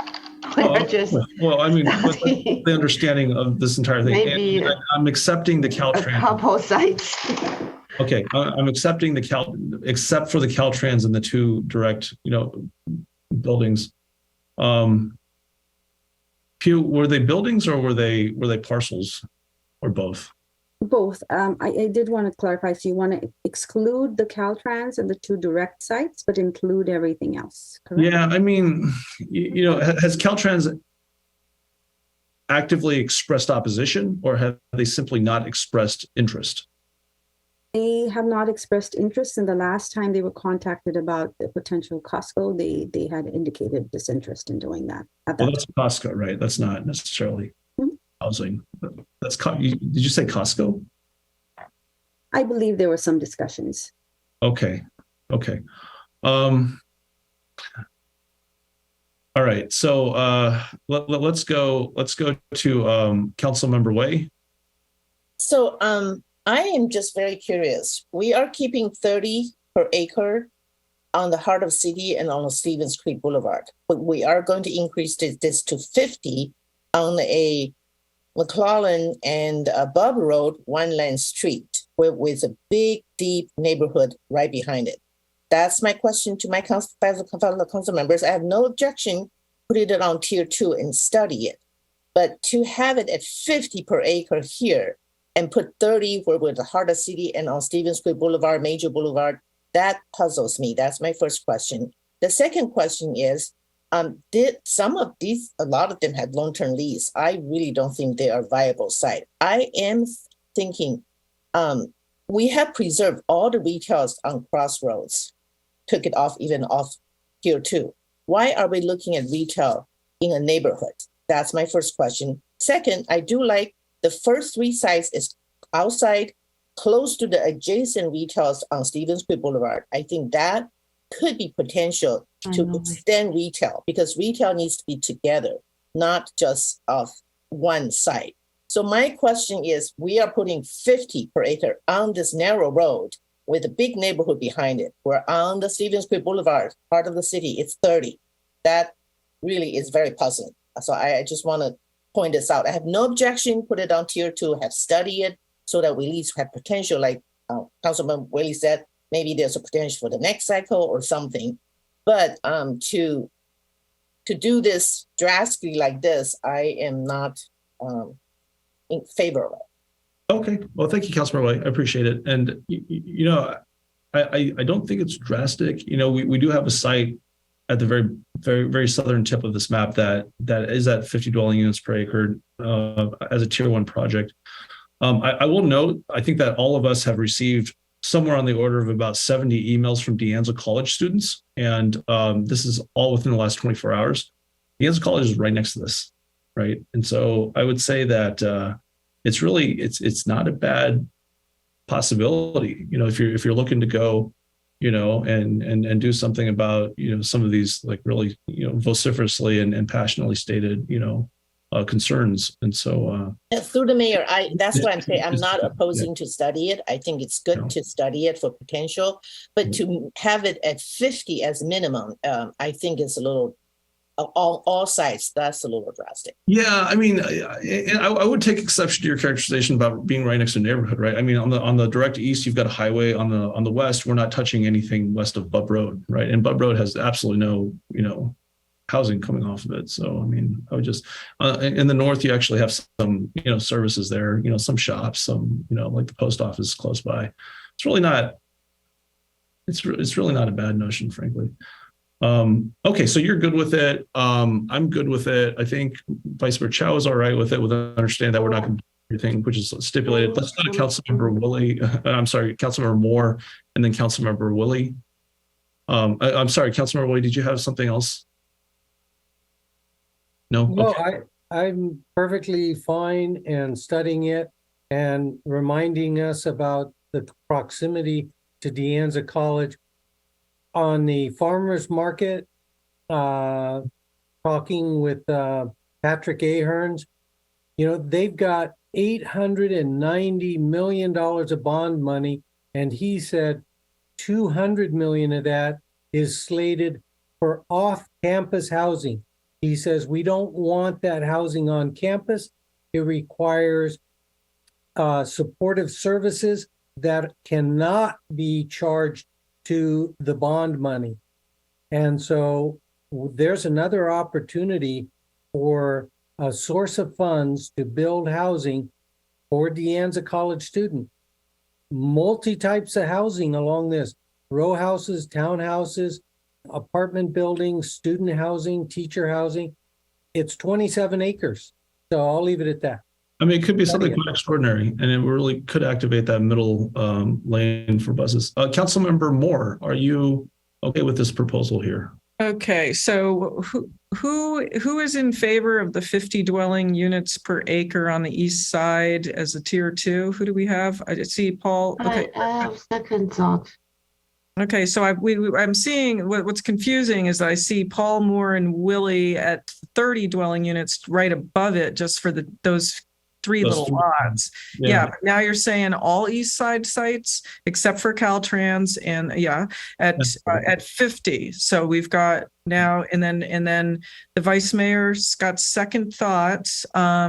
We're just well, I mean, with the understanding of this entire thing, maybe and I'm accepting the a Caltrans. couple sites. Okay, I'm accepting except for the Caltrans and the two direct, buildings. Pew, were they buildings or were they parcels or both? Both. I did want to clarify. So you want to exclude the Caltrans and the two direct sites, but include everything else, correct? Yeah, I mean, has Caltrans actively expressed opposition, or have they simply not expressed interest? They have not expressed interest. And the last time they were contacted about the potential Costco, they had indicated disinterest in doing that. Well, that's Costco, right? That's not necessarily housing. That's did you say Costco? I believe there were some discussions. Okay. All right. So let's go to Councilmember Way. So I am just very curious. We are keeping 30 per acre on the heart of city and on Stevens Creek Boulevard, but we are going to increase this to 50 on a McClellan and Bob Road, one lane street with a big, deep neighborhood right behind it. That's my question to my council members. I have no objection putting it on tier 2 and study it, but to have it at 50 per acre here and put 30 where we're the heart of city and on Stevens Creek Boulevard, Major Boulevard, that puzzles me. That's my first question. The second question is, did some of these, a lot of them had long-term lease. I really don't think they are viable site. I am thinking we have preserved all the retails on Crossroads, took it off, even off tier 2. Why are we looking at retail in a neighborhood? That's my first question. Second, I do like the first 3 sites is outside, close to the adjacent retails on Stevens Creek Boulevard. I think that could be potential to extend retail, because retail needs to be together, not just off one site. So my question is, we are putting 50 per acre on this narrow road with a big neighborhood behind it. We're on the Stevens Creek Boulevard, part of the city, it's 30. That really is very puzzling. So I just want to point this out. I have no objection, put it on tier 2, have studied it so that we at least have potential, like Councilman Willie said, maybe there's a potential for the next cycle or something. But to do this drastically like this, I am not in favor of it. Okay. Well, thank you, Councilmember Way. I appreciate it. And, I don't think it's drastic. We do have a site at the very, very, very southern tip of this map that is at 50 dwelling units per acre as a tier 1 project. I will note, I think that all of us have received somewhere on the order of about 70 emails from De Anza College students. And this is all within the last 24 hours. De Anza College is right next to this, right? And so I would say that it's not a bad possibility, if you're looking to go, and do something about, some of these like really, vociferously and passionately stated, concerns. And so through the mayor, that's what I'm saying. I'm not opposing to study it. I think it's good to study it for potential, but to have it at 50 as minimum, I think it's a little all sides. That's a little drastic. Yeah, I mean, I would take exception to your characterization about being right next to a neighborhood, right? I mean, on the direct east, you've got a highway. On the west, we're not touching anything west of Bub Road, right? And Bub Road has absolutely no, housing coming off of it. So, I mean, I would just in the north, you actually have some, services there, some shops, some, like the post office close by. It's really not. It's really not a bad notion, frankly. Okay, so you're good with it. I'm good with it. I think Vice Mayor Chow is all right with it, with understanding that we're not going to do everything which is stipulated. Let's go to Councilmember Willie. I'm sorry, Councilmember Moore, and then Councilmember Willie. I'm sorry, Councilmember Willie, did you have something else? No? No, Okay. I'm perfectly fine and studying it and reminding us about the proximity to De Anza College. On the farmers market, talking with Patrick Ahearns, they've got $890 million of bond money, and he said 200 million of that is slated for off-campus housing. He says, we don't want that housing on campus. It requires supportive services that cannot be charged to the bond money. And so there's another opportunity for a source of funds to build housing for Deanne's a college student. Multi-types of housing along this, row houses, townhouses, apartment buildings, student housing, teacher housing. It's 27 acres. So I'll leave it at that. I mean, it could be something quite extraordinary, and it really could activate that middle lane for buses. Councilmember Moore, are you okay with this proposal here? Okay, so who is in favor of the 50 dwelling units per acre on the east side as a tier 2? Who do we have? I see Paul. Okay. I have second thought. Okay, so I'm seeing what's confusing is I see Paul, Moore, and Willie at 30 dwelling units right above it, just for those three little lots. Yeah. But now you're saying all east side sites except for Caltrans and at 50. So we've got now and then the vice mayor's got second thoughts. I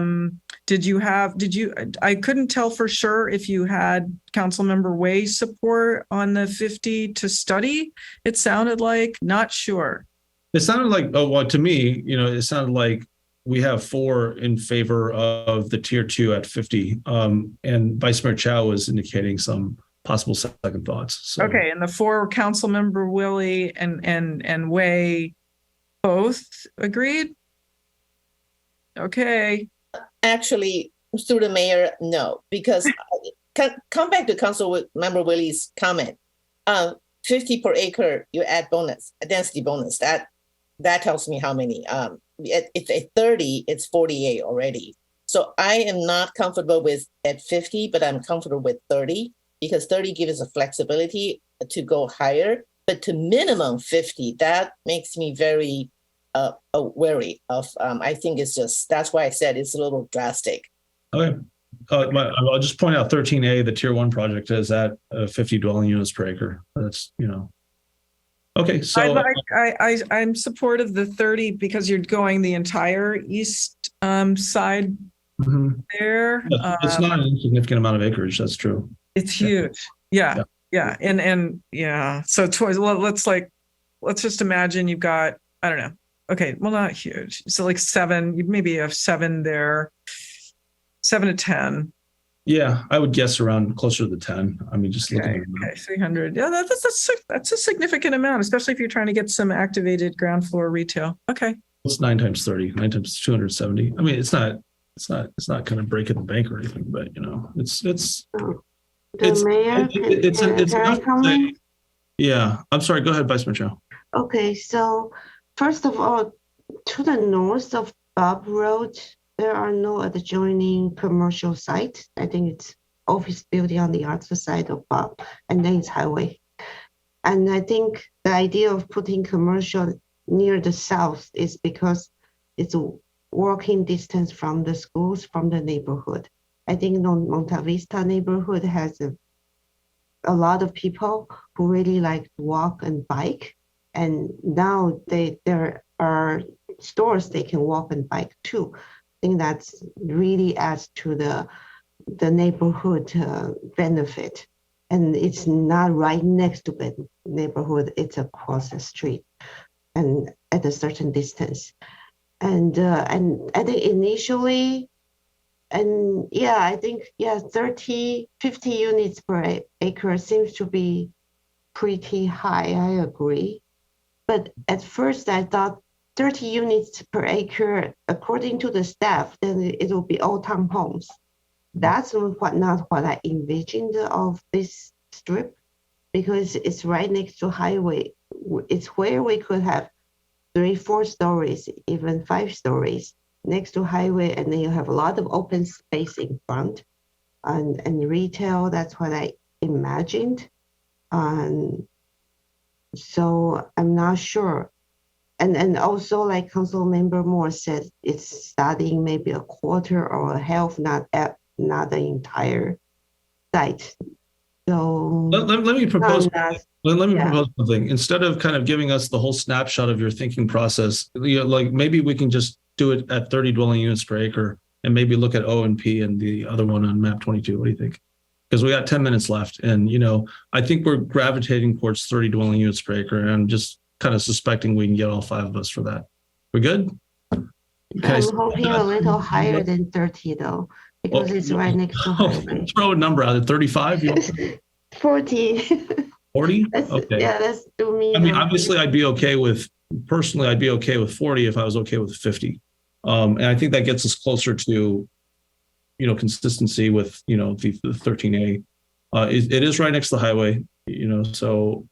couldn't tell for sure if you had Councilmember Way's support on the 50 to study. It sounded like, not sure. It sounded like, to me, it sounded like we have 4 in favor of the tier 2 at 50. And Vice Mayor Chow was indicating some possible second thoughts. So. Okay, and the 4 Councilmember Willie and Way both agreed? Okay. Actually, through the mayor, no, because come back to Councilmember Willie's comment. 50 per acre, you add bonus, a density bonus. That tells me how many. If at 30, it's 48 already. So I am not comfortable with at 50, but I'm comfortable with 30 because 30 gives us a flexibility to go higher. But to minimum 50, that makes me very wary of. I think it's just, that's why I said it's a little drastic. Okay. I'll just point out 13A, the tier 1 project is at 50 dwelling units per acre. That's, Okay, so I'm supportive of the 30 because you're going the entire east side there. It's not an insignificant amount of acreage. That's true. It's huge. Yeah. And yeah. So let's just imagine you've got, I don't know. Okay, well, not huge. So like 7. You maybe have 7 there, 7 to 10. Yeah, I would guess around closer to the 10. I mean, just looking at 300. Yeah, that's a significant amount, especially if you're trying to get some activated ground floor retail. Okay. It's 9 times 30, 9 times 270. I mean, it's not kind of breaking the bank or anything, but it's Mayor, can I comment? Yeah, I'm sorry. Go ahead, Vice Mayor Chow. Okay, so first of all, to the north of Bob Road, there are no adjoining commercial sites. I think it's office building on the other side of Bob, and then it's highway. And I think the idea of putting commercial near the south is because it's a walking distance from the schools, from the neighborhood. I think Monte Vista neighborhood has a lot of people who really like to walk and bike. And now there are stores they can walk and bike too. I think that's really adds to the neighborhood benefit. And it's not right next to the neighborhood, it's across the street and at a certain distance. And I think initially, and yeah, I think, 50 units per acre seems to be pretty high, I agree. But at first I thought 30 units per acre, according to the staff, then it will be all townhomes. That's not what I envisioned of this strip, because it's right next to highway. It's where we could have 3-4 stories, even 5 stories next to highway, and then you have a lot of open space in front and retail. That's what I imagined. So I'm not sure. And also, like Councilmember Moore said, it's studying maybe a quarter or a half, not the entire site. So Let me propose. not- Let me yeah. propose something. Instead of kind of giving us the whole snapshot of your thinking process, like maybe we can just do it at 30 dwelling units per acre and maybe look at O and P and the other one on map 22. What do you think? Because we got 10 minutes left. And, I think we're gravitating towards 30 dwelling units per acre. And I'm just kind of suspecting we can get all 5 of us for that. We good? Okay. I'm hoping a little higher than 30 though, because it's right next to highway. Throw a number out at 35. 40. 40? Let's, Okay. yeah, let's do me. I mean, obviously, I'd be okay with 40 if I was okay with 50. And I think that gets us closer to, consistency with, the 13A. It is right next to the highway, so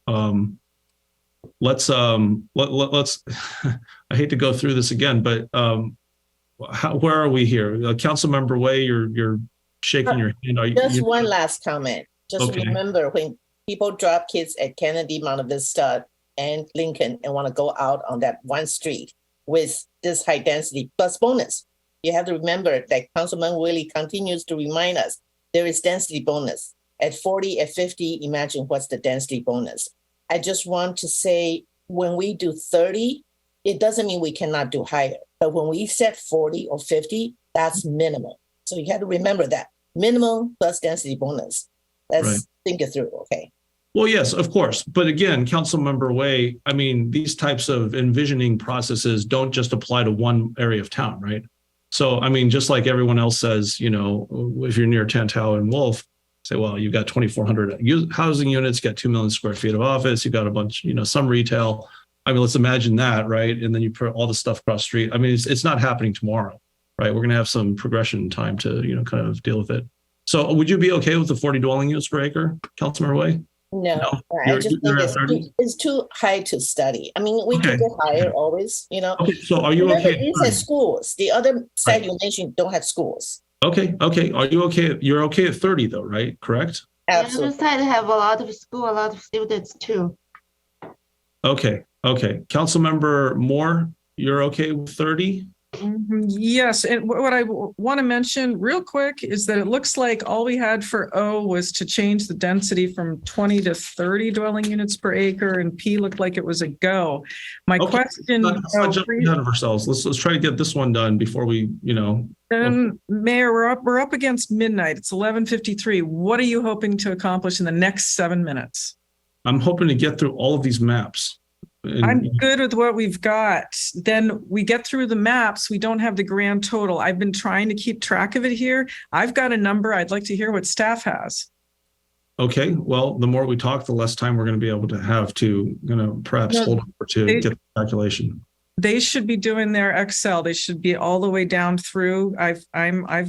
let's, I hate to go through this again, but where are we here? Councilmember Way, you're shaking your hand. Just one last comment. Just Okay. remember when people drop kids at Kennedy, Monte Vista, and Lincoln and want to go out on that one street with this high density plus bonus, you have to remember that Councilman Willie continues to remind us there is density bonus. At 40, at 50, imagine what's the density bonus. I just want to say when we do 30, it doesn't mean we cannot do higher. But when we set 40 or 50, that's minimum. So you have to remember that. Minimum plus density bonus. Let's Right. think it through, okay? Well, yes, of course. But again, Councilmember Way, I mean, these types of envisioning processes don't just apply to one area of town, right? So, I mean, just like everyone else says, if you're near Tantau and Wolf, say, well, you've got 2,400 housing units, got 2 million square feet of office, you got a bunch, some retail. I mean, let's imagine that, right? And then you put all the stuff across the street. I mean, it's not happening tomorrow, right? We're going to have some progression time to, kind of deal with it. So would you be okay with the 40 dwelling units per acre, Councilmember Way? No, I You're- just you're think at 30? it's too high to study. I mean, we Okay. can go higher always, Okay, so are you Remember, okay? these are schools. The other side Right. you mentioned don't have schools. Okay. Are you okay? You're okay at 30 though, right? Correct? The other Absolutely. side have a lot of school, a lot of students too. Okay. Councilmember Moore, you're okay with 30? Yes, and what I want to mention real quick is that it looks like all we had for O was to change the density from 20 to 30 dwelling units per acre, and P looked like it was a go. My Okay. question, Let's not jump ahead of ourselves. Let's try to get this one done before we, then Mayor, we're up against midnight. It's 11:53. What are you hoping to accomplish in the next 7 minutes? I'm hoping to get through all of these maps. And- I'm good with what we've got. Then we get through the maps. We don't have the grand total. I've been trying to keep track of it here. I've got a number. I'd like to hear what staff has. Okay, well, the more we talk, the less time we're going to be able to have to, perhaps No, hold over to they- get the calculation. They should be doing their Excel. They should be all the way down through. I've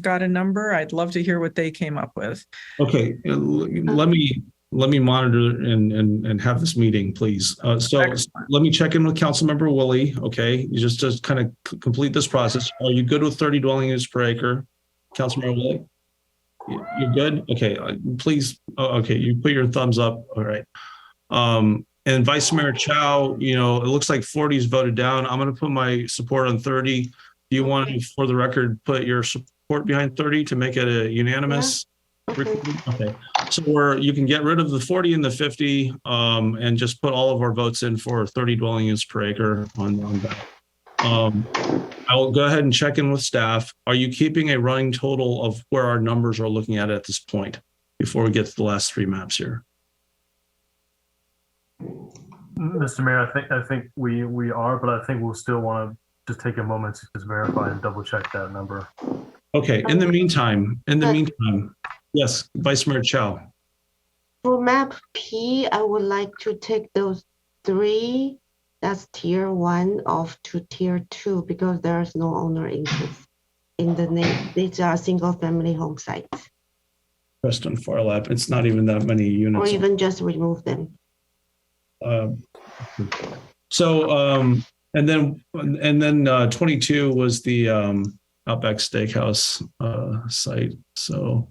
got a number. I'd love to hear what they came up with. Okay, let me monitor and have this meeting, please. So Excellent. let me check in with Councilmember Willie. Okay, you just kind of complete this process. Are you good with 30 dwelling units per acre, Councilmember Willie? You're good. Okay, please. Okay, you put your thumbs up. All right. And Vice Mayor Chow, it looks like 40 is voted down. I'm going to put my support on 30. Do you want to, for the record, put your support behind 30 to make it a unanimous? Okay. Okay, so you can get rid of the 40 and the 50, and just put all of our votes in for 30 dwelling units per acre on that. I will go ahead and check in with staff. Are you keeping a running total of where our numbers are looking at this point before we get to the last 3 maps here? Mr. Mayor, I think we are, but I think we'll still want to just take a moment to just verify and double check that number. Okay, in the meantime, yes, Vice Mayor Chow. For map P, I would like to take those 3, that's tier 1 off to tier 2 because there's no owner interest in the name. These are single family home sites, Preston Farlap, it's not even that many or units. even just remove them. And then 22 was the Outback Steakhouse site. So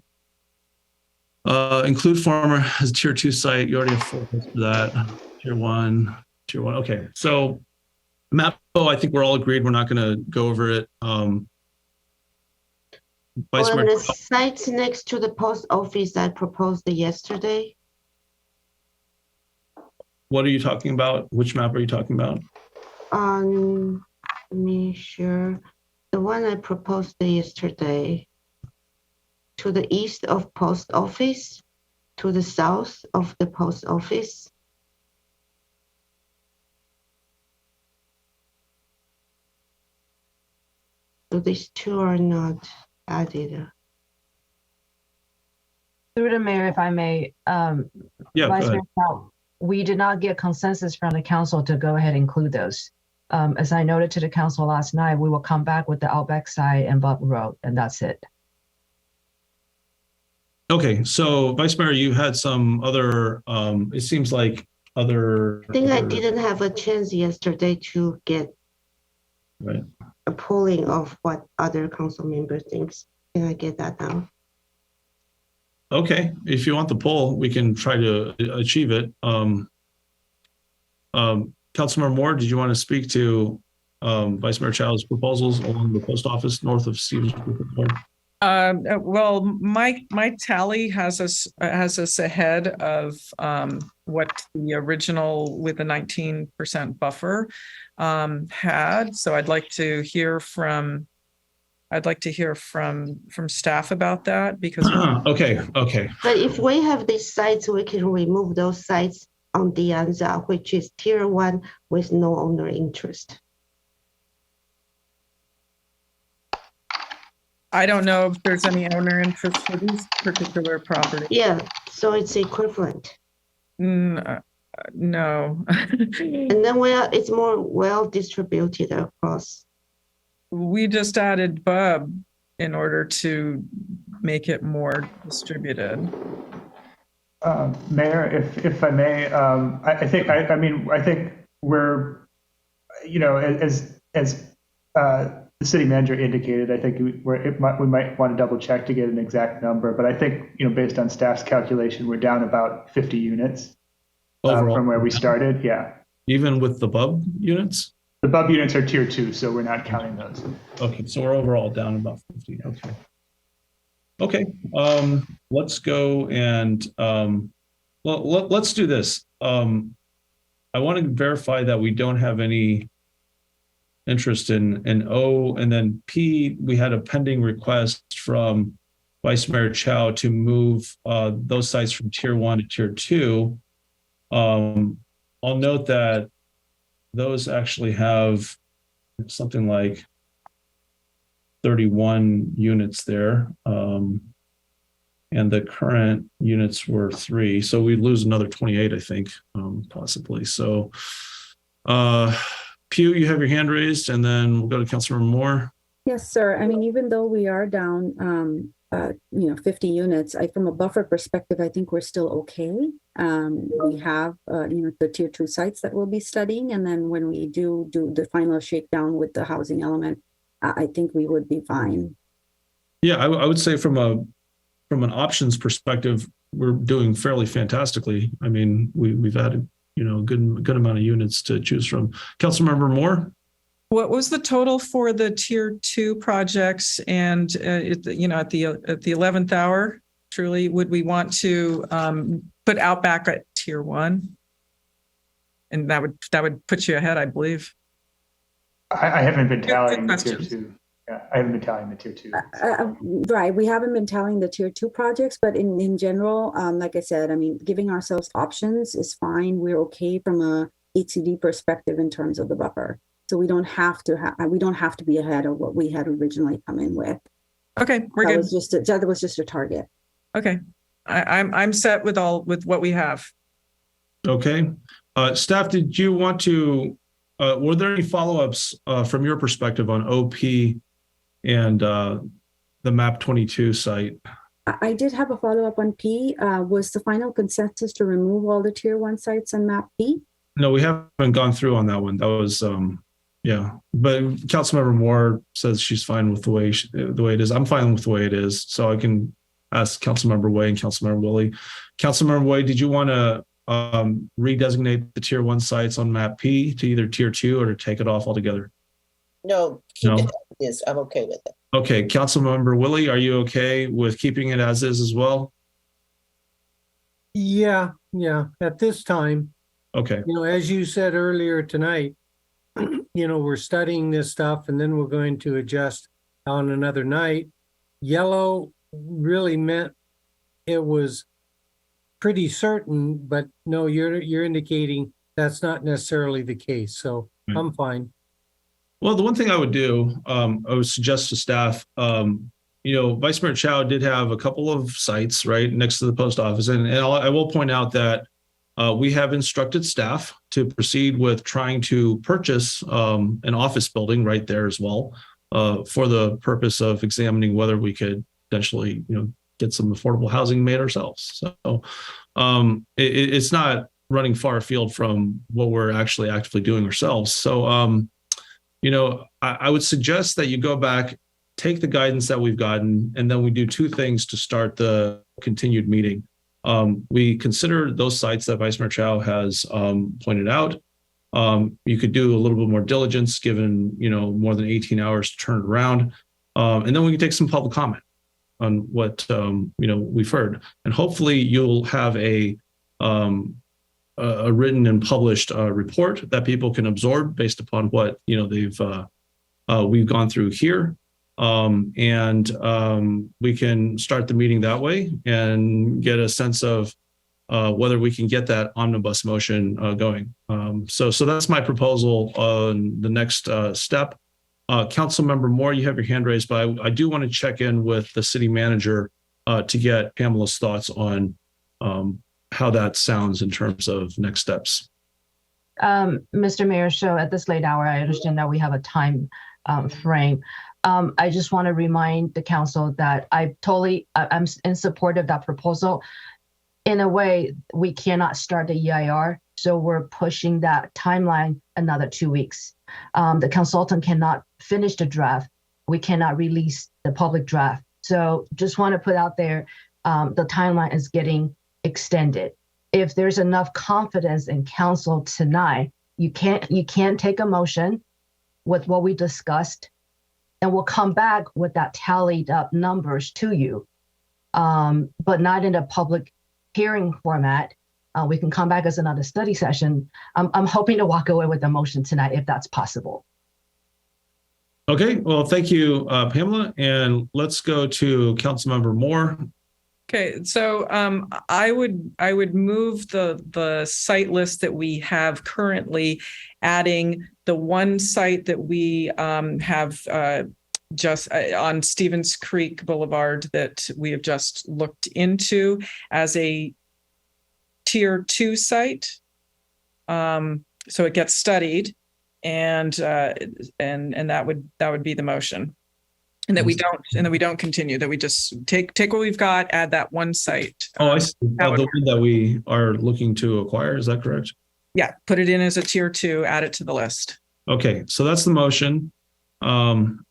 include farmer as a tier 2 site. You already have 4 for that. Tier 1. Okay. So map O, I think we're all agreed. We're not going to go over it. Vice On Mayor, the sites next to the post office I proposed yesterday, What are you talking about? Which map are you talking about? Let me sure. The one I proposed yesterday. To the east of post office, to the south of the post office. So these two are not added. Through the mayor, if I may, Yeah, go Vice ahead. Mayor Powell, we did not get consensus from the council to go ahead and include those. As I noted to the council last night, we will come back with the Outback side and Bob Road, and that's it. Okay, so Vice Mayor, you had some other, it seems like other. I think I didn't have a chance yesterday to get Right. a polling of what other council member thinks. Can I get that now? Okay, if you want the poll, we can try to achieve it. Councilmember Moore, did you want to speak to Vice Mayor Chow's proposals along the post office north of Stevens? Well, my tally has us ahead of what the original with the 19% buffer had. So I'd like to hear from staff about that because Okay. But if we have these sites, we can remove those sites on the Anza, which is tier 1 with no owner interest. I don't know if there's any owner interest for these particular properties. Yeah, so it's equivalent. No. And then it's more well distributed across. We just added Bub in order to make it more distributed. Mayor, if I may, I think we're, as the city manager indicated, I think we might want to double check to get an exact number, but I think, based on staff's calculation, we're down about 50 units from where we started. Yeah. Even with the BUB units? The BUB units are tier 2, so we're not counting those. Okay, so we're overall down about 50. Okay, let's go and let's do this. I want to verify that we don't have any interest in O, and then P, we had a pending request from Vice Mayor Chow to move those sites from tier 1 to tier 2. I'll note that those actually have something like 31 units there. And the current units were 3. So we'd lose another 28, I think, possibly. So Pew, you have your hand raised, and then we'll go to Councilmember Moore. Yes, sir. I mean, even though we are down, 50 units, from a buffer perspective, I think we're still okay. We have, the tier 2 sites that we'll be studying. And then when we do the final shakedown with the housing element, I think we would be fine. Yeah, I would say from an options perspective, we're doing fairly fantastically. I mean, we've added, a good amount of units to choose from. Councilmember Moore? What was the total for the tier 2 projects? And at the 11th hour, truly, would we want to put Outback at tier 1? And that would put you ahead, I believe. I haven't been tallying the tier 2. Yeah, I haven't been tallying the tier 2. Right. We haven't been tallying the tier 2 projects, but in general, like I said, I mean, giving ourselves options is fine. We're okay from a HCD perspective in terms of the buffer. So we don't have to be ahead of what we had originally come in with. Okay, we're good. That was just a target. Okay, I'm set with what we have. Okay, staff, did you want to? Were there any follow-ups from your perspective on OP and the map 22 site? I did have a follow-up on P. Was the final consensus to remove all the tier 1 sites on map P? No, we haven't gone through on that one. That was yeah. But Councilmember Moore says she's fine with the way it is. I'm fine with the way it is. So I can ask Councilmember Way and Councilmember Willie. Councilmember Way, did you want to redesignate the tier 1 sites on map P to either tier 2 or to take it off altogether? No, keep it as is. I'm okay with it. Okay, Councilmember Willie, are you okay with keeping it as is as well? Yeah. At this time, Okay. You know, as you said earlier tonight, you know, we're studying this stuff and then we're going to adjust on another night. Yellow really meant it was pretty certain, but no, you're indicating that's not necessarily the case. So I'm fine. Well, the one thing I would do, I would suggest to staff, you know, Vice Mayor Chow did have a couple of sites right next to the post office. And I will point out that we have instructed staff to proceed with trying to purchase an office building right there as well, for the purpose of examining whether we could potentially, you know, get some affordable housing made ourselves. So it's not running far afield from what we're actually actively doing ourselves. So, you know, I would suggest that you go back, take the guidance that we've gotten, and then we do two things to start the continued meeting. We consider those sites that Vice Mayor Chow has pointed out. You could do a little bit more diligence given, you know, more than 18 hours to turn it around. And then we can take some public comment on what, you know, we've heard. And hopefully you'll have a written and published report that people can absorb based upon what, you know, we've gone through here. And we can start the meeting that way and get a sense of whether we can get that omnibus motion going. So that's my proposal on the next step. Councilmember Moore, you have your hand raised, but I do want to check in with the city manager to get Pamela's thoughts on how that sounds in terms of next steps. Mr. Mayor, so at this late hour, I understand that we have a time frame. I just want to remind the council that I'm in support of that proposal. In a way, we cannot start the EIR, so we're pushing that timeline another 2 weeks. The consultant cannot finish the draft. We cannot release the public draft. So just want to put out there, the timeline is getting extended. If there's enough confidence in council tonight, you can't take a motion with what we discussed, and we'll come back with that tallied up numbers to you, but not in a public hearing format. We can come back as another study session. I'm hoping to walk away with a motion tonight if that's possible. Okay, well, thank you, Pamela, and let's go to Councilmember Moore. Okay, so I would move the site list that we have currently, adding the one site that we have just on Stevens Creek Boulevard that we have just looked into as a tier 2 site. So it gets studied, and that would be the motion. And that we don't continue, that we just take what we've got, add that one site. Oh, I see. The one that we are looking to acquire, is that correct? Yeah, put it in as a tier 2, add it to the list. Okay, so that's the motion. And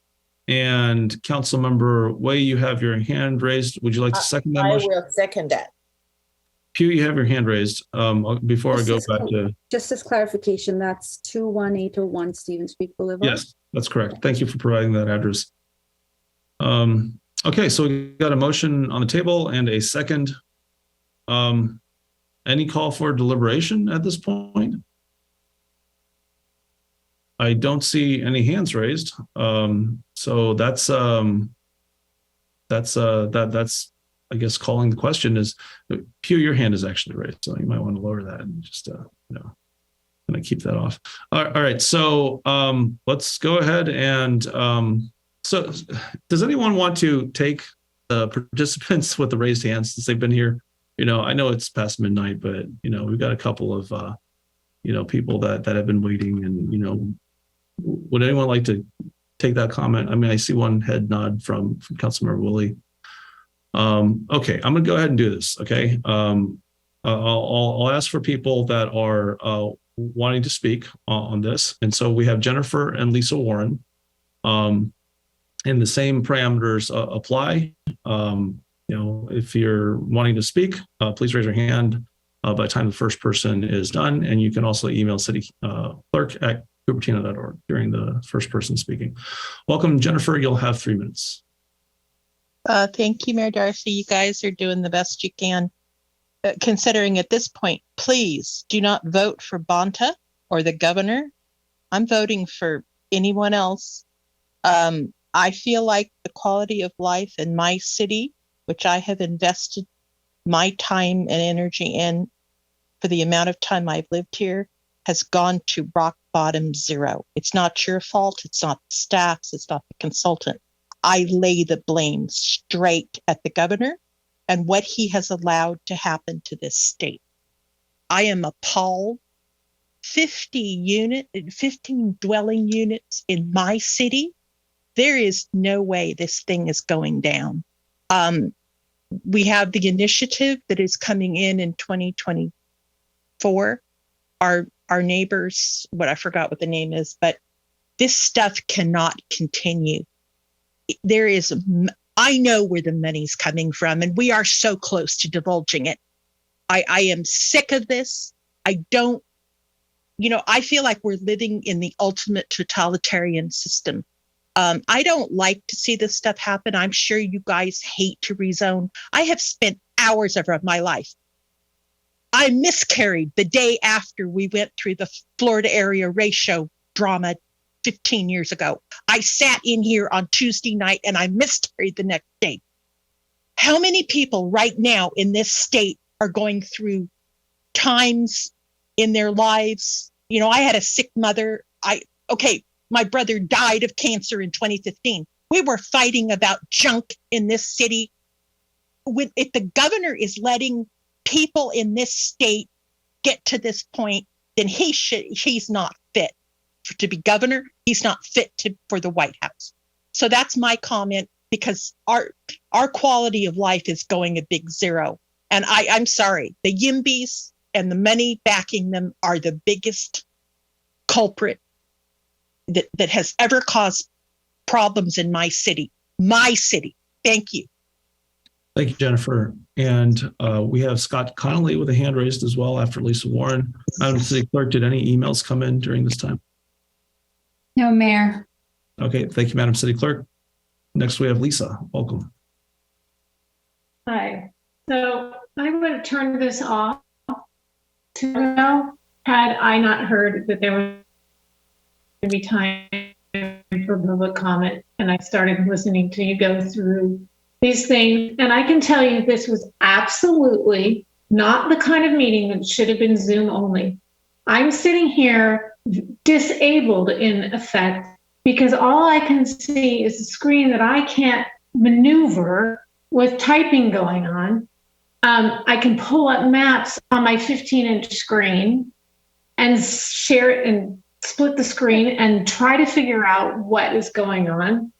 Councilmember Wei, you have your hand raised. Would you like to second that motion? I will second that. Pugh, you have your hand raised. Before I go back to... Just as clarification, that's 21801 Stevens Creek Boulevard? Yes, that's correct. Thank you for providing that address. Okay, so we got a motion on the table and a second. Any call for deliberation at this point? I don't see any hands raised. So that's I guess calling the question is, Pew, your hand is actually raised, so you might want to lower that and just kind of keep that off. All right, so let's go ahead and so does anyone want to take the participants with the raised hands since they've been here? You know, I know it's past midnight, but you know, we've got a couple of people that have been waiting, and you know, would anyone like to take that comment? I mean, I see one head nod from Councilmember Woolley. Okay, I'm gonna go ahead and do this. Okay, I'll ask for people that are wanting to speak on this, and so we have Jennifer and Lisa Warren. And the same parameters apply. You know, if you're wanting to speak, please raise your hand by the time the first person is done, and you can also email city clerk at cupertino.org during the first person speaking. Welcome, Jennifer. You'll have 3 minutes. Thank you, Mayor Darcy. You guys are doing the best you can. considering at this point, please do not vote for Bonta or the governor. I'm voting for anyone else. I feel like the quality of life in my city, which I have invested my time and energy in for the amount of time I've lived here, has gone to rock bottom zero. It's not your fault. It's not the staff's. It's not the consultant. I lay the blame straight at the governor and what he has allowed to happen to this state. I am appalled. 15 dwelling units in my city. There is no way this thing is going down. We have the initiative that is coming in 2024. Our neighbors, I forgot what the name is, but this stuff cannot continue. I know where the money's coming from, and we are so close to divulging it. I am sick of this. I feel like we're living in the ultimate totalitarian system. I don't like to see this stuff happen. I'm sure you guys hate to rezone. I have spent hours of my life. I miscarried the day after we went through the Florida area ratio drama 15 years ago. I sat in here on Tuesday night and I miscarried the next day. How many people right now in this state are going through times in their lives? I had a sick mother. My brother died of cancer in 2015. We were fighting about junk in this city. If the governor is letting people in this state get to this point, then he's not fit to be governor. He's not fit for the White House. So that's my comment, because our quality of life is going a big zero. And I'm sorry, the YIMBYs and the money backing them are the biggest culprit that has ever caused problems in my city. My city. Thank you. Thank you, Jennifer. And we have Scott Connolly with a hand raised as well after Lisa Warren. Madam City Clerk, did any emails come in during this time? No, Mayor. Okay, thank you, Madam City Clerk. Next, we have Lisa. Welcome. Hi. So I would turn this off to now had I not heard that there was going to be time for public comment, and I started listening to you go through these things. And I can tell you this was absolutely not the kind of meeting that should have been Zoom only. I'm sitting here disabled in effect because all I can see is a screen that I can't maneuver with typing going on. I can pull up maps on my 15-inch screen and share it and split the screen and try to figure out what is going on.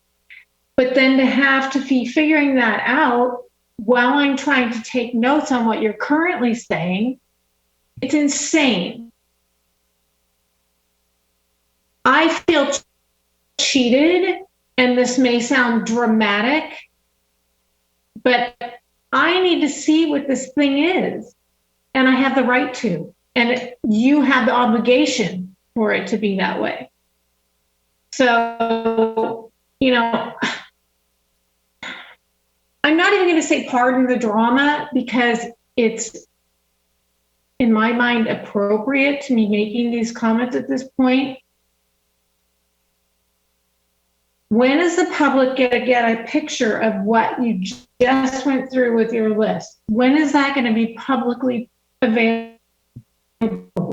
But then to have to be figuring that out while I'm trying to take notes on what you're currently saying, it's insane. I feel cheated, and this may sound dramatic, but I need to see what this thing is, and I have the right to, and you have the obligation for it to be that way. So, I'm not even going to say pardon the drama, because it's, in my mind, appropriate to me making these comments at this point. When is the public going to get a picture of what you just went through with your list? When is that going to be publicly available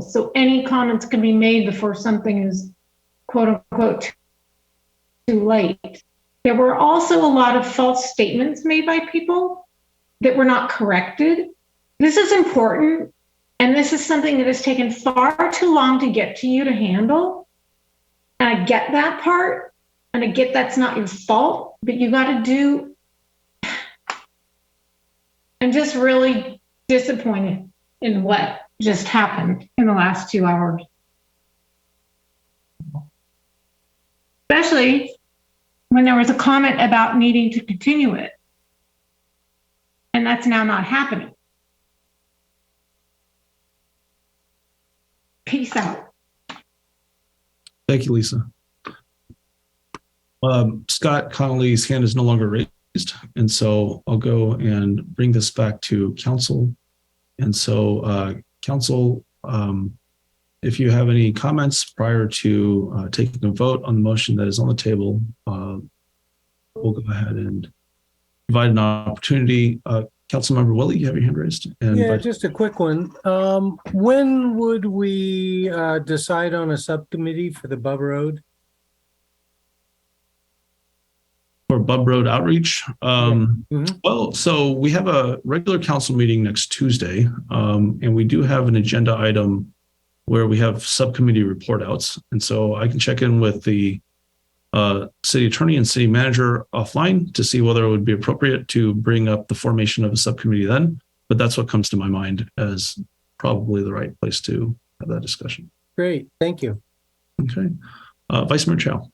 so any comments can be made before something is quote unquote too late? There were also a lot of false statements made by people that were not corrected. This is important, and this is something that has taken far too long to get to you to handle. And I get that part. And I get that's not your fault, but you got to do. I'm just really disappointed in what just happened in the last 2 hours. Especially when there was a comment about needing to continue it. And that's now not happening. Peace out. Thank you, Lisa. Scott Connolly's hand is no longer raised, and so I'll go and bring this back to council. And so, council, if you have any comments prior to taking a vote on the motion that is on the table, we'll go ahead and provide an opportunity. Councilmember Willie, you have your hand raised. And Yeah, just a quick one. When would we decide on a subcommittee for the Bub Road? for Bub Road outreach. Well, so we have a regular council meeting next Tuesday, and we do have an agenda item where we have subcommittee report outs. And so I can check in with the city attorney and city manager offline to see whether it would be appropriate to bring up the formation of a subcommittee then. But that's what comes to my mind as probably the right place to have that discussion. Great, thank you. Okay. Vice Mayor Chow.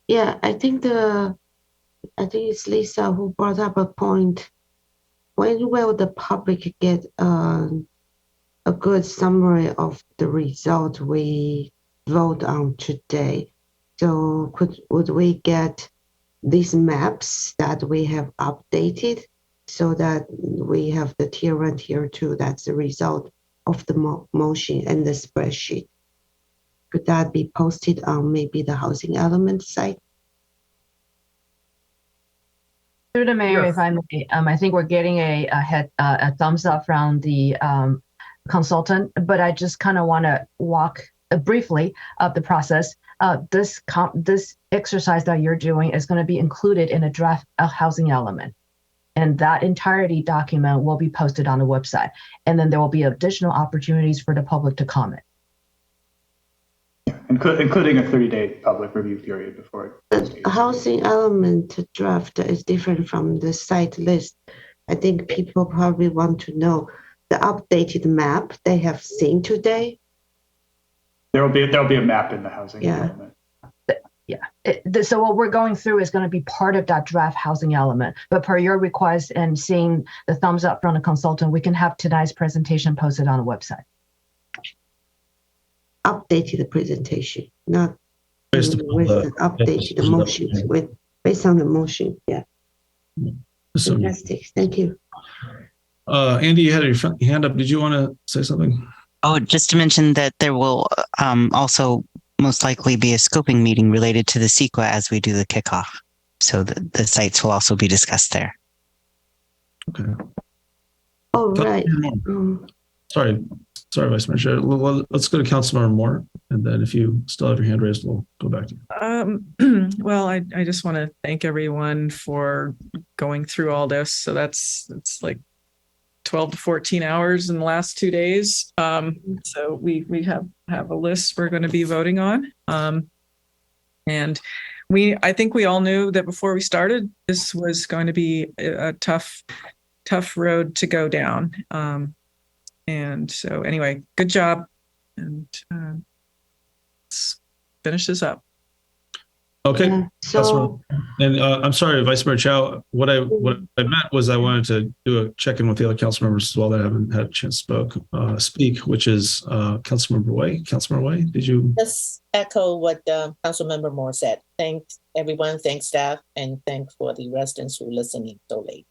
Yeah, I think it's Lisa who brought up a point. When will the public get a good summary of the result we vote on today? So would we get these maps that we have updated so that we have the tier 1, tier 2, that's the result of the motion and the spreadsheet? Could that be posted on maybe the housing element site? Through the mayor, Yes. if I may, I think we're getting a thumbs up from the consultant, but I just kind of want to walk briefly of the process. This exercise that you're doing is going to be included in a draft housing element. And that entirety document will be posted on the website. And then there will be additional opportunities for the public to comment. Including a 30-day public review period before it. The housing element draft is different from the site list. I think people probably want to know the updated map they have seen today. There'll be a map in the housing element. So what we're going through is going to be part of that draft housing element. But per your request and seeing the thumbs up from the consultant, we can have tonight's presentation posted on the website. Updated presentation, not Based upon the updated motions based on the motion. Yeah. So, Fantastic. Thank you. Andy, you had your hand up. Did you want to say something? Oh, just to mention that there will also most likely be a scoping meeting related to the CEQA as we do the kickoff. So the sites will also be discussed there. Okay. All right. Sorry, Vice Mayor Chair. Let's go to Councilmember Moore, and then if you still have your hand raised, we'll go back to you. Well, I just want to thank everyone for going through all this. So it's like 12 to 14 hours in the last 2 days. So we have a list we're going to be voting on. And I think we all knew that before we started, this was going to be a tough road to go down. And so anyway, good job. And let's finish this up. Okay. So, and I'm sorry, Vice Mayor Chow. What I meant was I wanted to do a check-in with the other council members as well that haven't had a chance to speak, which is Councilmember Way. Councilmember Way, did you? Just echo what Councilmember Moore said. Thanks everyone, thanks staff, and thanks for the residents who are listening so late.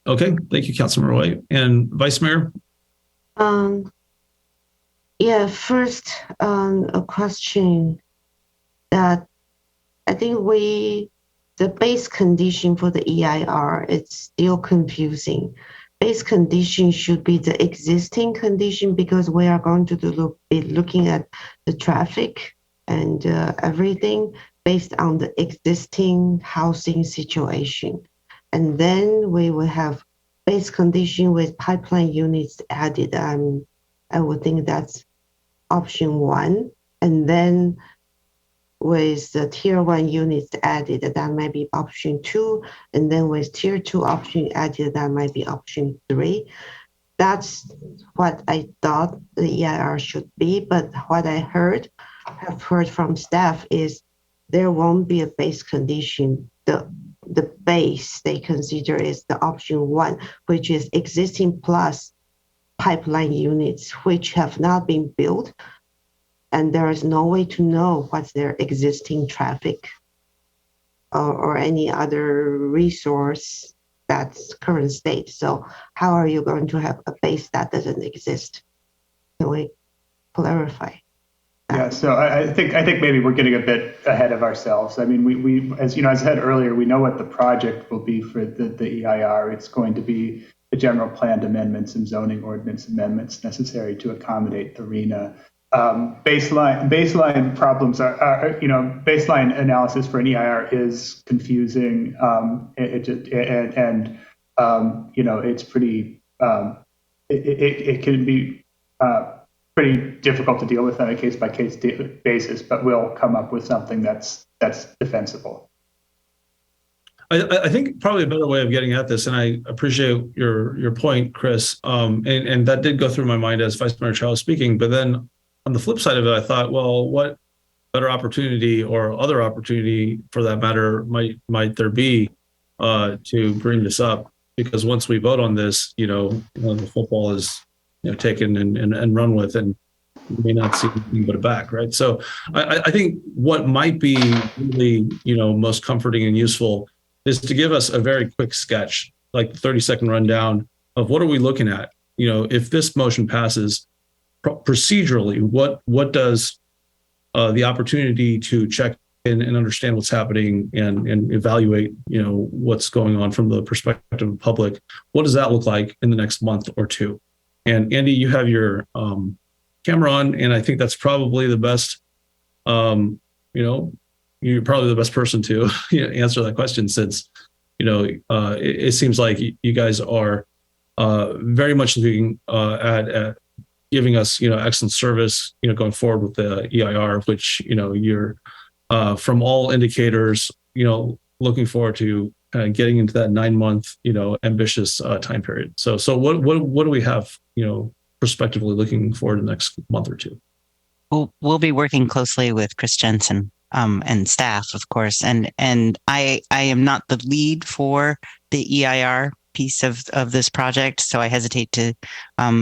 Okay, thank you, Councilmember Way. And Vice Mayor? Yeah, first, a question that I think the base condition for the EIR, it's still confusing. Base condition should be the existing condition because we are going to be looking at the traffic and everything based on the existing housing situation. And then we will have base condition with pipeline units added. I would think that's option 1. And then with the tier 1 units added, that might be option 2. And then with tier 2 option added, that might be option 3. That's what I thought the EIR should be. But what I have heard from staff is there won't be a base condition. The base they consider is the option 1, which is existing plus pipeline units, which have not been built. And there is no way to know what's their existing traffic or any other resource that's current state. So how are you going to have a base that doesn't exist? Can we clarify? Yeah, so I think maybe we're getting a bit ahead of ourselves. I mean, we as you know, as I said earlier, we know what the project will be for the EIR. It's going to be the general planned amendments and zoning ordinance amendments necessary to accommodate the RENA. Baseline problems are baseline analysis for an EIR is confusing. It's pretty it can be pretty difficult to deal with on a case by case basis, but we'll come up with something that's defensible. I think probably a better way of getting at this, and I appreciate your point, Chris, and that did go through my mind as Vice Mayor Chow was speaking, but then on the flip side of it, I thought, well, what better opportunity or other opportunity for that matter might there be to bring this up? Because once we vote on this, the football is taken and run with, and you may not see anything but a back, right? So I think what might be really most comforting and useful is to give us a very quick sketch, like the 30-second rundown of what are we looking at. If this motion passes, procedurally, what does the opportunity to check in and understand what's happening and evaluate what's going on from the perspective of the public, what does that look like in the next month or two? And Andy, you have your camera on, and I think that's probably the best you're probably the best person to answer that question, since it seems like you guys are very much looking at giving us excellent service going forward with the EIR, which you're from all indicators looking forward to kind of getting into that 9-month ambitious time period. So what do we have prospectively looking forward to the next month or two? We'll be working closely with Chris Jensen and staff, of course, and I am not the lead for the EIR piece of this project, so I hesitate to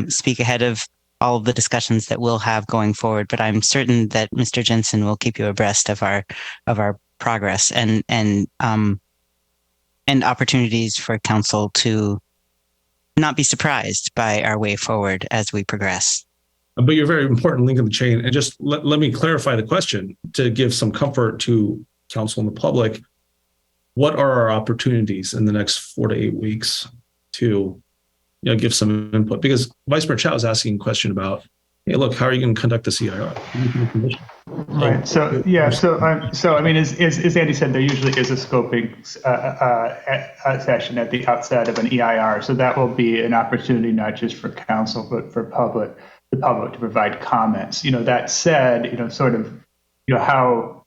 speak ahead of all of the discussions that we'll have going forward. But I'm certain that Mr. Jensen will keep you abreast of our progress and opportunities for council to not be surprised by our way forward as we progress. But you're a very important link in the chain. And just let me clarify the question to give some comfort to council and the public. What are our opportunities in the next 4 to 8 weeks to give some input? Because Vice Mayor Chow is asking a question about, hey, look, how are you going to conduct the CIR? Right. So yeah. So I mean, as Andy said, there usually is a scoping session at the outset of an EIR. So that will be an opportunity not just for council but for the public to provide comments. That said, sort of how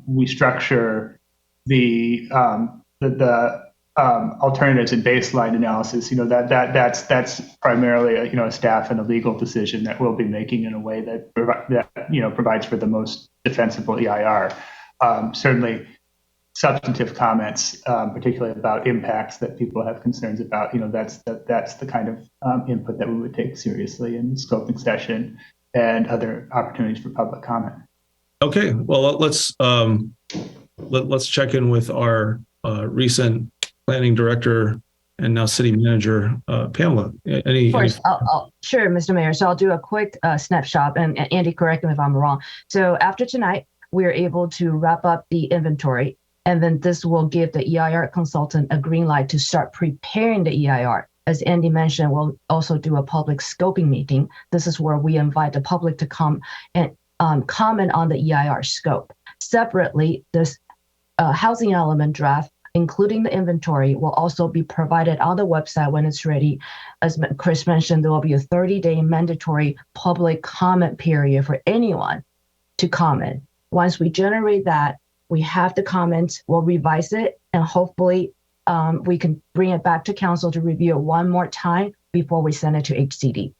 we structure the alternatives and baseline analysis, that's primarily a staff and a legal decision that we'll be making in a way that provides for the most defensible EIR. Certainly, substantive comments, particularly about impacts that people have concerns about, that's the kind of input that we would take seriously in the scoping session and other opportunities for public comment. Okay, well, let's check in with our recent planning director and now city manager, Pamela. Sure, Mr. Mayor. So I'll do a quick snapshot, and Andy, correct me if I'm wrong. So after tonight, we're able to wrap up the inventory, and then this will give the EIR consultant a green light to start preparing the EIR. As Andy mentioned, we'll also do a public scoping meeting. This is where we invite the public to come and comment on the EIR scope. Separately, this housing element draft, including the inventory, will also be provided on the website when it's ready. As Chris mentioned, there will be a 30-day mandatory public comment period for anyone to comment. Once we generate that, we have the comments, we'll revise it, and hopefully we can bring it back to council to review it one more time before we send it to HCD.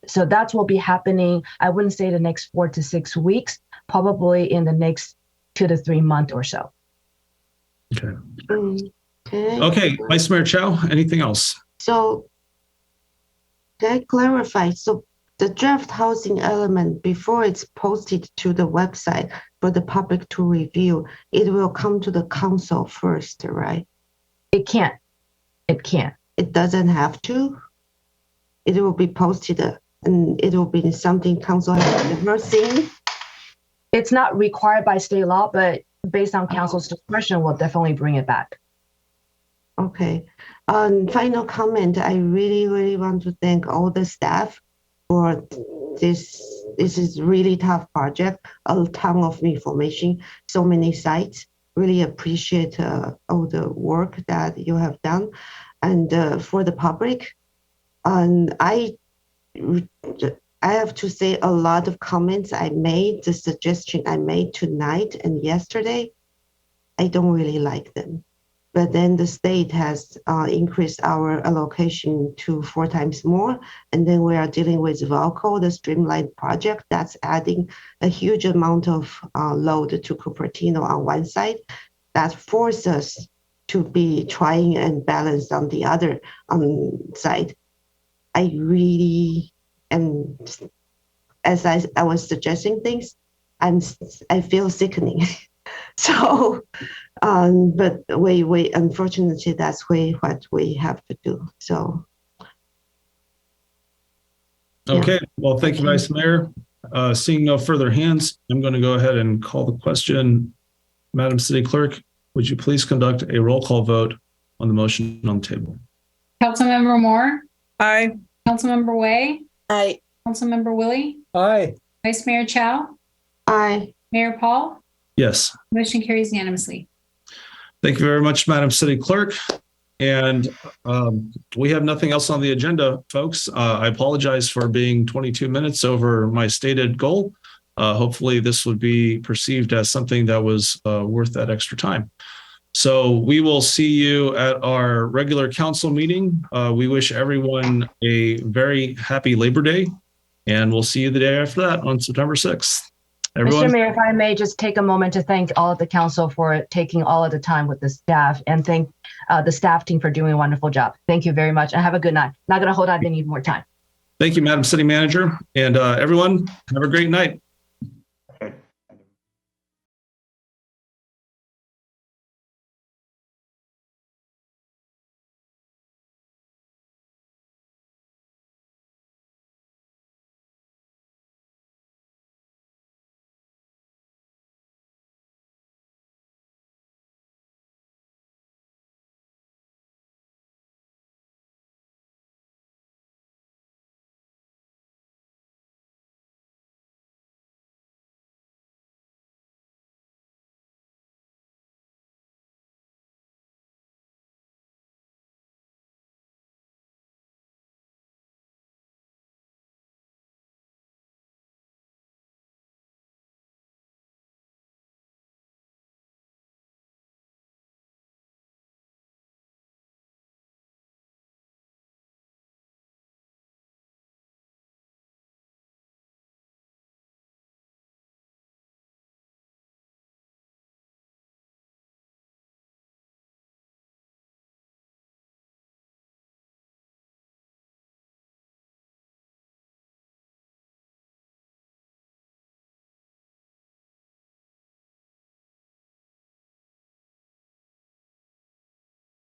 So that's what will be happening. I wouldn't say the next 4 to 6 weeks, probably in the next 2 to 3 months or so. Okay, Vice Mayor Chow, anything else? So can I clarify? So the draft housing element, before it's posted to the website for the public to review, it will come to the council first, right? It can't. It can't. It doesn't have to. It will be posted and it will be something council has never seen. It's not required by state law, but based on council's discretion, we'll definitely bring it back. Okay. Final comment, I really, really want to thank all the staff for this. This is really tough project, a ton of information, so many sites. Really appreciate all the work that you have done. And for the public, and I have to say a lot of comments I made, the suggestion I made tonight and yesterday, I don't really like them. But then the state has increased our allocation to 4 times more. And then we are dealing with VALCO, the Streamline project, that's adding a huge amount of load to Cupertino on one side. That forces us to be trying and balance on the other side. I really am, as I was suggesting things, I feel sickening. So, but we unfortunately that's what we have to do. So. Okay, well, thank you, Vice Mayor. Seeing no further hands, I'm going to go ahead and call the question. Madam City Clerk, would you please conduct a roll call vote on the motion on the table? Councilmember Moore? Aye. Councilmember Wei? Aye. Councilmember Willie? Aye. Vice Mayor Chow? Aye. Mayor Paul? Yes. Motion carries unanimously. Thank you very much, Madam City Clerk. And we have nothing else on the agenda, folks. I apologize for being 22 minutes over my stated goal. Hopefully this would be perceived as something that was worth that extra time. So we will see you at our regular council meeting. We wish everyone a very happy Labor Day, and we'll see you the day after that on September 6th. Everyone. Mr. Mayor, if I may just take a moment to thank all of the council for taking all of the time with the staff, and thank the staff team for doing a wonderful job. Thank you very much, and have a good night. Not going to hold on any more time. Thank you, Madam City Manager, and everyone have a great night.